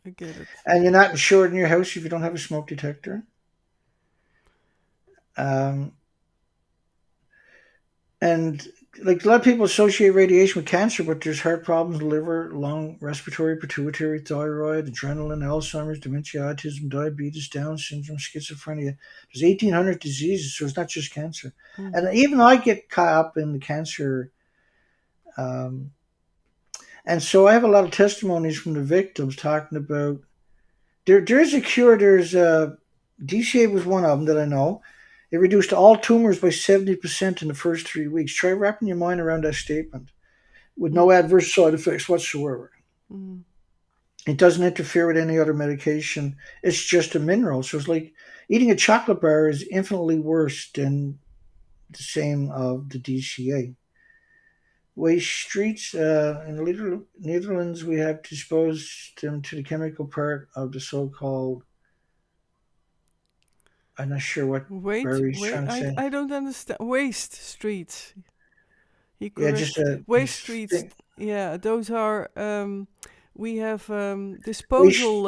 I get it. And you're not insured in your house if you don't have a smoke detector. Um, and like a lot of people associate radiation with cancer, but there's heart problems, liver, lung, respiratory, pituitary, thyroid, adrenaline, Alzheimer's, dementia, autism, diabetes, Down syndrome, schizophrenia. There's 1,800 diseases, so it's not just cancer. And Hmm. even I get caught up in the cancer. Um, and so I have a lot of testimonies from the victims talking about there's a cure. There's DCA was one of them that I know. It reduced all tumors by 70% in the first 3 weeks. Try wrapping your mind around that statement with no adverse side effects whatsoever. Mm. It doesn't interfere with any other medication. It's just a mineral. So it's like eating a chocolate bar is infinitely worse than the same of the DCA. Waste streets in the Netherlands, we have disposed them to the chemical part of the so-called. I'm not sure what Wait, Barry's wait. trying to say. I don't understand. Waste streets. He Yeah, just correct. Waste this streets. thing. Yeah, those are. We have Waste. disposal.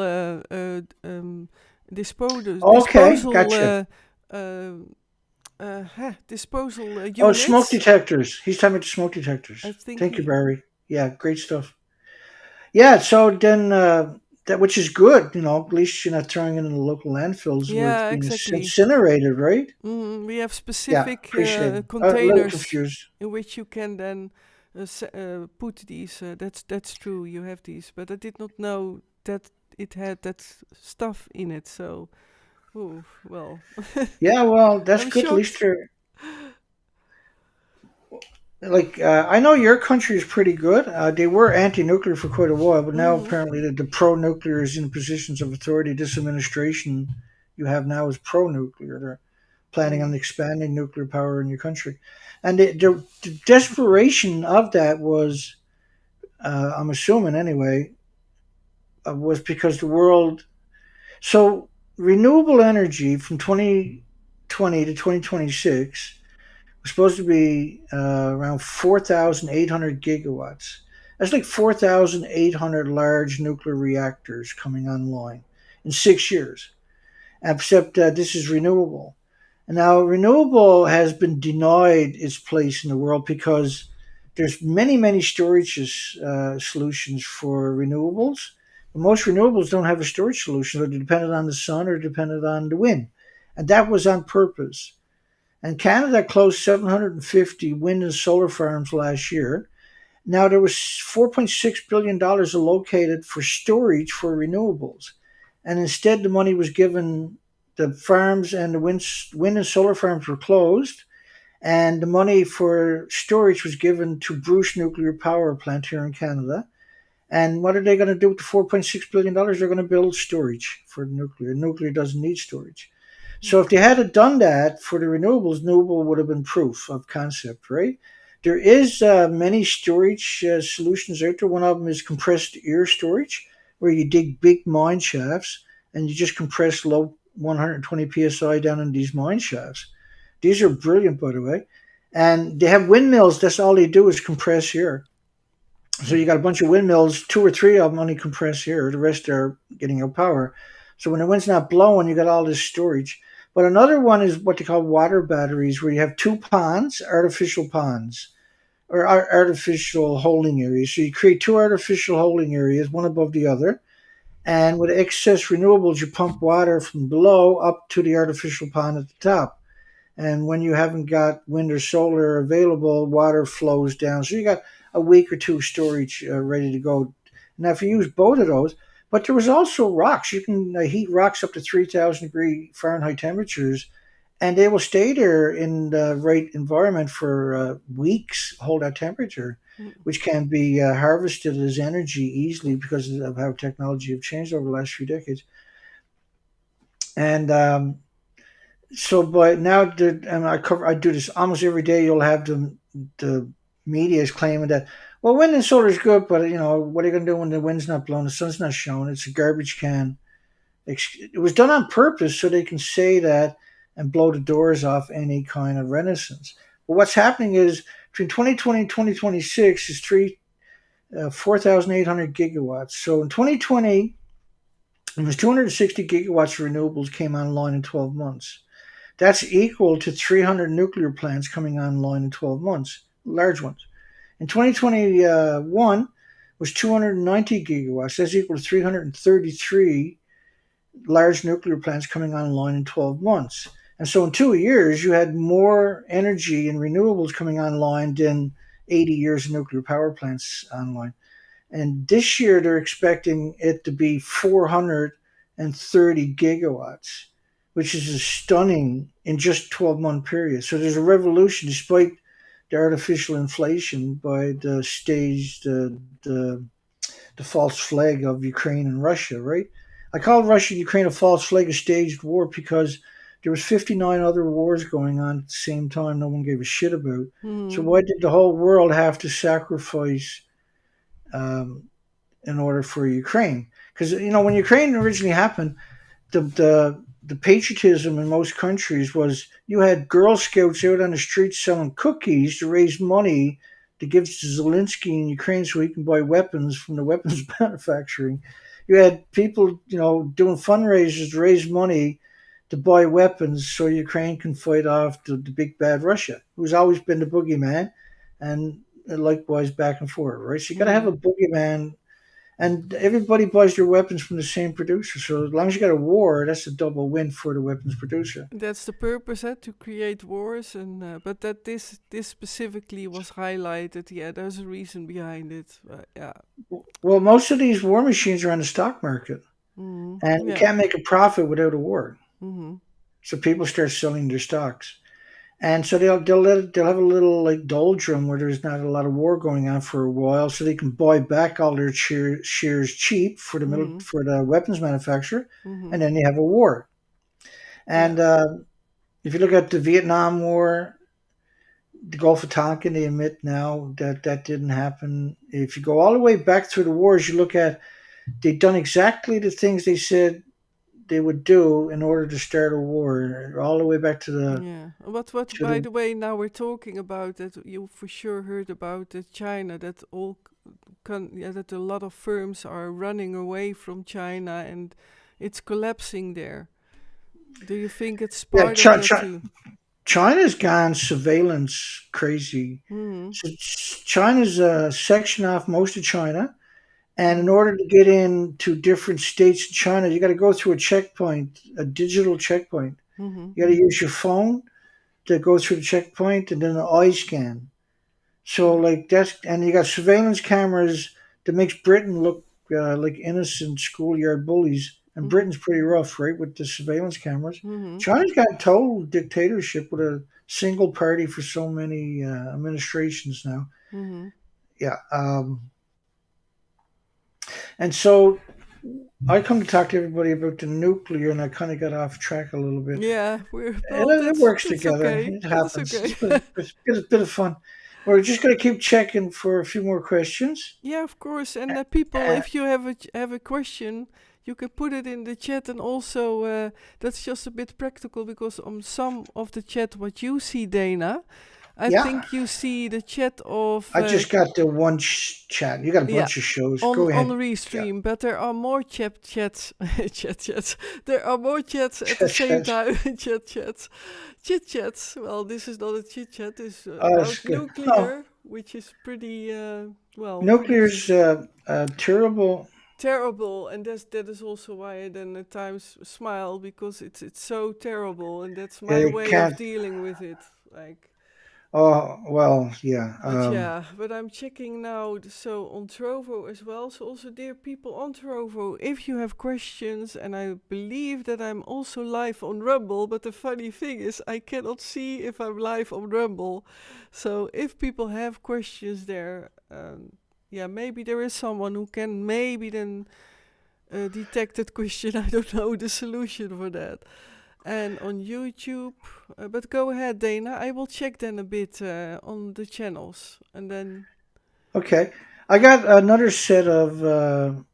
Okay, Disposal. gotcha. Uh, Disposal Oh, smoke units. detectors. He's talking about smoke detectors. I think Thank you, he. Barry. Yeah, great stuff. Yeah, so then that which is good, at least you're not throwing it in the local landfills where it's Yeah, being exactly. incinerated, right? We have Yeah, specific appreciate it. A little containers confused. in which you can then put these. That's true. You have these, but I did not know that it had that stuff in it. So, oh well, Yeah, well, that's I'm good. At least shocked. they're like I know your country is pretty good. They were anti-nuclear for quite a while, but now Hmm. apparently the pro-nuclear is in positions of authority. This administration you have now is pro-nuclear. They're planning on Mm. expanding nuclear power in your country, and the desperation of that was, I'm assuming anyway, was because the world. So renewable energy from 2020 to 2026 was supposed to be around 4,800 gigawatts. That's like 4,800 large nuclear reactors coming online in 6 years. Except this is renewable. And now renewable has been denied its place in the world because there's many storage solutions for renewables. But most renewables don't have a storage solution. They're dependent on the sun or dependent on the wind. And that was on purpose. And Canada closed 750 wind and solar farms last year. Now there was $4.6 billion allocated for storage for renewables. And instead the money was given, the farms and the wind and solar farms were closed. And the money for storage was given to Bruce Nuclear Power Plant here in Canada. And what are they going to do with the $4.6 billion? They're going to build storage for nuclear. Nuclear doesn't need storage. So if they had done that for the renewables, renewable would have been proof of concept, right? There is many storage solutions out there. One of them is compressed air storage, where you dig big mine shafts and you just compress low 120 psi down in these mine shafts. These are brilliant, by the way. And they have windmills. That's all they do is compress air. So you got a bunch of windmills, two or three of them only compress air. The rest are getting your power. So when the wind's not blowing, you got all this storage. But another one is what they call water batteries, where you have two ponds, artificial ponds, or artificial holding areas. So you create two artificial holding areas, one above the other. And with excess renewables, you pump water from below up to the artificial pond at the top. And when you haven't got wind or solar available, water flows down. So you got a week or two storage ready to go. Now, if you use both of those, but there was also rocks. You can heat rocks up to 3,000 degree Fahrenheit temperatures, and they will stay there in the right environment for weeks, hold that temperature, which can be harvested as energy easily because of how technology have changed over the last few decades. And so, but now, and I do this almost every day. You'll have the media is claiming that, well, wind and solar is good, but what are you going to do when the wind's not blowing, the sun's not showing? It's a garbage can. It was done on purpose so they can say that and blow the doors off any kind of renaissance. But what's happening is between 2020 and 2026 is 4,800 gigawatts. So in 2020, it was 260 gigawatts of renewables came online in 12 months. That's equal to 300 nuclear plants coming online in 12 months, large ones. In 2021 was 290 gigawatts. That's equal to 333 large nuclear plants coming online in 12 months. And so in 2 years, you had more energy and renewables coming online than 80 years of nuclear power plants online. And this year, they're expecting it to be 430 gigawatts, which is stunning in just 12-month period. So there's a revolution, despite the artificial inflation by the staged, the false flag of Ukraine and Russia, right? I call Russia and Ukraine a false flag, a staged war, because there was 59 other wars going on at the same time no one gave a shit about. So why did the whole world have to sacrifice in order for Ukraine? Because, when Ukraine originally happened, the patriotism in most countries was you had Girl Scouts out on the streets selling cookies to raise money to give to Zelensky in Ukraine so he can buy weapons from the weapons manufacturing. You had people, doing fundraisers to raise money to buy weapons so Ukraine can fight off the big bad Russia, who's always been the boogeyman, and likewise back and forth, right? So you got to have a boogeyman, and everybody buys their weapons from the same producer. So as long as you got a war, that's a double win for the weapons producer. That's the purpose, to create wars, and but that this specifically was highlighted. Yeah, there's a reason behind it. Yeah. Well, most of these war machines are on the stock market, and you can't make a profit without a war. So people start selling their stocks, and so they'll have a little doldrum where there's not a lot of war going on for a while, so they can buy back all their shares cheap for the for the weapons manufacturer, and then they have a war. And if you look at the Vietnam War, the Gulf of Tonkin, they admit now that didn't happen. If you go all the way back through the wars, you look at, they've done exactly the things they said they would do in order to start a war, all the way back to the... Yeah. What by the way, now we're talking about that, you for sure heard about China, that that a lot of firms are running away from China and it's collapsing there. Do you think it's part of that too? China's gone surveillance crazy. So China's sectioned off most of China. And in order to get into different states in China, you got to go through a checkpoint, a digital checkpoint. You got to use your phone to go through the checkpoint, and then an eye scan. So and you got surveillance cameras that makes Britain look like innocent schoolyard bullies. And Britain's pretty rough, right, with the surveillance cameras. China's got total dictatorship with a single party for so many administrations now. Yeah. And so I come to talk to everybody about the nuclear, and I kind of got off track a little bit. Yeah, it works together. Okay. It happens. Okay. It's a bit of fun. We're just going to keep checking for a few more questions. Yeah, of course. And people, if you have a question, you can put it in the chat. And also, that's just a bit practical, because on some of the chat, what you see, Dana, I think you see the chat of... I just got the one chat. You got a bunch of shows. Go ahead. On Restream, but there are more chats. There are more chats at the same time. Chit-chats. Well, this is not a chit-chat. It's about nuclear, which is pretty, Nuclear's terrible. terrible, and that is also why I then at times smile, because it's so terrible, and that's my It way of can't. dealing with it. Like, Oh well, yeah. but yeah, but I'm checking now, so on Trovo as well. So also, dear people on Trovo, if you have questions, and I believe that I'm also live on Rumble, but the funny thing is I cannot see if I'm live on Rumble. So if people have questions there, yeah, maybe there is someone who can maybe then detect that question. I don't know the solution for that. And on YouTube. But go ahead, Dana. I will check then a bit on the channels, and then Okay, I got another set of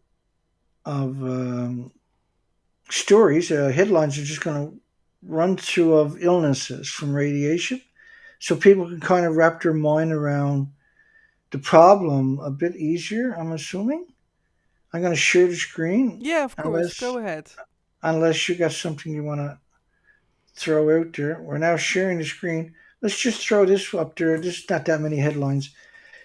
stories. Headlines are just going to run through of illnesses from radiation, so people can kind of wrap their mind around the problem a bit easier. I'm assuming. I'm going to share the screen, yeah, of course, unless go ahead. unless you got something you want to throw out there. We're now sharing the screen. Let's just throw this up there. There's not that many headlines.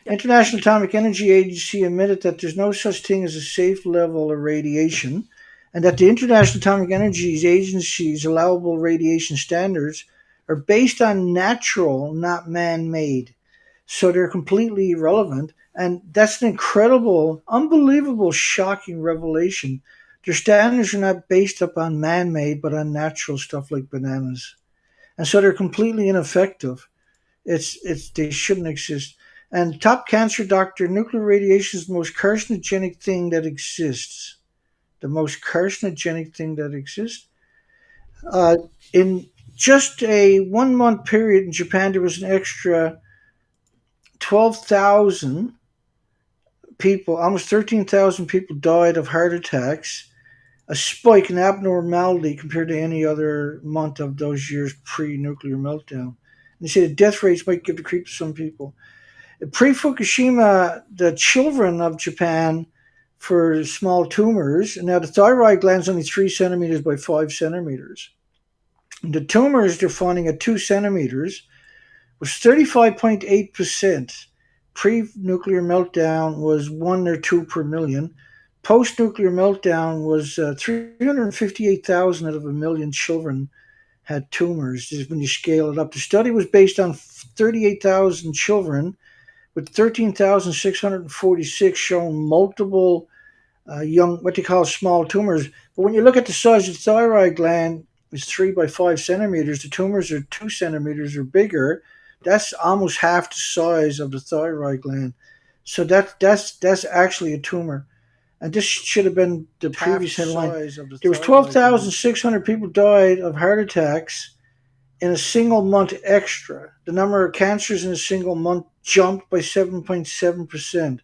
Yeah. International Atomic Energy Agency admitted that there's no such thing as a safe level of radiation, and that the International Atomic Energy Agency's allowable radiation standards are based on natural, not man-made. So they're completely irrelevant, and that's an incredible, unbelievable, shocking revelation. Their standards are not based upon man-made, but on natural stuff like bananas, and so they're completely ineffective. It's they shouldn't exist. And top cancer doctor, nuclear radiation is the most carcinogenic thing that exists. The most carcinogenic thing that exists. In just a 1 month period in Japan, there was an extra 12,000 people, almost 13,000 people died of heart attacks, a spike in abnormality compared to any other month of those years pre-nuclear meltdown. And they say the death rates might give the creep to some people. Pre-Fukushima, the children of Japan for small tumors, and now the thyroid gland is only 3 centimeters by 5 centimeters. And the tumors they're finding at 2 centimeters was 35.8%. Pre-nuclear meltdown was 1 or 2 per million. Post-nuclear meltdown was 358,000 out of a million children had tumors. This is when you scale it up. The study was based on 38,000 children, with 13,646 showing multiple young, what they call small tumors. But when you look at the size of the thyroid gland, it's 3 by 5 centimeters. The tumors are 2 centimeters or bigger. That's almost half the size of the thyroid gland. So that's actually a tumor. And this should have been the previous headline. There was 12,600 people died of heart attacks in a single month extra. The number of cancers in a single month jumped by 7.7%.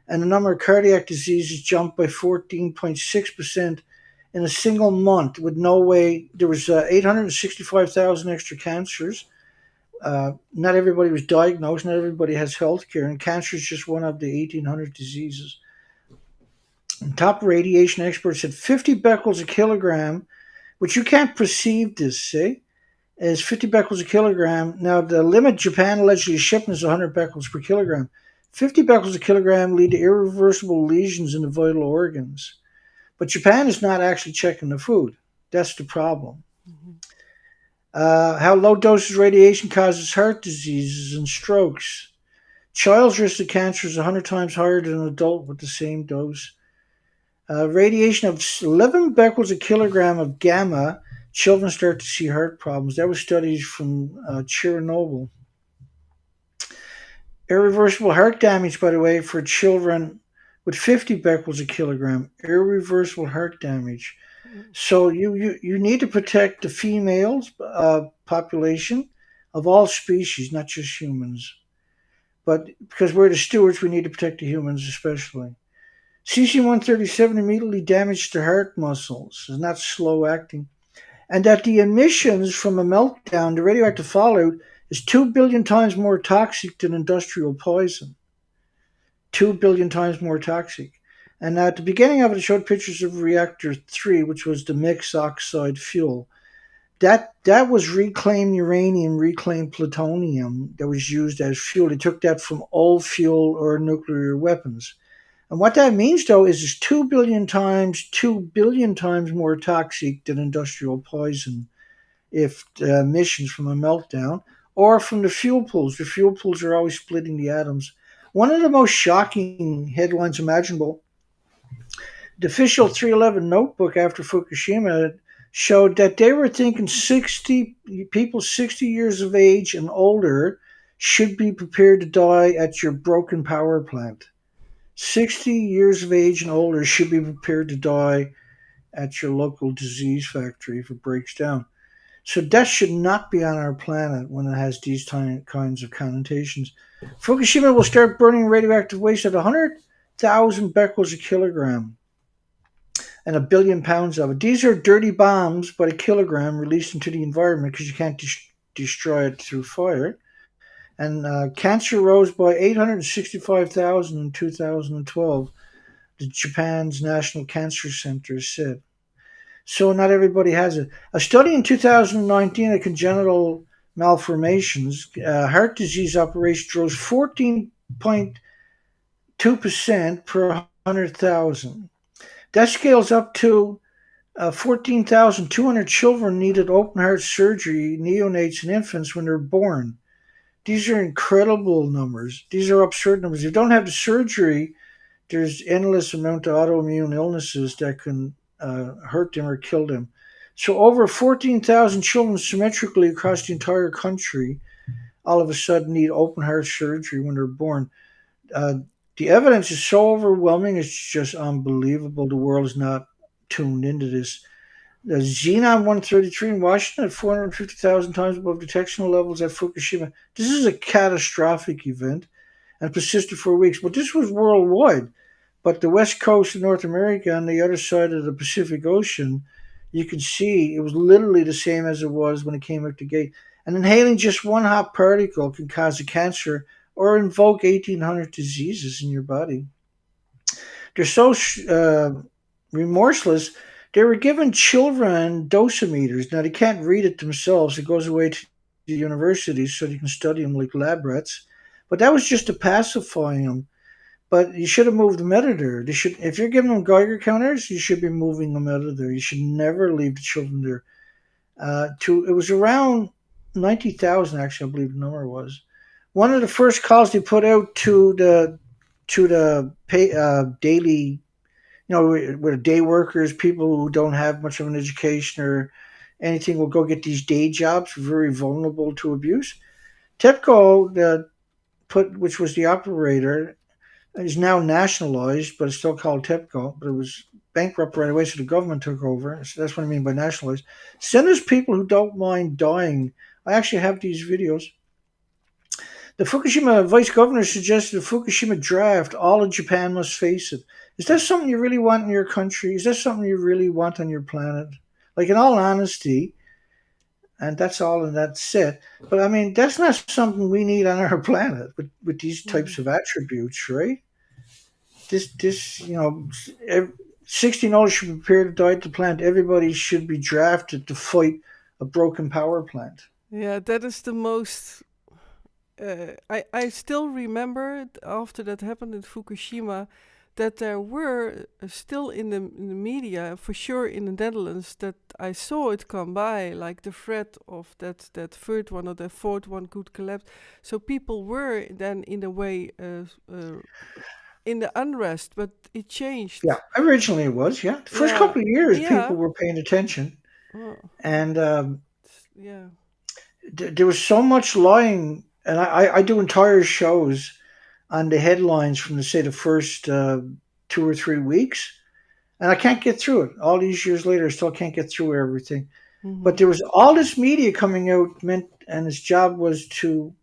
And the number of cardiac diseases jumped by 14.6% in a single month with no way. There was 865,000 extra cancers. Not everybody was diagnosed. Not everybody has health care. And cancer is just one of the 1,800 diseases. And top radiation experts said 50 becquerels a kilogram, which you can't perceive this, see? Is 50 becquerels a kilogram. Now, the limit Japan allegedly shipping is 100 becquerels per kilogram. 50 becquerels a kilogram lead to irreversible lesions in the vital organs. But Japan is not actually checking the food. That's the problem. Mm-hmm. How low doses radiation causes heart diseases and strokes. Child's risk of cancer is 100 times higher than an adult with the same dose. Radiation of 11 becquerels a kilogram of gamma, children start to see heart problems. That was studies from Chernobyl. Irreversible heart damage, by the way, for children with 50 becquerels a kilogram. Irreversible heart damage. So you need to protect the females population of all species, not just humans. But because we're the stewards, we need to protect the humans especially. Cesium-137 immediately damaged the heart muscles. It's not slow acting. And that the emissions from a meltdown, the radioactive fallout, is 2 billion times more toxic than industrial poison. 2 billion times more toxic. And at the beginning of it, it showed pictures of reactor 3, which was the mixed oxide fuel. That was reclaimed uranium, reclaimed plutonium that was used as fuel. They took that from old fuel or nuclear weapons. And what that means, though, is it's 2 billion times more toxic than industrial poison if the emissions from a meltdown or from the fuel pools. The fuel pools are always splitting the atoms. One of the most shocking headlines imaginable, the official 311 notebook after Fukushima showed that they were thinking 60 people 60 years of age and older should be prepared to die at your broken power plant. 60 years of age and older should be prepared to die at your local disease factory if it breaks down. So death should not be on our planet when it has these kinds of connotations. Fukushima will start burning radioactive waste at 100,000 becquerels a kilogram and 1 billion pounds of it. These are dirty bombs, but a kilogram released into the environment because you can't destroy it through fire. And cancer rose by 865,000 in 2012, the Japan's National Cancer Center said. So not everybody has it. A study in 2019 of congenital malformations, heart disease operations rose 14.2% per 100,000. That scales up to 14,200 children needed open heart surgery, neonates and infants, when they're born. These are incredible numbers. These are absurd numbers. If you don't have the surgery, there's endless amount of autoimmune illnesses that can hurt them or kill them. So over 14,000 children symmetrically across the entire country all of a sudden need open heart surgery when they're born. Uh, the evidence is so overwhelming, it's just unbelievable. The world is not tuned into this. The Xenon 133 in Washington at 450,000 times above detectional levels at Fukushima. This is a catastrophic event and persisted for weeks. But this was worldwide. But the west coast of North America on the other side of the Pacific Ocean, you could see it was literally the same as it was when it came out the gate. And inhaling just one hot particle can cause a cancer or invoke 1,800 diseases in your body. They're so remorseless. They were given children dosimeters. Now, they can't read it themselves. It goes away to the universities so they can study them like lab rats. But that was just to pacify them. But you should have moved them out of there. They should, if you're giving them Geiger counters, you should be moving them out of there. You should never leave the children there. It was around 90,000, actually, I believe the number was. One of the first calls they put out to the daily, where day workers, people who don't have much of an education or anything, will go get these day jobs, very vulnerable to abuse. TEPCO, which was the operator, is now nationalized, but it's still called TEPCO. But it was bankrupt right away, so the government took over. So that's what I mean by nationalized. Send us people who don't mind dying. I actually have these videos. The Fukushima vice governor suggested a Fukushima draft. All of Japan must face it. Is that something you really want in your country? Is that something you really want on your planet? Like, in all honesty, and that's all and that's it. But I mean, that's not something we need on our planet with these types of attributes, right? This 16 older should be prepared to die at the plant. Everybody should be drafted to fight a broken power plant. Yeah, that is the most. I still remember after that happened in Fukushima that there were still in the media, for sure in the Netherlands, that I saw it come by, like the threat of that third one or the fourth one could collapse. So people were then in a way in the unrest, but it changed. Yeah, originally it was. Yeah, the first Yeah, couple of years, yeah, people were paying attention, oh, and yeah. there was so much lying. And I do entire shows on the headlines from the first 2 or 3 weeks, and I can't get through it. All these years later, I still can't get through everything. Hmm. But there was all this media coming out, and its job was to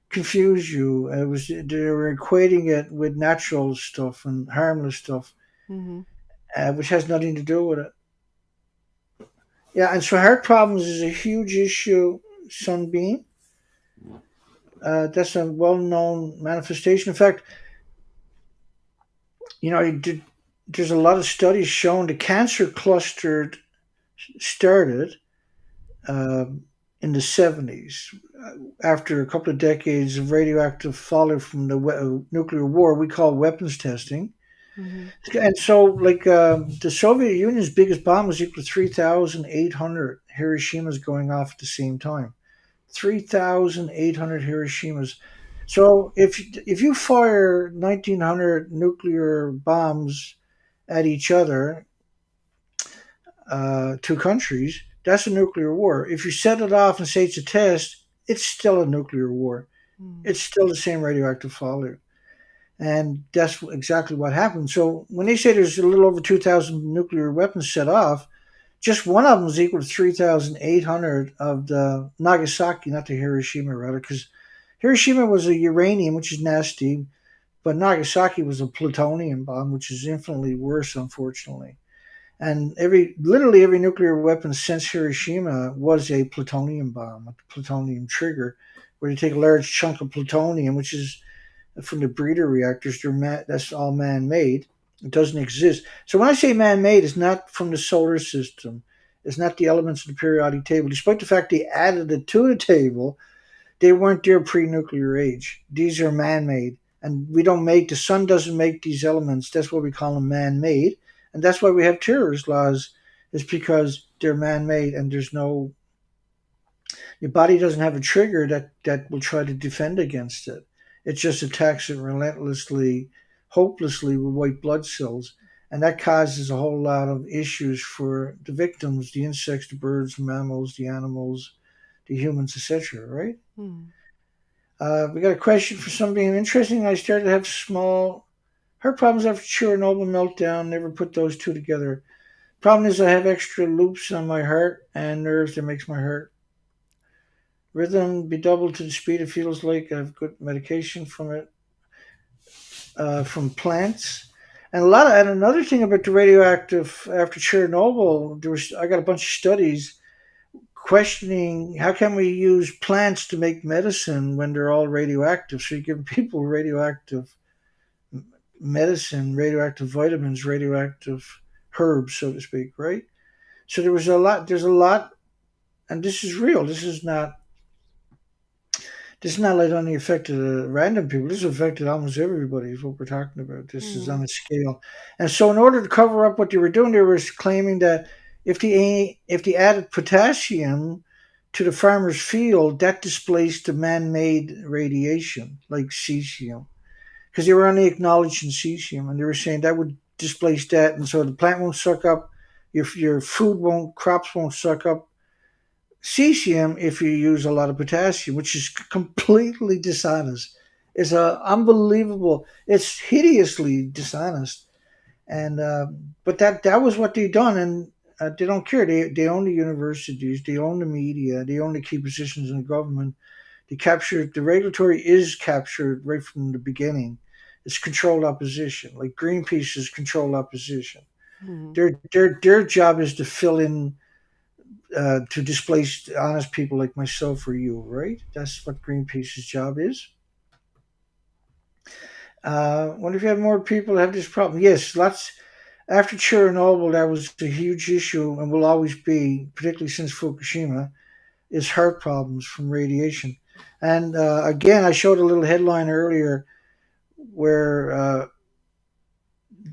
confuse you. They were equating it with natural stuff and harmless stuff, Hmm. which has nothing to do with it. Yeah, and so heart problems is a huge issue, Sunbeam. That's a well-known manifestation. In fact, there's a lot of studies showing the cancer cluster started in the 70s after a couple of decades of radioactive fallout from the nuclear war we call weapons testing. Mm-hmm. And so, like, the Soviet Union's biggest bomb was equal to 3,800 Hiroshimas going off at the same time. 3,800 Hiroshimas. So if you fire 1,900 nuclear bombs at each other, two countries, that's a nuclear war. If you set it off and say it's a test, it's still a nuclear war. Mm. It's still the same radioactive fallout. And that's exactly what happened. So when they say there's a little over 2,000 nuclear weapons set off, just one of them is equal to 3,800 of the Nagasaki, not the Hiroshima, rather, because Hiroshima was a uranium, which is nasty, but Nagasaki was a plutonium bomb, which is infinitely worse, unfortunately. And literally every nuclear weapon since Hiroshima was a plutonium bomb, a plutonium trigger, where you take a large chunk of plutonium, which is from the breeder reactors. That's all man-made. It doesn't exist. So when I say man-made, it's not from the solar system. It's not the elements of the periodic table. Despite the fact they added it to the table, they weren't there pre-nuclear age. These are man-made. And the sun doesn't make these elements. That's why we call them man-made. And that's why we have terrorist laws, is because they're man-made and your body doesn't have a trigger that will try to defend against it. It just attacks it relentlessly, hopelessly with white blood cells. And that causes a whole lot of issues for the victims, the insects, the birds, the mammals, the animals, the humans, etc., right? Mm. We got a question for somebody interesting. I started to have small heart problems after Chernobyl meltdown. Never put those two together. Problem is I have extra loops on my heart and nerves that makes my heart rhythm be doubled to the speed it feels like. I have good medication from it, from plants. And another thing about the radioactive after Chernobyl, I got a bunch of studies questioning how can we use plants to make medicine when they're all radioactive. So you're giving people radioactive medicine, radioactive vitamins, radioactive herbs, so to speak, right? So there's a lot, and this is real. This is not like only affected random people. This affected almost everybody. Is what we're talking about. This is on a scale, and so in order to cover up what they were doing, they were claiming that if they added potassium to the farmer's field, that displaced the man-made radiation like cesium, because they were only acknowledging cesium, and they were saying that would displace that, and so the plant won't suck up your crops won't suck up cesium if you use a lot of potassium, which is completely dishonest. It's unbelievable. It's hideously dishonest. And but that was what they done, and they don't care. They own the universities, they own the media, they own the key positions in the government. The regulatory is captured right from the beginning. It's controlled opposition, like Greenpeace is controlled opposition. Mm. Their job is to fill in to displace honest people like myself or you, right? That's what Greenpeace's job is. Wonder if you have more people have this problem. Yes, lots. After Chernobyl, that was a huge issue and will always be, particularly since Fukushima, is heart problems from radiation. And again, I showed a little headline earlier where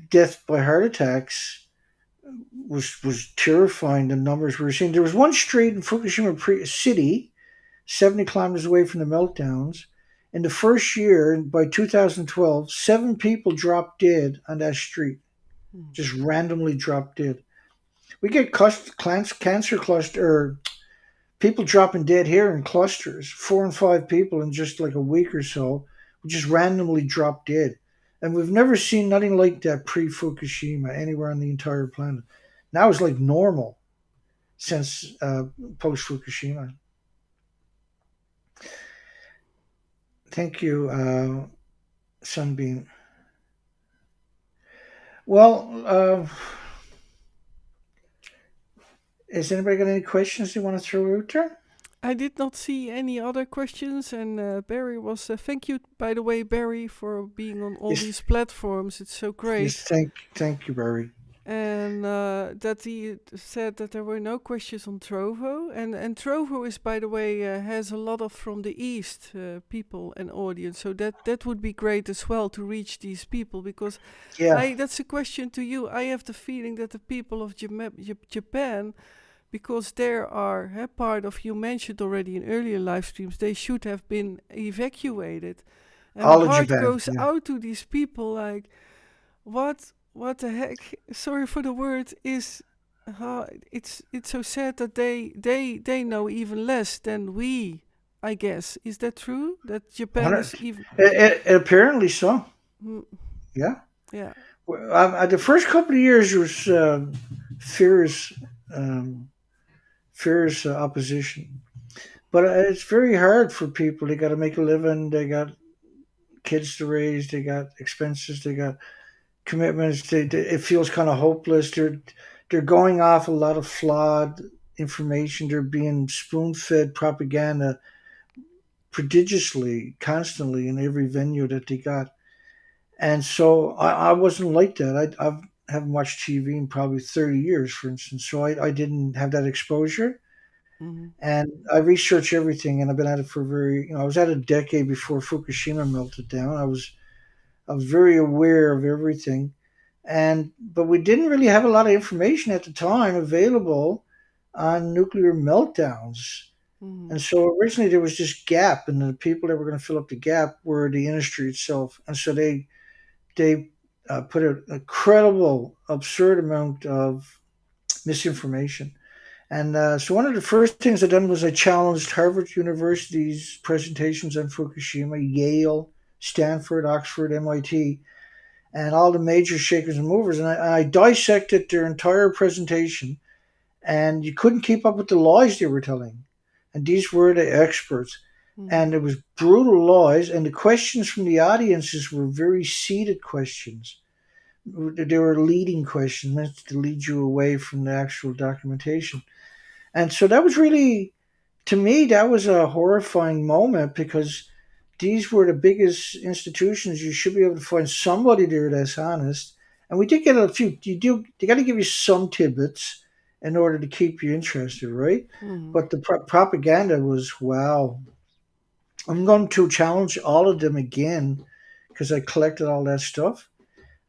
death by heart attacks was terrifying. The numbers we were seeing. There was one street in Fukushima City, 70 kilometers away from the meltdowns. In the first year, by 2012, 7 people dropped dead on that street. Just randomly dropped dead. We get cancer cluster, people dropping dead here in clusters, 4 and 5 people in just like a week or so, just randomly drop dead. And we've never seen nothing like that pre-Fukushima anywhere on the entire planet. Now it's like normal since post-Fukushima. Thank you, Sunbeam. Well, has anybody got any questions they want to throw out there? I did not see any other questions, and Barry was. Thank you, by the way, Barry, for being on all these platforms. It's so great. Yes, thank you, Barry. and that he said that there were no questions on Trovo, and Trovo is, by the way, has a lot of from the east people and audience, so that would be great as well to reach these people, because Yeah, that's a question to you. I have the feeling that the people of Japan, because they are part of, you mentioned already in earlier live streams, they should have been evacuated, and my all of heart Japan. goes Yeah. out to these people, like, what the heck? Sorry for the word. Is it's so sad that they know even less than we. I guess, is that true? That Japan is even. Apparently so. Mm, Yeah. yeah. Well, the first couple of years was fierce, um, fierce opposition, but it's very hard for people. They got to make a living. They got kids to raise. They got expenses. They got commitments. It feels kind of hopeless. They're going off a lot of flawed information. They're being spoon fed propaganda prodigiously, constantly in every venue that they got. And so I wasn't like that. I haven't watched TV in probably 30 years, for instance. So I didn't have that exposure. Mm-hmm. And I research everything, and I've been at it for I was at a decade before Fukushima melted down. I was very aware of everything. But we didn't really have a lot of information at the time available on nuclear meltdowns. Mm-hmm. And so originally there was this gap, and the people that were going to fill up the gap were the industry itself. And so they put an incredible, absurd amount of misinformation. And so one of the first things I done was I challenged Harvard University's presentations on Fukushima, Yale, Stanford, Oxford, MIT, and all the major shakers and movers. And I dissected their entire presentation, and you couldn't keep up with the lies they were telling. And these were the experts. Mm-hmm. And it was brutal lies, and the questions from the audiences were very seeded questions. They were leading questions meant to lead you away from the actual documentation. And so that was really, to me, that was a horrifying moment because these were the biggest institutions. You should be able to find somebody there that's honest. And we did get a few. They got to give you some tidbits in order to keep you interested, right? Mm-hmm. But the propaganda was wow. I'm going to challenge all of them again because I collected all that stuff.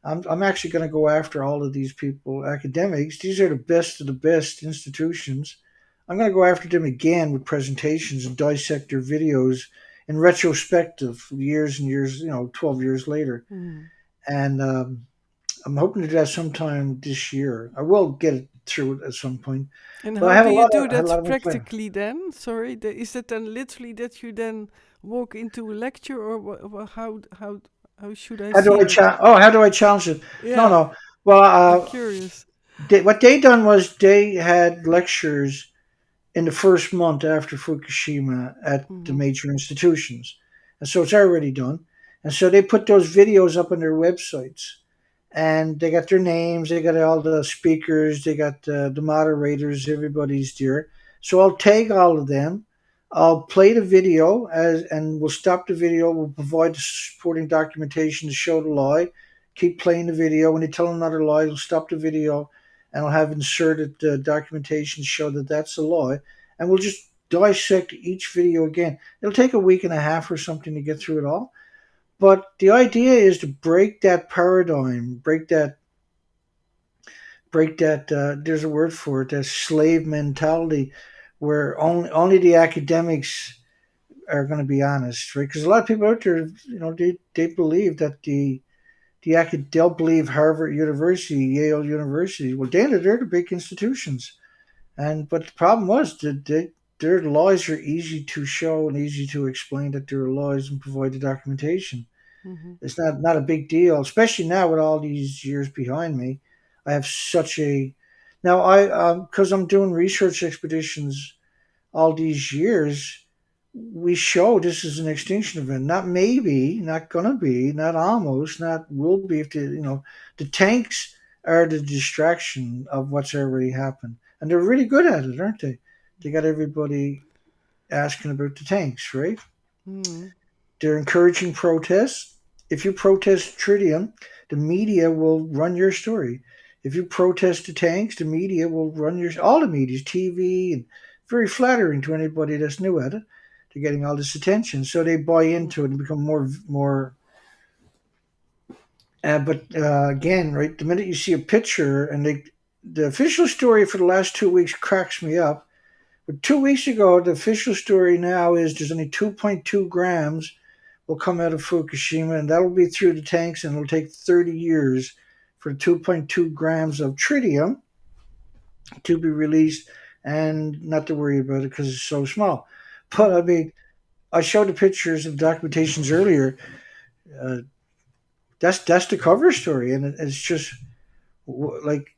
I'm actually going to go after all of these people, academics. These are the best of the best institutions. I'm going to go after them again with presentations and dissect their videos in retrospective, years and years, 12 years later. Mm-hmm. And I'm hoping to do that sometime this year. I will get it through at some point. And But how do you do I had a that lot of plans. practically then? Sorry, is it then literally that you then walk into a lecture, or how should I see that? How do I challenge it? No, Yeah, no. Well, I'm curious. what they done was they had lectures in the first month after Fukushima at the Mm-hmm. major institutions. And so it's already done. And so they put those videos up on their websites. And they got their names, they got all the speakers, they got the moderators, everybody's there. So I'll tag all of them. I'll play the video and we'll stop the video. We'll provide the supporting documentation to show the lie. Keep playing the video. When they tell another lie, we'll stop the video and I'll have inserted documentation to show that that's a lie. And we'll just dissect each video again. It'll take a week and a half or something to get through it all. But the idea is to break that paradigm, break that. There's a word for it, that slave mentality, where only the academics are going to be honest, right? Because a lot of people out there, they believe that they'll believe Harvard University, Yale University. Well, they're the big institutions, but the problem was that their lies are easy to show and easy to explain that they're lies and provide the documentation. Mm-hmm. It's not a big deal, especially now with all these years behind me. I have such a now I because I'm doing research expeditions all these years. We show this is an extinction event. Not maybe, not gonna be, not almost, not will be. If the tanks are the distraction of what's already happened, and they're really good at it, aren't they? They got everybody asking about the tanks, right? Mm-hmm. They're encouraging protests. If you protest tritium, the media will run your story. If you protest the tanks, the media will run all the media's TV, and very flattering to anybody that's new at it. They're getting all this attention, so they buy Mm. into it and become more. But again, right, the minute you see a picture and the official story for the last 2 weeks cracks me up. But 2 weeks ago, the official story now is there's only 2.2 grams will come out of Fukushima, and that'll be through the tanks, and it'll take 30 years for 2.2 grams of tritium to be released, and not to worry about it because it's so small. But I mean, I showed the pictures of documentations earlier. Uh, that's the cover story, and it's just like,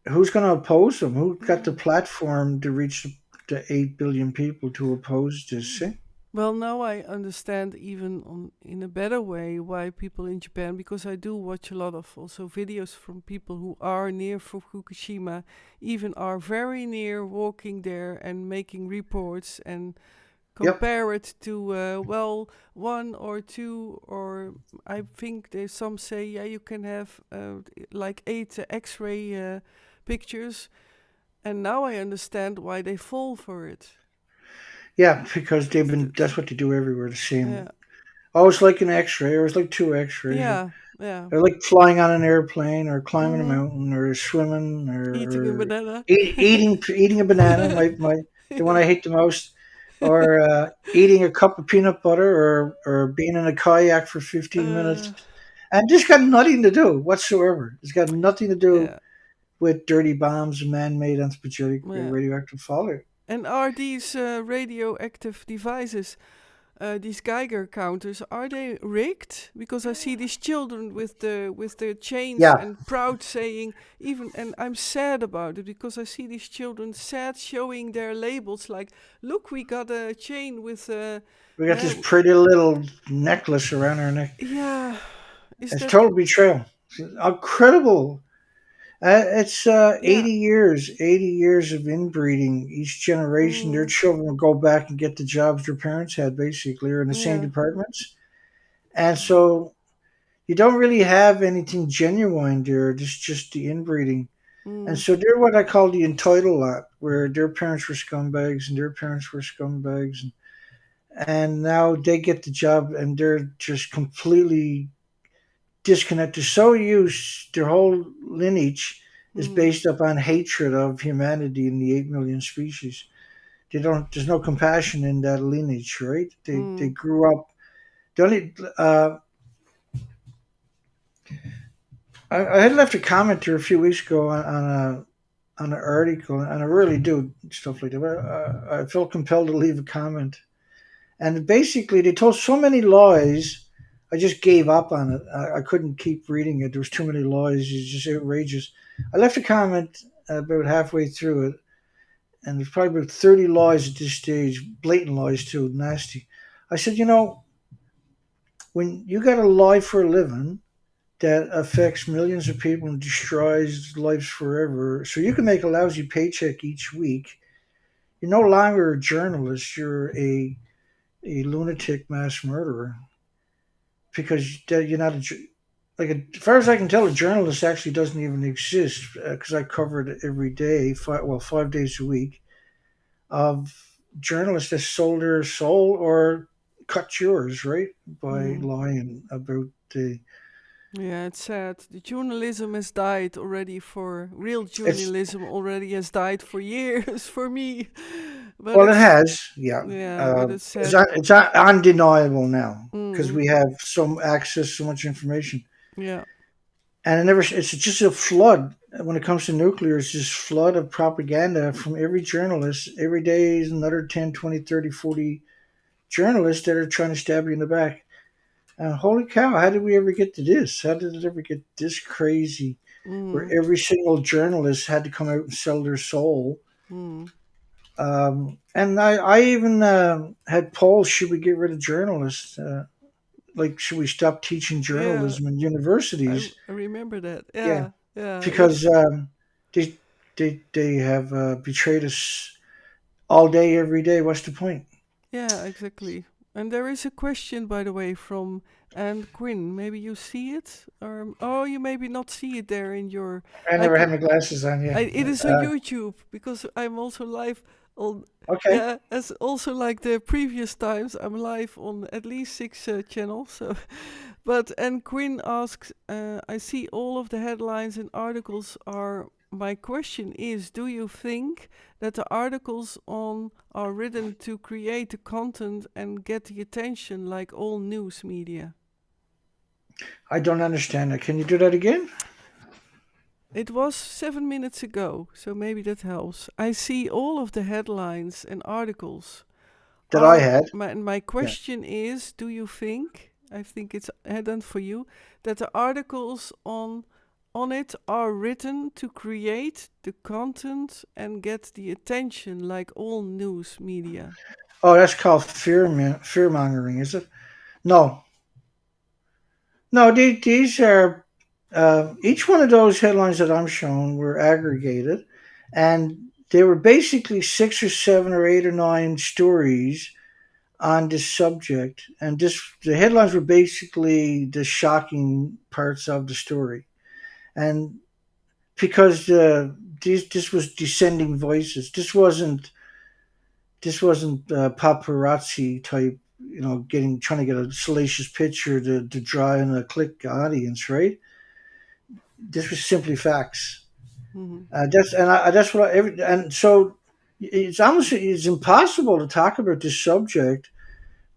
who's going to oppose them? Who got the Mm. platform to reach the 8 billion people to oppose this? Eh? Well, now I understand even in a better way why people in Japan, because I do watch a lot of also videos from people who are near Fukushima, even are very near walking there and making reports and Yep. compare it to, well, one or two, or I think there's some say, yeah, you can have like 8 X-ray pictures, and now I understand why they fall for it. Yeah, because That's that's what they do everywhere. The yeah, same. Oh, it's like an X-ray, or it's like two X-rays, yeah, yeah. or like flying on an airplane, or climbing a Mm. mountain, or swimming, Eating a or banana. eating a banana. The one I hate the most, or eating a cup of peanut butter, or being in a kayak for 15 minutes. uh, And this got nothing to do whatsoever. It's got nothing to do yeah, with dirty bombs and man-made anthropogenic yeah. radioactive fallout. And are these radioactive devices, these Geiger counters, are they rigged? Because I see these children with the chains Yeah, and proud saying even, and I'm sad about it because I see these children sad showing their labels like, look, we got a chain with we got this uh, pretty little necklace around our neck. yeah. Is It's that total betrayal. It's incredible. It's yeah? 80 years of inbreeding. Each generation, their Mm, children will go back and get the jobs their parents had, basically, or in the same yeah. departments. And so you don't really have anything genuine there. It's just the inbreeding. And Mm, so they're what I call the entitled lot, where their parents were scumbags and their parents were scumbags, and now they get the job and they're just completely disconnected. So used, their whole lineage is mm, based upon hatred of humanity and the 8 million species. They don't. There's no compassion in that lineage, right? They mm, grew up. The only I had left a comment there a few weeks ago on an article, and I really do stuff like that. But I felt compelled to leave a comment. And basically, they told so many lies, I just gave up on it. I couldn't keep reading it. There was too many lies. It's just outrageous. I left a comment about halfway through it, and there's probably about 30 lies at this stage, blatant lies too, nasty. I said, when you got to lie for a living that affects millions of people and destroys lives forever, so you can make a lousy paycheck each week, you're no longer a journalist. You're a lunatic mass murderer because you're not as far as I can tell, a journalist actually doesn't even exist because I cover it every day, 5 days a week, of journalists that sold their soul or cut yours, right, by mm. lying about the. Yeah, it's sad. The journalism has died already for real It's journalism already has died for years for me. But well, it it's has, yeah. yeah, but it's It's, sad. undeniable now because Mm, we have so access, so much information. yeah. And it's just a flood when it comes to nuclear. It's just flood of propaganda from every journalist. Every day is another 10, 20, 30, 40 journalists that are trying to stab you in the back. Holy cow, how did we ever get to this? How did it ever get this crazy where Mm, every single journalist had to come out and sell their soul? mm. And I even had polls, should we get rid of journalists? Like, should we stop teaching Yeah, journalism in universities? I remember that. Yeah, Yeah, yeah. because they they have betrayed us all day, every day. What's the point? Yeah, exactly. And there is a question, by the way, from And Quinn, maybe you see it, or oh, you maybe not see it there in your I never like. had my glasses on. Yeah. It is on YouTube because I'm also live on. Okay. Yeah, as also like the previous times, I'm live on at least 6 channels. So, but and Quinn asks, I see all of the headlines and articles are. My question is, do you think that the articles on are written to create the content and get the attention like all news media? I don't understand that. Can you do that again? It was 7 minutes ago, so maybe that helps. I see all of the headlines and articles. That I had. My Yeah. question is, do you think, I think it's done for you, that the articles on it are written to create the content and get the attention like all news media? Oh, that's called fear mongering, is it? No, no. These are each one of those headlines that I'm shown were aggregated, and they were basically 6 or 7 or 8 or 9 stories on this subject, and the headlines were basically the shocking parts of the story, and because this was descending voices, this wasn't paparazzi type, getting trying to get a salacious picture to draw in a click audience, right? This was simply facts. Hmm. That's what and so it's impossible to talk about this subject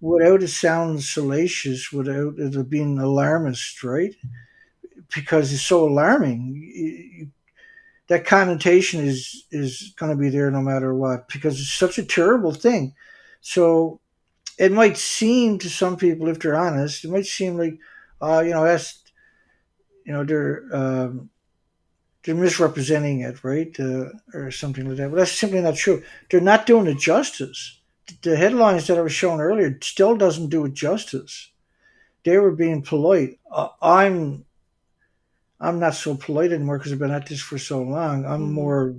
without it sounding salacious, without it being alarmist, right? Because it's so alarming. That connotation is going to be there no matter what, because it's such a terrible thing. So it might seem to some people, if they're honest, it might seem like, that's they're misrepresenting it, right, or something like that. But that's simply not true. They're not doing it justice. The headlines that I was shown earlier still doesn't do it justice. They were being polite. I'm not so polite anymore because I've been at this for so long. I'm Hmm. more.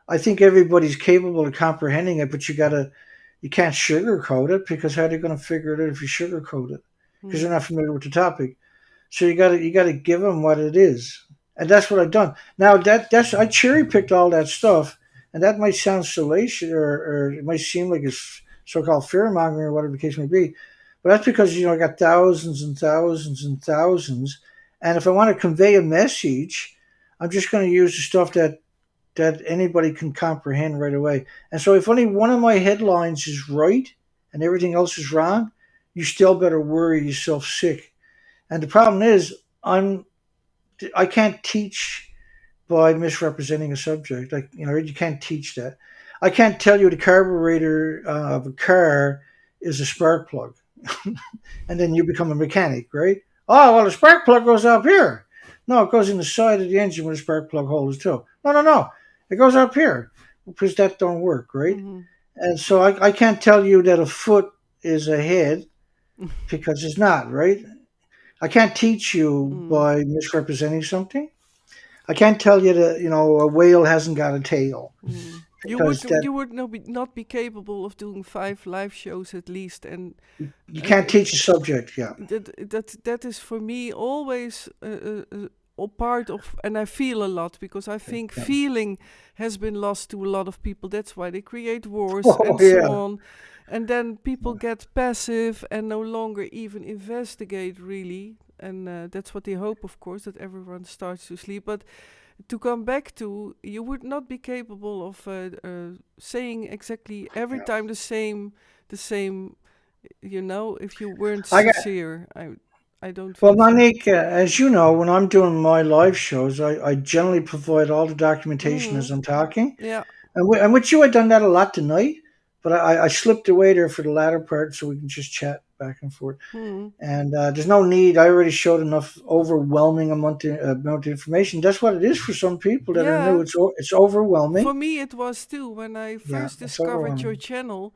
I think everybody's capable of comprehending it, but you can't sugarcoat it, because how are they going to figure it out if you sugarcoat it? Because they're Hmm. not familiar with the topic. So you got to give them what it is, and that's what I've done. Now that's I cherry picked all that stuff, and that might sound salacious, or it might seem like it's so-called fear mongering or whatever the case may be, but that's because I got thousands and thousands and thousands, and if I want to convey a message, I'm just going to use the stuff that anybody can comprehend right away. And so if only one of my headlines is right and everything else is wrong, you still better worry yourself sick. And the problem is, I can't teach by misrepresenting a subject. Like, you can't teach that. I can't tell you the carburetor of a car is a spark plug, and then you become a mechanic, right? Oh, well, the spark plug goes up here. No, it goes in the side of the engine where the spark plug hole is too. No, no, no. It goes up here, because that don't work, right? Hmm. And so I can't tell you that a foot is a head, because it's not, right? I can't teach you Hmm. by misrepresenting something. I can't tell you that a whale hasn't got a tail, Mm. because that You would not be capable of doing 5 live shows at least, you and can't teach a subject. Yeah, that is for me always a part of, and I feel a lot because I think yeah. feeling has been lost to a lot of people. That's why they create wars Oh and so yeah, on, and then people get passive and no longer even investigate really. And that's what they hope, of course, that everyone starts to sleep. But to come back to, you would not be capable of saying exactly every yeah. time the same, if you weren't I got sincere. I don't Well, feel so. Monique, as you know, when I'm doing my live shows, I generally provide all the documentation Hmm. as I'm talking. Yeah. And with you, I've done that a lot tonight, but I slipped away there for the latter part so we can just chat back and forth. Hmm. And there's no need. I already showed enough overwhelming amount of information. That's what it is for some people that are new. Yeah. It's overwhelming. For me, it was too when I Yeah, first it's discovered your overwhelming. channel.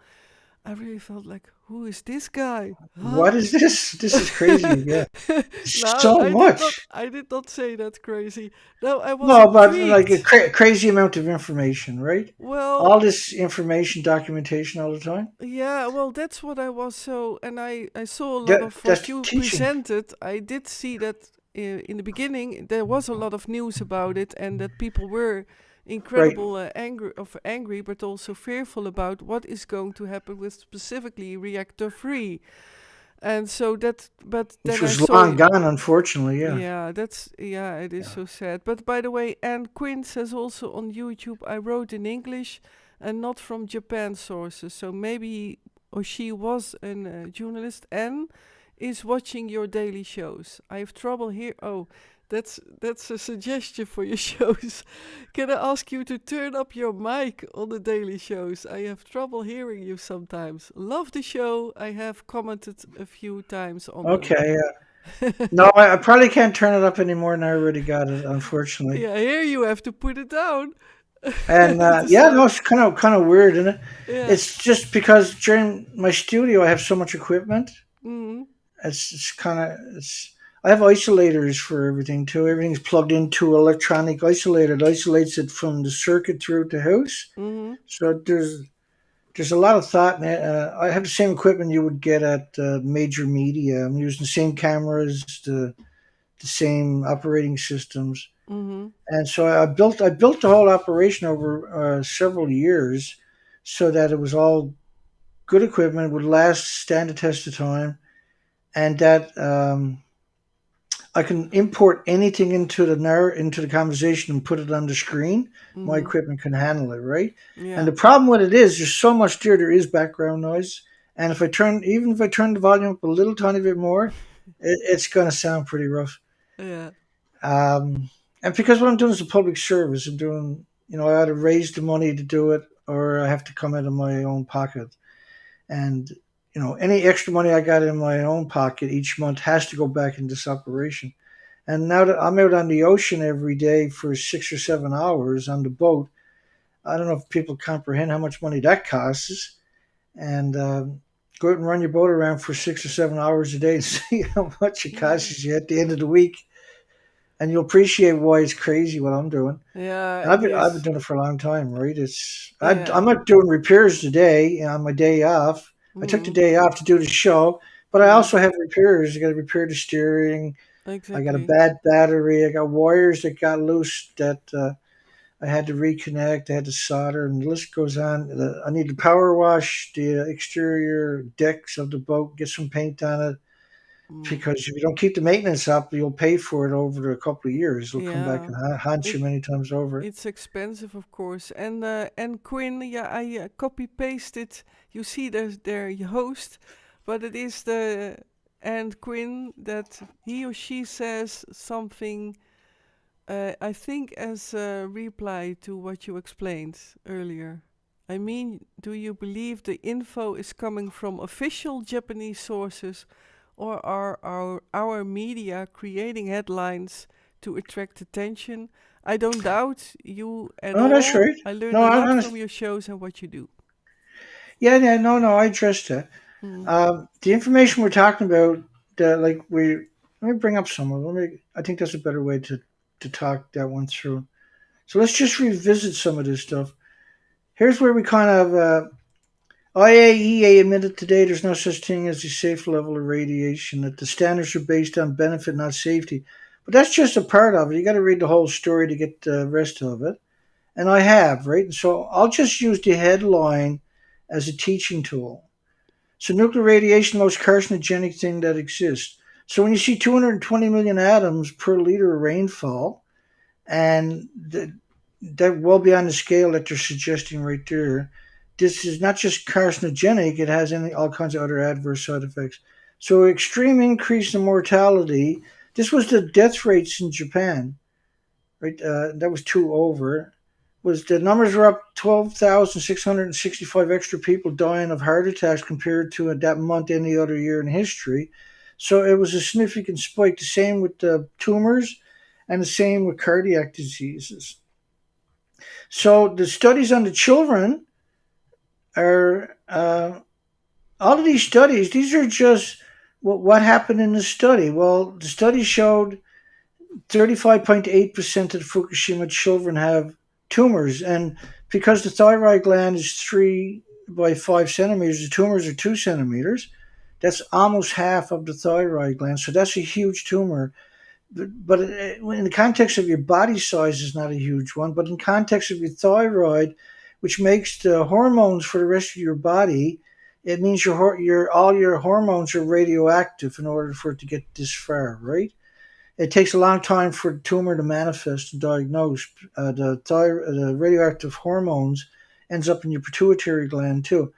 I really felt like, who is this guy? Huh? What is this? This is crazy. Yeah, No, so much. I did not say that crazy. No, I was No, but like a intrigued. crazy amount of information, right? Well, All this information, documentation all the time. yeah, well, that's what I was so, and I saw a lot of That's what you teaching. presented. I did see that in the beginning there was a lot of news about it, and that people were Right. incredible angry, but also fearful about what is going to happen with specifically reactor free. And so that, but Which then I was saw, long gone, unfortunately. Yeah. yeah, that's, yeah, it is Yeah. so sad. But by the way, Anne Quinn says also on YouTube, I wrote in English and not from Japan sources. So maybe he or she was a journalist and is watching your daily shows. I have trouble here. Oh, that's a suggestion for your shows. Can I ask you to turn up your mic on the daily shows? I have trouble hearing you sometimes. Love the show. I have commented a few times on them. Okay. No, I probably can't turn it up anymore, and I already got it, unfortunately. Yeah, here you have to put it down. And The yeah, no, sound. it's kind of weird, isn't it? Yeah. It's just because during my studio I have so much equipment. Mm-hmm. It's kind of it's. I have isolators for everything too. Everything's plugged into electronic isolator. It isolates it from the circuit through the house. Mm-hmm. So there's a lot of thought in it. I have the same equipment you would get at major media. I'm using the same cameras, the same operating systems, Mm-hmm. and so I built the whole operation over several years, so that it was all good equipment, would last, stand the test of time, and that I can import anything into the conversation and put it on the screen. My Mm-hmm. equipment can handle it, right? And Yeah. the problem with it is there's so much there is background noise. And if I turn the volume up a little tiny bit more, it's going to sound pretty rough. Yeah. And because what I'm doing is a public service, I'm doing, I either raise the money to do it or I have to come out of my own pocket. And, any extra money I got in my own pocket each month has to go back in this operation. And now that I'm out on the ocean every day for 6 or 7 hours on the boat, I don't know if people comprehend how much money that costs. And go out and run your boat around for 6 or 7 hours a day and see how much it Yeah. costs you at the end of the week. And you'll appreciate why it's crazy what I'm doing. Yeah, And it I've been is. doing it for a long time, right? Yeah. I'm not doing repairs today on my day off. I took the Mm-hmm. day off to do the show, but I Mm-hmm. also have repairs. I got to repair the steering. I got a Exactly. bad battery. I got wires that got loose that I had to reconnect. I had to solder, and the list goes on. I need to power wash the exterior decks of the boat, get some paint on it, Mm. because if you don't keep the maintenance up, you'll pay for it over a couple of years. It'll come back Yeah. and haunt It you many times over. it's expensive, of course. And Quinn, yeah, I copy pasted. You see, there's there your host, but it is the and Quinn that he or she says something. I think as a reply to what you explained earlier. I mean, do you believe the info is coming from official Japanese sources, or are our media creating headlines to attract attention? I don't doubt you at Oh, that's all. right. I learned No, a I lot honest. from your shows and what you do. Yeah, yeah, no, I addressed that. Hmm. The information we're talking about, like let me bring up some of them. I think that's a better way to talk that one through. So let's just revisit some of this stuff. Here's where we kind of IAEA admitted today there's no such thing as a safe level of radiation. That the standards are based on benefit, not safety. But that's just a part of it. You got to read the whole story to get the rest of it. And I have, right? And so I'll just use the headline as a teaching tool. So nuclear radiation, the most carcinogenic thing that exists. So when you see 220 million atoms per liter of rainfall, and that well beyond the scale that they're suggesting right there, this is not just carcinogenic; it has all kinds of other adverse side effects. So extreme increase in mortality. This was the death rates in Japan, right? That was two over. Was the numbers were up 12,665 extra people dying of heart attacks compared to that month any other year in history. So it was a significant spike. The same with the tumors and the same with cardiac diseases. So the studies on the children are all of these studies, these are just what happened in the study. Well, the study showed 35.8% of the Fukushima children have tumors. And because the thyroid gland is 3 by 5 centimeters, the tumors are 2 centimeters. That's almost half of the thyroid gland. So that's a huge tumor. But in the context of your body size is not a huge one. But in context of your thyroid, which makes the hormones for the rest of your body, it means your all your hormones are radioactive in order for it to get this far, right? It takes a long time for the tumor to manifest and diagnose. The radioactive hormones ends up in your pituitary gland too.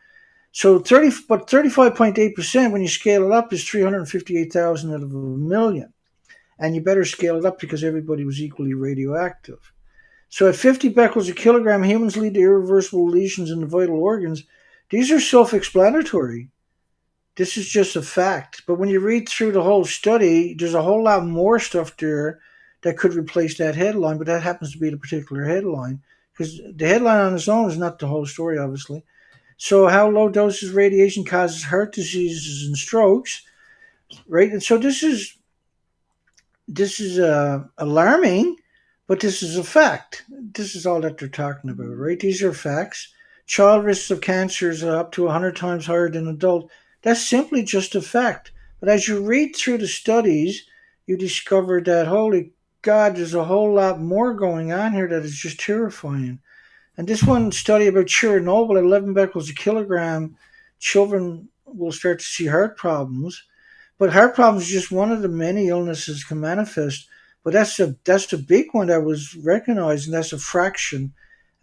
So 35.8% when you scale it up is 358,000 out of a million, and you better scale it up because everybody was equally radioactive. So at 50 becquerels a kilogram, humans lead to irreversible lesions in the vital organs. These are self-explanatory. This is just a fact. But when you read through the whole study, there's a whole lot more stuff there that could replace that headline, but that happens to be the particular headline because the headline on its own is not the whole story, obviously. So, how low doses radiation causes heart diseases and strokes, right? And so this is alarming, but this is a fact. This is all that they're talking about, right? These are facts. Child risks of cancers are up to 100 times higher than adult. That's simply just a fact. But as you read through the studies, you discover that, holy God, there's a whole lot more going on here that is just terrifying. And this one study about Chernobyl at 11 becquerels a kilogram, children will start to see heart problems. But heart problems is just one of the many illnesses can manifest. But that's the big one that was recognized, and that's a fraction.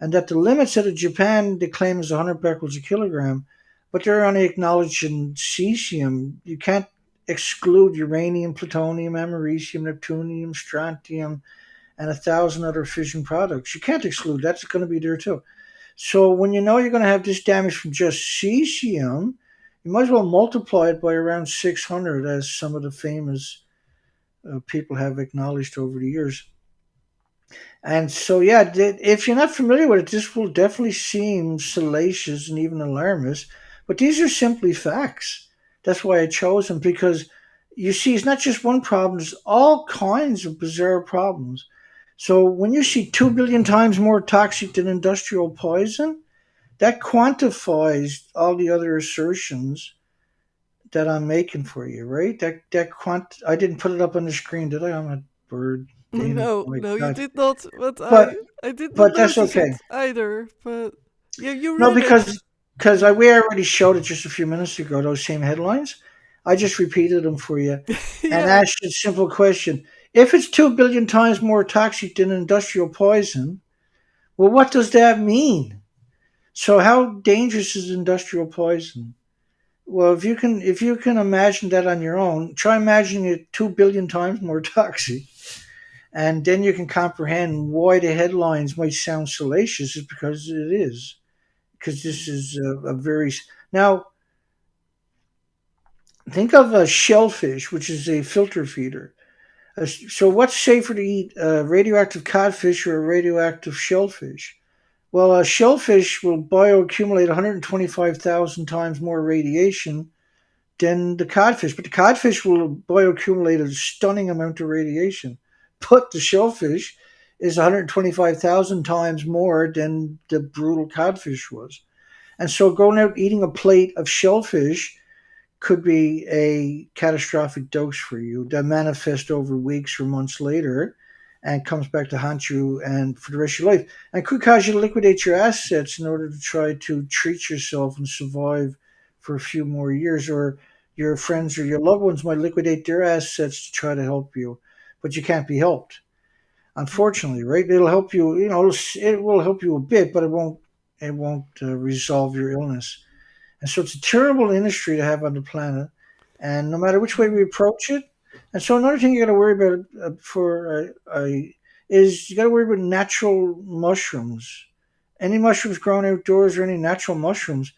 And that the limits out of Japan they claim is 100 becquerels a kilogram, but they're only acknowledging cesium. You can't exclude uranium, plutonium, americium, neptunium, strontium, and 1,000 other fission products. You can't exclude that's going to be there too. So when you know you're going to have this damage from just cesium, you might as well multiply it by around 600, as some of the famous people have acknowledged over the years. And so, yeah, if you're not familiar with it, this will definitely seem salacious and even alarmist. But these are simply facts. That's why I chose them because you see, it's not just one problem, there's all kinds of bizarre problems. So when you see 2 billion times more toxic than industrial poison, that quantifies all the other assertions that I'm making for you, right? I didn't put it up on the screen, did I? I'm a bird. Dana, No, oh my no, you God. did not. But But I did not but that's notice okay. it either. But yeah, you No, read it. because we already showed it just a few minutes ago. Those same headlines. I just repeated them for you and Yeah. asked you a simple question: if it's 2 billion times more toxic than industrial poison, well, what does that mean? So, how dangerous is industrial poison? Well, if you can imagine that on your own, try imagining it 2 billion times more toxic, and then you can comprehend why the headlines might sound salacious. Is because it is. Because this is a very now think of a shellfish, which is a filter feeder. So, what's safer to eat, a radioactive codfish or a radioactive shellfish? Well, a shellfish will bioaccumulate 125,000 times more radiation than the codfish, but the codfish will bioaccumulate a stunning amount of radiation. But the shellfish is 125,000 times more than the brutal codfish was. And so going out eating a plate of shellfish could be a catastrophic dose for you that manifests over weeks or months later and comes back to haunt you and for the rest of your life. And could cause you to liquidate your assets in order to try to treat yourself and survive for a few more years. Or your friends or your loved ones might liquidate their assets to try to help you, but you can't be helped. Unfortunately, right? It'll help you, it will help you a bit, but it won't resolve your illness. And so it's a terrible industry to have on the planet. And no matter which way we approach it, and so another thing you got to worry about is you got to worry about natural mushrooms. Any mushrooms grown outdoors or any natural mushrooms,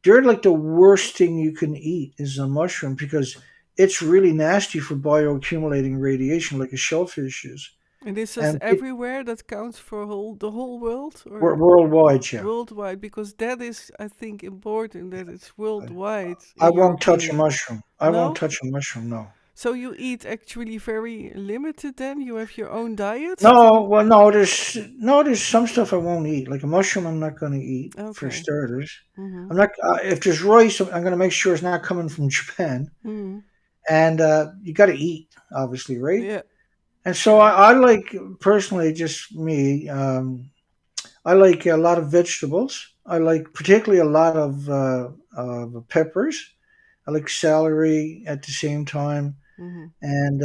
they're like the worst thing you can eat is a mushroom because it's really nasty for bioaccumulating radiation like a shellfish is. And this is And everywhere. That counts for the whole world, or worldwide, yeah. worldwide, because that is, I think, important that it's worldwide. I In your won't touch a opinion, mushroom. I won't no? touch a mushroom. No. So you eat actually very limited. Then you have your own diet No, to. well, no. There's some stuff I won't eat. Like a mushroom, I'm not going to eat for Okay. starters. Mhm. I'm not. If there's rice, I'm going to make sure it's not coming from Japan. Mhm. And you got to eat, obviously, right? Yeah. And so Yeah. I like personally, just me. I like a lot of vegetables. I like particularly a lot of peppers. I like celery at the same time. Mhm. And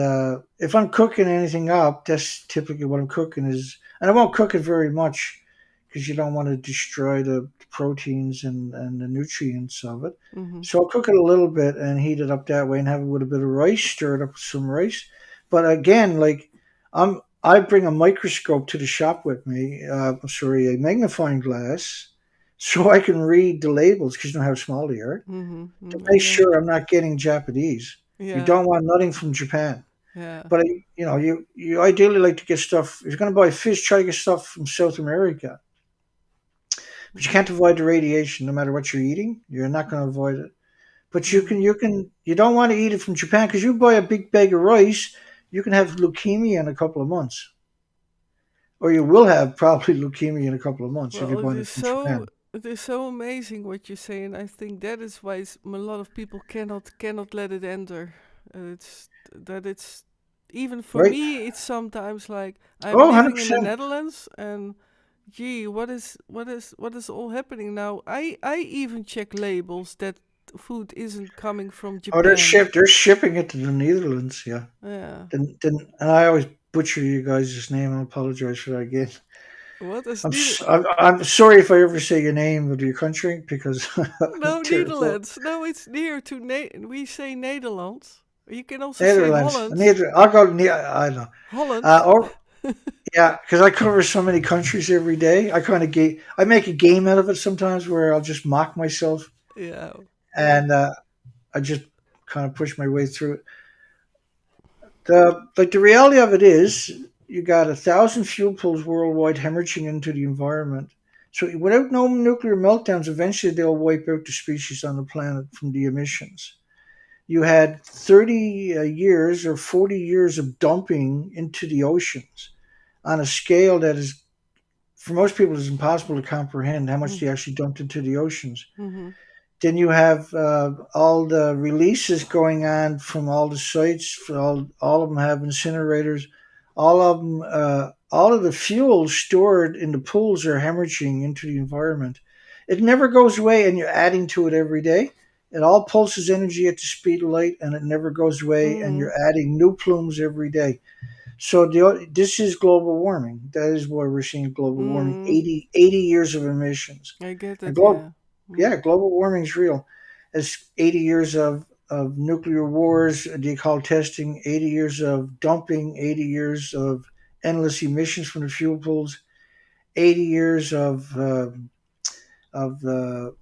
if I'm cooking anything up, that's typically what I'm cooking is, and I won't cook it very much because you don't want to destroy the proteins and the nutrients of it. Mhm. So I'll cook it a little bit and heat it up that way and have it with a bit of rice, stir it up with some rice. But again, like I bring a microscope to the shop with me. Sorry, a magnifying glass, so I can read the labels because you know how small they are Mhm. to I make know. sure I'm not getting Japanese. You Yeah. don't want nothing from Japan. Yeah. But you ideally like to get stuff. If you're going to buy fish, try to get stuff from South America. But you Mhm. can't avoid the radiation, no matter what you're eating. You're not going to avoid it. But Mhm. you don't want to eat it from Japan because you buy a big bag of rice, you can have leukemia in a couple of months, or you will have probably leukemia in a couple of months if you're Well, buying it from Japan. it is so amazing what you say, and I think that is why a lot of people cannot let it enter. It's that it's even for Right? me. It's sometimes like I'm Oh, living in the 100%. Netherlands, and gee, what is all happening now? I even check labels that food isn't coming from Oh, Japan. they're shipping it to the Netherlands. Yeah. Yeah, And I always butcher you guys' name. I apologize for that again. what is needed? I'm sorry if I ever say your name of your country because I'm No, terrible. Netherlands. No, it's near to we say Nederland. You can also say Netherlands. Holland. I'll go. I don't know. Holland. Or yeah, because I cover so many countries every day. I make a game out of it sometimes where I'll just mock myself Yeah. Yeah. and I just kind of push my way through it. The reality of it is you got 1,000 fuel pools worldwide hemorrhaging into the environment. So without no nuclear meltdowns, eventually they'll wipe out the species on the planet from the emissions. You had 30 years or 40 years of dumping into the oceans on a scale that is, for most people, is impossible to comprehend how much Mm, they actually dumped into the oceans. mm-hmm. Then you have all the releases going on from all the sites. For all of them have incinerators. All of them, all of the fuel stored in the pools are hemorrhaging into the environment. It never goes away, and you're adding to it every day. It all pulses energy at the speed of light, and it never goes away. And Mm-hmm. you're adding new plumes every day. So this is global warming. That is why we're seeing global warming. Mm-hmm. 80 years of emissions. I get And it. Yeah. Mm. yeah, global warming is real. It's 80 years of nuclear wars, decol testing, 80 years of dumping, 80 years of endless emissions from the fuel pools, 80 years of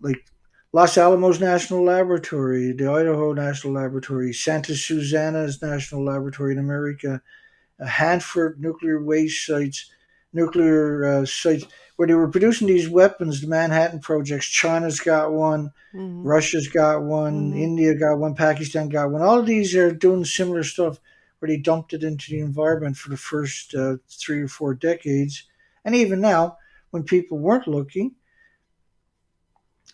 like Los Alamos National Laboratory, the Idaho National Laboratory, Santa Susana's National Laboratory in Amerika, Hanford nuclear waste sites, nuclear sites where they were producing these weapons, the Manhattan projects. China's got one, Mm-hmm. Russia's got one, Mm-hmm. India got one, Pakistan got one. All of these are doing similar stuff where they dumped it into the environment for the first 3 or 4 decades. And even now, when people weren't looking,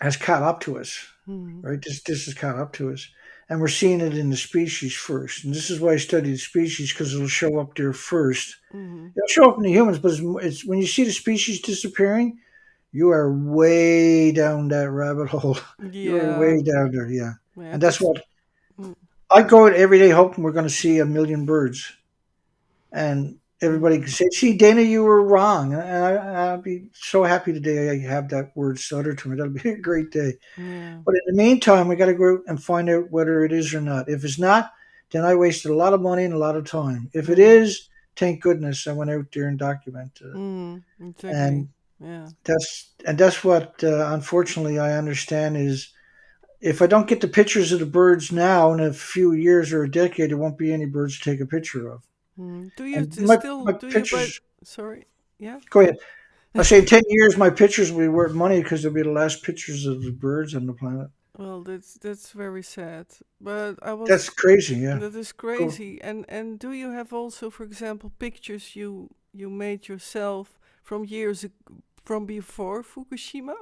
has caught up to us, Mm-hmm. right? This has caught up to us. And we're seeing it in the species first. And this is why I study the species because it'll show up there first. Mm-hmm. It'll show up in the humans, but it's when you see the species disappearing, you are way down that rabbit hole. You are Yeah. way down there, yeah. Yeah. And that's That's. what Mm, I go out every day hoping we're going to see 1 million birds. And everybody mm, can say, "See, Dana, you were wrong." And I'll be so happy today I have that word uttered to me. That'll be a great day. yeah. But in the meantime, we got to go out and find out whether it is or not. If it's not, then I wasted a lot of money and a lot of time. If it Mm, is, thank goodness I went out there and documented it. exactly. And Yeah. that's what unfortunately I understand is if I don't get the pictures of the birds now in a few years or a decade, there won't be any birds to take a picture of. Do you And still my do you but pictures. sorry? Yeah. Go ahead. I say in 10 years, my pictures will be worth money because they'll be the last pictures of the birds on the planet. Well, that's very sad. But I That's was crazy. Yeah. that is Go. crazy. And do you have also, for example, pictures you made yourself from from before Fukushima?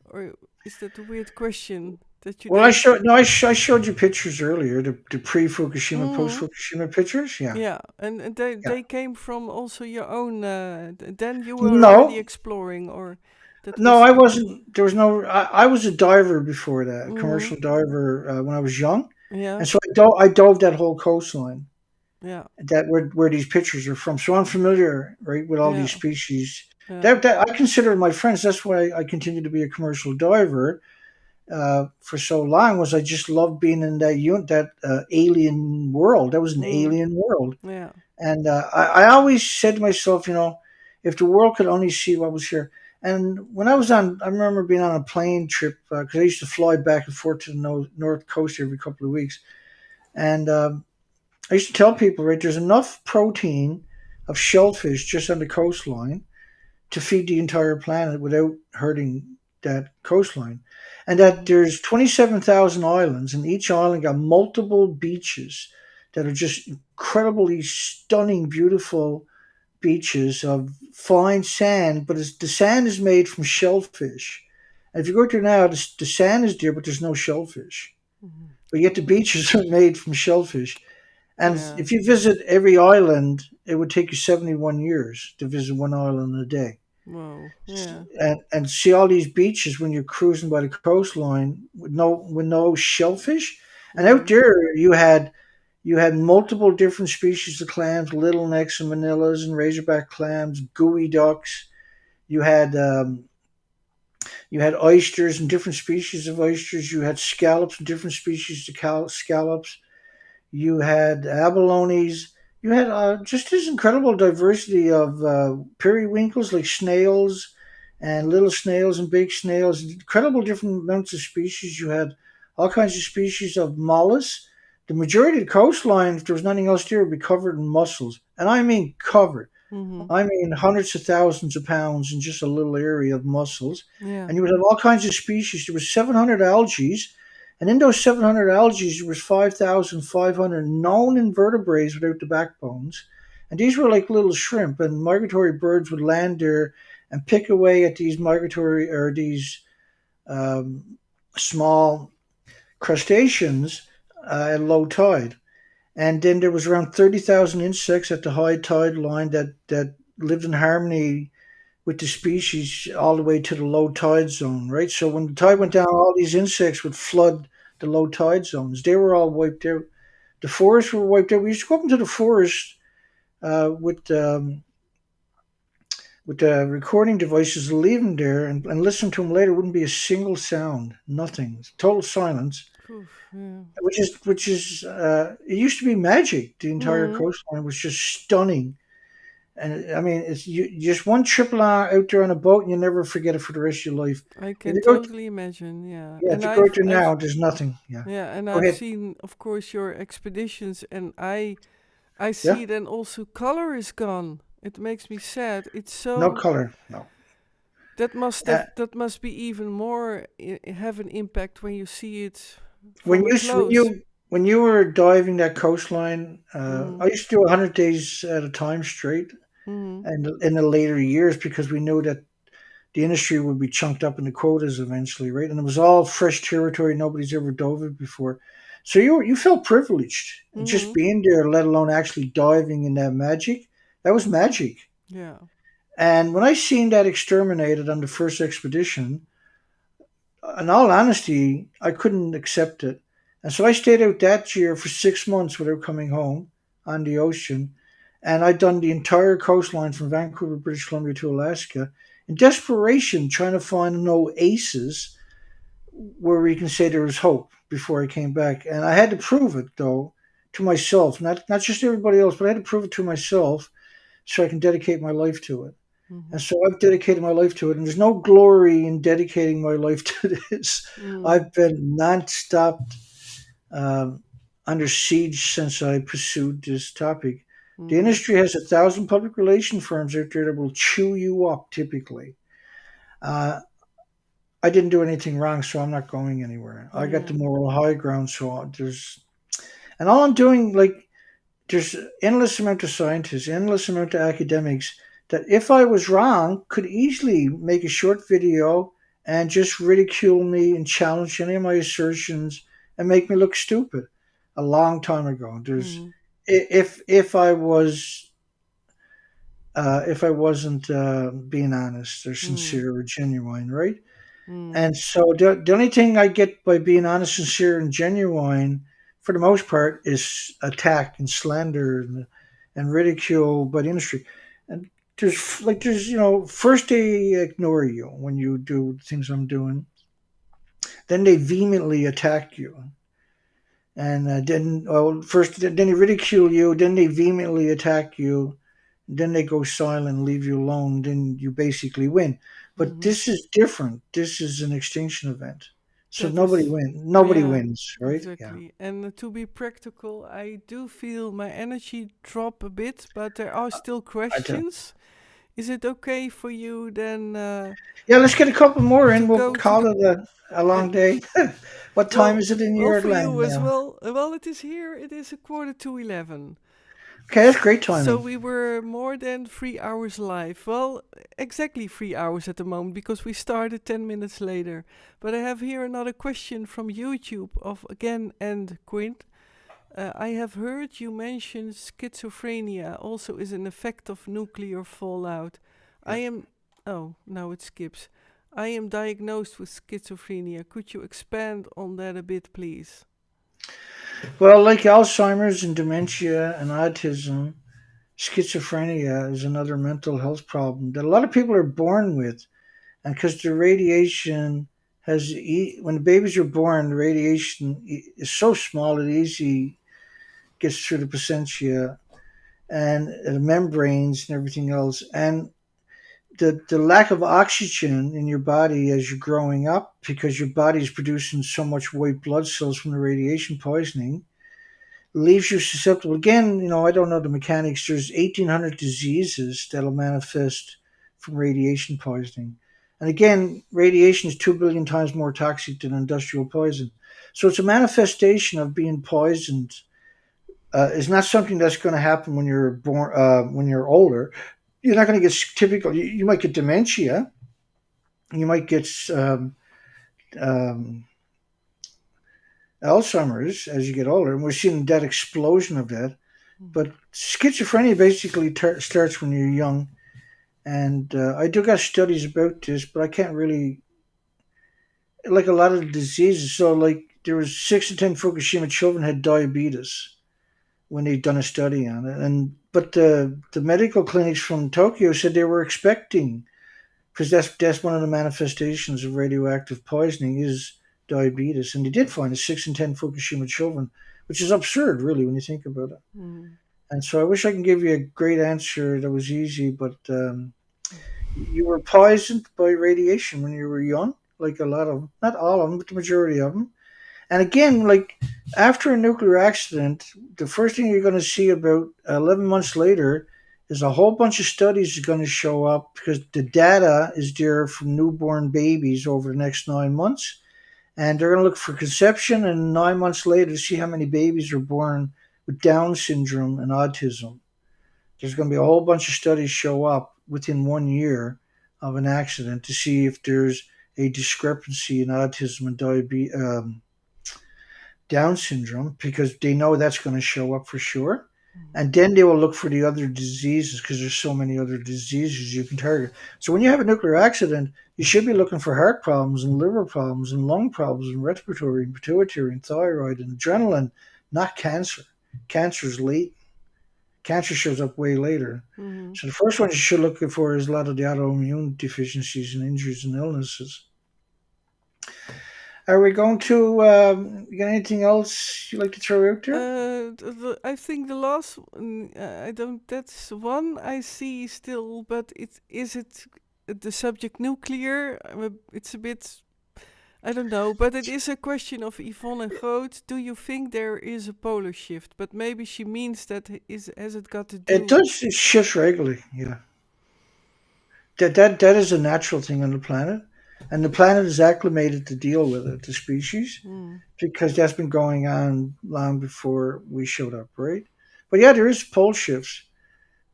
Or is that a weird question that you Well, I don't? showed no, I showed you pictures earlier, the pre-Fukushima, Mm-hmm. post-Fukushima pictures. Yeah, Yeah, and yeah. they came from also your own. Then you were already No, exploring, or that no, was. I wasn't. There was no. I was a diver before that, a Mm-hmm. commercial diver when I was young, Yeah, and so I dove that whole coastline. yeah, That where these pictures are from. So I'm familiar, right, with all yeah, these species. yeah. That I consider my friends. That's why I continue to be a commercial diver for so long. Was I just loved being in that alien world. That was an Mm, alien world. yeah. And I always said to myself, if the world could only see what was here. And when I remember being on a plane trip because I used to fly back and forth to the North Coast every couple of weeks. And I used to tell people, right, there's enough protein of shellfish just on the coastline to feed the entire planet without hurting that coastline. And that Mm, there's 27,000 islands, and each island got multiple beaches that are just incredibly stunning, beautiful beaches of fine sand, but the sand is made from shellfish. And if you go there now, the sand is there, but there's no shellfish. mhm, But yet the mm, beaches are made from shellfish. And yeah. if you visit every island, it would take you 71 years to visit one island a day. Whoa. Yeah. And see all these beaches when you're cruising by the coastline with no shellfish. And out Mm, there you had multiple different species of clams, little necks and manillas and razorback clams, gooey ducks. You had um, you had oysters and different species of oysters. You had scallops and different species of scallops. You had abalones. You had just this incredible diversity of periwinkles like snails and little snails and big snails, incredible different amounts of species. You had all kinds of species of mollusks. The majority of the coastline, if there was nothing else there, would be covered in mussels. And I mean covered. mm-hmm. I mean hundreds of thousands of pounds in just a little area of mussels. Yeah. And you would have all kinds of species. There was 700 algae, and in those 700 algae, there was 5,500 known invertebrates without the backbones. And these were like little shrimp, and migratory birds would land there and pick away at these migratory or these um, small crustaceans at low tide. And then there was around 30,000 insects at the high tide line that lived in harmony with the species all the way to the low tide zone, right? So when the tide went down, all these insects would flood the low tide zones. They were all wiped out. The forests were wiped out. We used to go up into the forest uh, with um, with the recording devices, leave them there, and listen to them later. Wouldn't be a single sound, nothing, total silence. Oof, yeah. Which is it used to be magic. The entire Mm, coastline was just stunning. And I mean, it's just one trip out there on a boat, and you never forget it for the rest of your life. I If can you go, totally imagine. Yeah. yeah, if And you go there I've now, there's nothing. Yeah, yeah, and go I've ahead. seen, of course, your expeditions, and I Yeah, see then also color is gone. It makes me sad. It's no so color. No. Uh, that must be even more have an impact when you see it when from a you when close. you were diving that coastline, Mm, I used to do 100 days at a time straight, mm, and in the later years because we knew that the industry would be chunked up into quotas eventually, right? And it was all fresh territory. Nobody's ever dove it before. So you felt privileged just mm, being there, let alone actually diving in that magic. That was magic. yeah. And when I seen that exterminated on the first expedition, in all honesty, I couldn't accept it. And so I stayed out that year for 6 months without coming home on the ocean. And I'd done the entire coastline from Vancouver, British Columbia to Alaska in desperation, trying to find no aces where we can say there was hope before I came back. And I had to prove it, though, to myself, not just everybody else, but I had to prove it to myself so I can dedicate my life to it. And Mm-hmm. so I've dedicated my life to it. And there's no glory in dedicating my life to this. Mm, I've been nonstop um, under siege since I pursued this topic. The industry has 1,000 public relation firms out there that will chew you up typically. Uh, I didn't do anything wrong, so I'm not going anywhere. I got the moral high ground, so and all I'm doing, like, there's endless amount of scientists, endless amount of academics that if I was wrong could easily make a short video and just ridicule me and challenge any of my assertions and make me look stupid a long time ago. If I was if I wasn't being honest or sincere or genuine, right? And so the only thing I get by being honest, sincere, and genuine, for the most part, is attack and slander and ridicule by the industry. And first they ignore you when you do things I'm doing, then they vehemently attack you, and then they ridicule you, then they vehemently attack you, then they go silent, leave you alone, then you basically win. But this is different. This is an extinction event. So That nobody is, wins. Nobody yeah, wins, right? Yeah. exactly. And to be practical, I do feel my energy drop a bit, but there are still I do. questions. Is it okay for you then Yeah, let's get a couple more to in. We'll go to call the it a long day. What time well, is it in well your for land you as now? well. Well, it is here. It is a quarter to 11. Okay, that's great So timing. we were more than 3 hours live. Well, exactly 3 hours at the moment because we started 10 minutes later. But I have here another question from YouTube of again and Quint. I have heard you mention schizophrenia also is an effect of nuclear fallout. I Yeah. am. Oh, now it skips. I am diagnosed with schizophrenia. Could you expand on that a bit, please? Well, like Alzheimer's and dementia and autism, schizophrenia is another mental health problem that a lot of people are born with. And because the radiation when the babies are born, the radiation is so small it easily gets through the placentia and the membranes and everything else. And the lack of oxygen in your body as you're growing up, because your body is producing so much white blood cells from the radiation poisoning, leaves you susceptible. Again, I don't know the mechanics. There's 1,800 diseases that'll manifest from radiation poisoning. And again, radiation is 2 billion times more toxic than industrial poison. So it's a manifestation of being poisoned. It's not something that's going to happen when you're born, when you're older. You're not going to get typical. You might get dementia. You might get um, Alzheimer's as you get older, and we're seeing that explosion of that. But schizophrenia basically starts when you're young, and I do got studies about this, but I can't really like a lot of the diseases. So, like, there was 6 in 10 Fukushima children had diabetes when they'd done a study on it, and but the medical clinics from Tokyo said they were expecting, because that's one of the manifestations of radioactive poisoning is diabetes, and they did find a 6 in 10 Fukushima children, which is absurd, really, when you think about it. Mm. And so I wish I can give you a great answer that was easy, but you were poisoned by radiation when you were young, like a lot of them, not all of them, but the majority of them. And again, like after a nuclear accident, the first thing you're going to see about 11 months later is a whole bunch of studies are going to show up, because the data is there from newborn babies over the next 9 months. And they're going to look for conception and 9 months later to see how many babies are born with Down syndrome and autism. There's going to be a whole bunch of studies show up within 1 year of an accident to see if there's a discrepancy in autism and Down syndrome, because they know that's going to show up for sure. And then they will look for the other diseases, because there's so many other diseases you can target. So when you have a nuclear accident, you should be looking for heart problems and liver problems and lung problems and respiratory and pituitary and thyroid and adrenaline, not cancer. Cancer is late. Cancer shows up way later. Mm-hmm. So the first one you should look for is a lot of the autoimmune deficiencies and injuries and illnesses. Are we going to, you got anything else you'd like to throw out there? I think the last one, I don't, that's one I see still, but is it the subject nuclear? It's a bit, I don't know, but it is a question of Yvonne and Groot. Do you think there is a polar shift? But maybe she means that has it got to It do? does. It shifts regularly. Yeah, that is a natural thing on the planet, and the planet is acclimated to deal with it. The species, Hmm. because that's been going on long before we showed up, right? But yeah, there is pole shifts,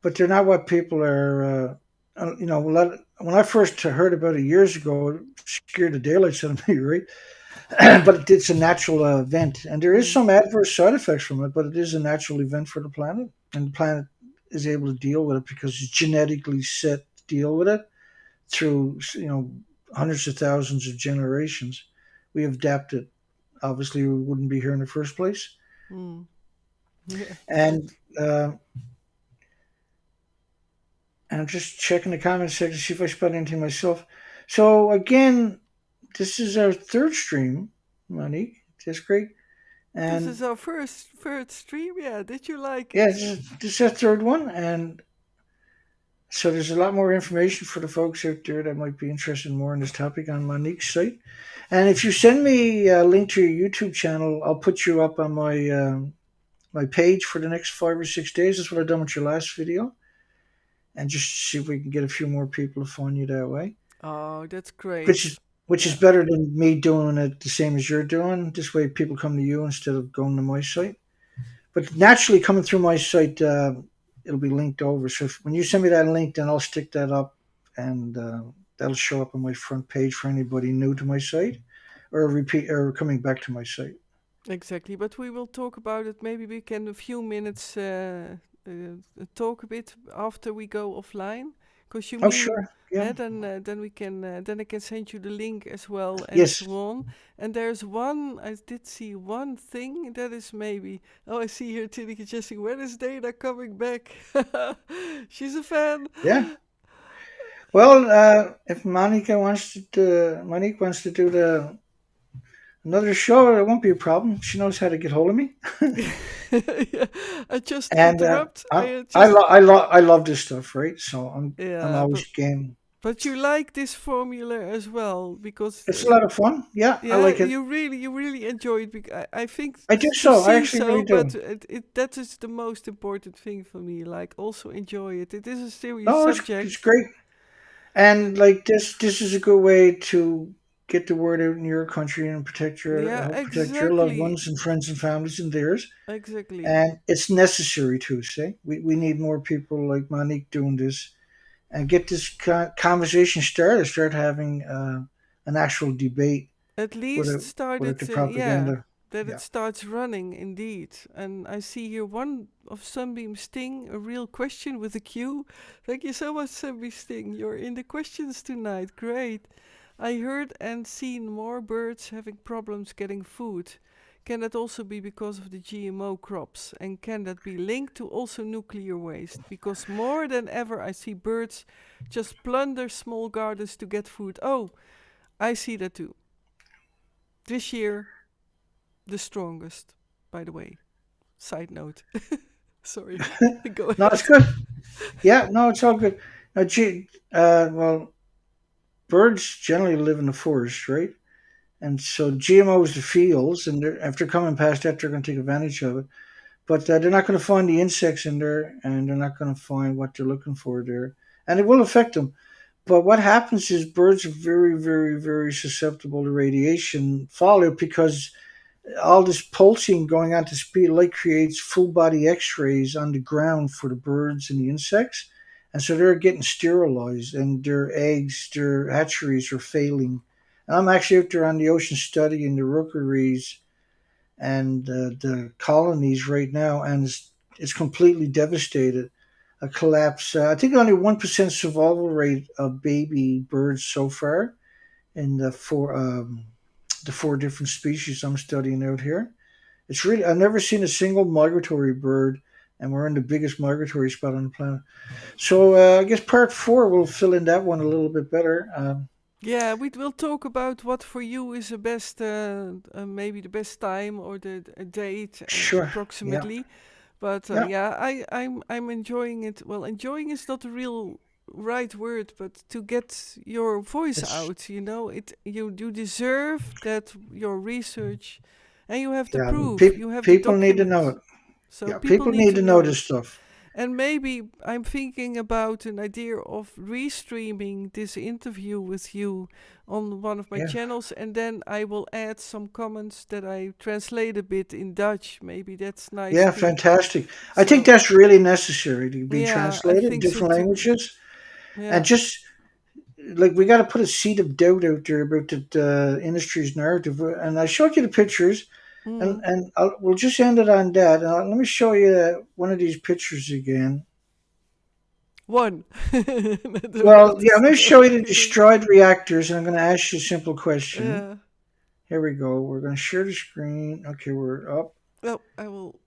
but they're not what people are. When I first heard about it years ago, it scared the daylights out of me, right? But it's a natural event, and there is Hmm. some adverse side effects from it. But it is a natural event for the planet, and the planet is able to deal with it because it's genetically set to deal with it through hundreds of thousands of generations. We have adapted. Obviously, we wouldn't be here in the first place. Hmm. Yeah, And that's I'm just checking the comment section to see if I spelled anything myself. So again, this is our third stream, Monique. That's great. this is And our first third stream. Yeah, did you like yeah, it? this is our third one. And so there's a lot more information for the folks out there that might be interested more in this topic on Monique's site. And if you send me a link to your YouTube channel, I'll put you up on my page for the next 5 or 6 days. That's what I've done with your last video. And just see if we can get a few more people to find you that way. Oh, that's which great. is which is Yeah, better than me doing it the same as you're doing. This way, people come to you instead of going to my site. But naturally, coming through my site, it'll be linked over. So when you send me that link, then I'll stick that up, and that'll show up on my front page for anybody new to my site, or repeat or coming back to my site. exactly. But we will talk about it. Maybe we can a few minutes talk a bit after we go offline. Because you Oh, mean, sure, yeah, then we can then I can send you the link as well and yes, so on. And there's one I did see one thing that is maybe. Oh, I see here Tineke Jesse. When is Dana coming back? She's a fan. yeah. Well, if Monique wants to do the another show, it won't be a problem. She knows how to get hold of me. Yeah, I just And interrupt. I just I love this stuff, right? So I'm yeah, always game. but you like this formula as well because It's a lot of fun. Yeah, I yeah, like it. you really enjoy it. I think I do to so. I see actually really so, do. but that is the most important thing for me. Like also enjoy it. It is a serious No, it's subject. great. And like this is a good way to get the word out in your country and Yeah, protect your loved exactly, ones and friends and families and theirs. exactly. And it's necessary to say we need more people like Monique doing this and get this conversation started. Start having an actual debate At least without started, the yeah, propaganda. that it Yeah. starts running indeed. And I see here one of Sunbeam Sting, a real question with a Q. Thank you so much, Sunbeam Sting. You're in the questions tonight. Great. I heard and seen more birds having problems getting food. Can that also be because of the GMO crops? And can that be linked to also nuclear waste? Because more than ever, I see birds just plunder small gardens to get food. Oh, I see that too. This year, the strongest, by the way. Side note. Sorry. Go No, it's ahead. good. Yeah, no, it's all good. Now, well, birds generally live in the forest, right? And so GMOs the fields, and after coming past that, they're going to take advantage of it. But they're not going to find the insects in there, and they're not going to find what they're looking for there, and it will affect them. But what happens is birds are very, very, very susceptible to radiation fallout because all this pulsing going on at the speed of light creates full body X-rays on the ground for the birds and the insects, and so they're getting sterilized, and their eggs, their hatcheries are failing. And I'm actually out there on the ocean studying the rookeries and the colonies right now, and it's completely devastated. A collapse. I think only 1% survival rate of baby birds so far in the four different species I'm studying out here. It's really I've never seen a single migratory bird, and we're in the biggest migratory spot on the planet. So I guess part four will fill in that one a little bit better. Yeah, we will talk about what for you is the best, maybe the best time or a date Sure. Yeah. approximately. But Yeah. yeah, I'm enjoying it. Well, enjoying is not a real right word, but to get your voice It's out. You deserve that your research, and you have the yeah. proof. You have the People need to know documents. it. So Yeah, people people need need to to know know this it. stuff. And maybe I'm thinking about an idea of restreaming this interview with you on one of my Yeah, channels, and then I will add some comments that I translate a bit in Dutch. Maybe that's nice yeah, too. fantastic. I think So, that's really necessary to be yeah, I translated in think so different too. languages, and Yeah. just like we got to put a seed of doubt out there about the industry's narrative. And I showed you the pictures, Mm. and we'll just end it on that. Let me show you one of these pictures again. One. I don't Well, yeah, I'm going to understand. show you I'm the kidding. destroyed reactors, and I'm going to ask you a simple question. Yeah. Here we go. We're going to share the screen. Okay, we're up. Oh, I will.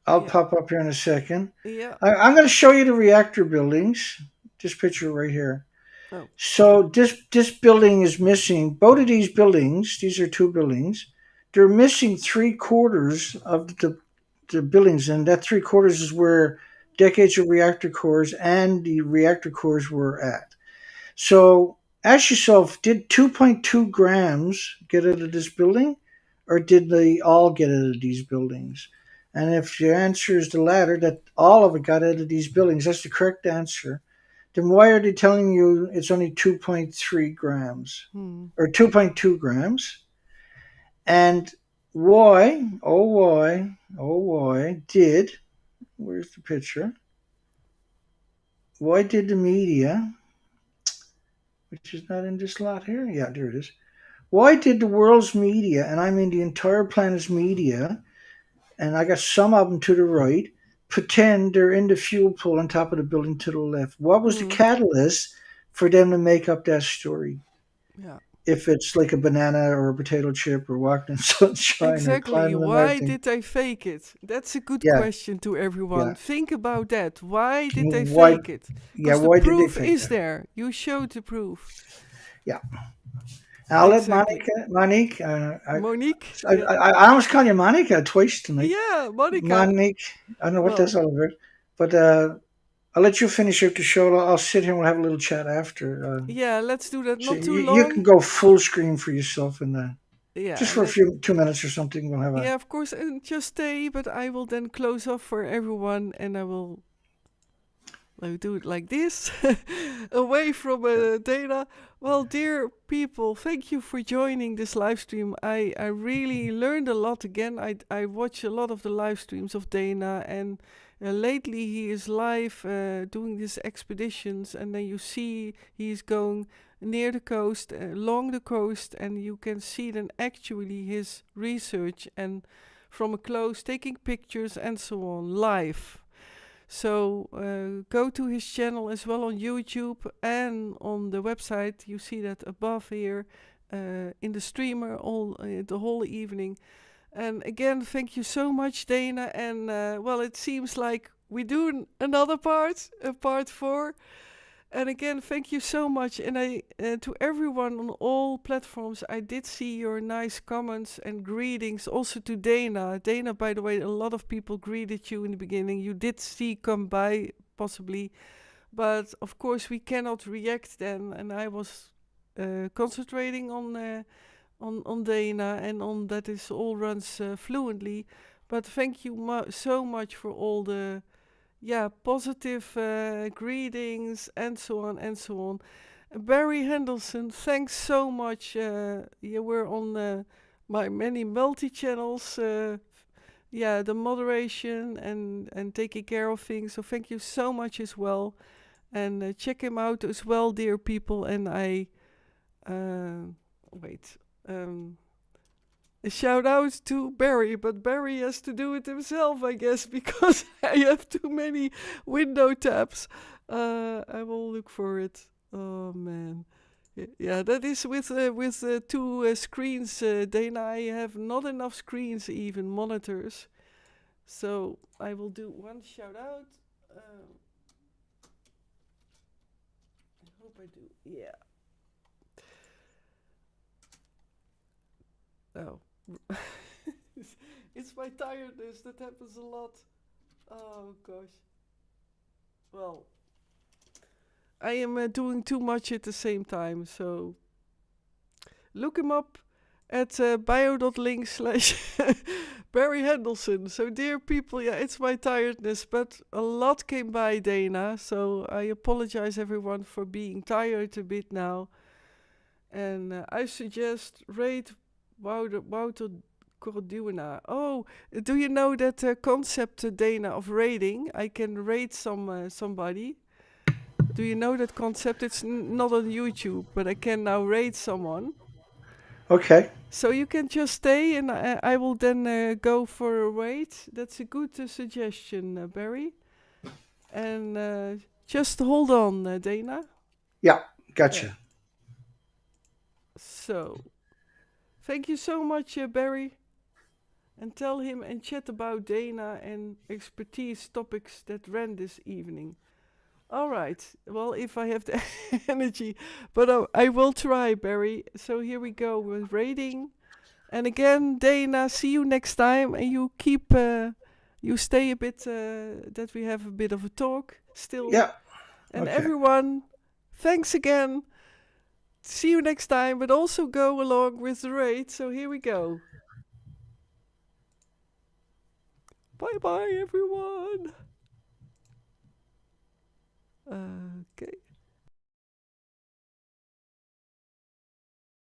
I'll Yeah. pop up here in a second. Yeah. I'm going to show you the reactor buildings. This picture right here. Oh. So this building is missing. Both of these buildings, these are two buildings, they're missing three-quarters of the buildings, and that three-quarters is where decades of reactor cores and the reactor cores were at. So ask yourself, did 2.2 grams get out of this building, or did they all get out of these buildings? And if your answer is the latter, that all of it got out of these buildings, that's the correct answer. Then why are they telling you it's only 2.3 grams Hmm. or 2.2 grams? And why did, where's the picture? Why did the media, which is not in this lot here? Yeah, there it is. Why did the world's media, and I mean the entire planet's media, and I got some of them to the right, pretend they're in the fuel pool on top of the building to the left? What was the Hmm. catalyst for them to make up that story? Yeah. If it's like a banana or a potato chip or walking in sunshine or Exactly. climbing a Why mountain. did they fake it? That's a good Yeah, question to everyone. yeah. Think about that. Why did they Why? fake it? Yeah, Because the why did they proof fake is that? there. You showed the proof. Yeah. I'll let Exactly. Monique. Monique? I, Yeah. I almost call you Monica twice tonight. Yeah, Monica. Monique. I don't know what that's Well, all about, but I'll let you finish out the show. I'll sit here and we'll have a little chat after. yeah, let's do that. So Not too you can long. go full screen for yourself and Yeah, just for a let few 2 minutes or something. We'll have a yeah, of course, and just stay, but I will then close off for everyone and I will do it like this, away from data. Well, dear people, thank you for joining this live stream. I really learned a lot again. I watch a lot of the live streams of Dana, and lately he is live doing these expeditions, and then you see he's going near the coast, along the coast, and you can see then actually his research and from a close taking pictures and so on live. So go to his channel as well on YouTube and on the website. You see that above here in the streamer all the whole evening. And again, thank you so much, Dana. And well, it seems like we do another part, part 4. And again, thank you so much. And to everyone on all platforms, I did see your nice comments and greetings. Also to Dana. Dana, by the way, a lot of people greeted you in the beginning. You did see come by, possibly. But of course, we cannot react then. And I was concentrating on Dana and on that it all runs fluently. But thank you so much for all the positive greetings and so on and so on. Barry Henderson, thanks so much. You were on my many multi-channels. The moderation and taking care of things. So thank you so much as well. And check him out as well, dear people. And I, wait, a shout out to Barry, but Barry has to do it himself, I guess, because I have too many window tabs. I will look for it. Oh man, yeah, that is with two screens. Dana, I have not enough screens, even monitors. So I will do one shout out. I hope I do. Yeah. Oh. It's my tiredness that happens a lot. Oh gosh. Well, I am doing too much at the same time. So look him up at bio.link slash Barry Hendelson. So, dear people, yeah, it's my tiredness, but a lot came by, Dana. So, I apologize, everyone, for being tired a bit now. And I suggest rate Wouter Corduena. Oh, do you know that concept, Dana, of rating? I can rate somebody. Do you know that concept? It's not on YouTube, but I can now rate someone. Okay. So you can just stay, and I will then go for a wait. That's a good suggestion, Barry. And just hold on, Dana. Yeah, Uh, gotcha. so, thank you so much, Barry. And tell him and chat about Dana and expertise topics that ran this evening. All right. Well, if I have the energy, but I will try, Barry. So here we go with rating. And again, Dana, see you next time. And you keep, you stay a bit, that we have a bit of a talk still. Yeah. And Okay. everyone, thanks again. See you next time, but also go along with the raid. So here we go. Bye bye, everyone. Okay.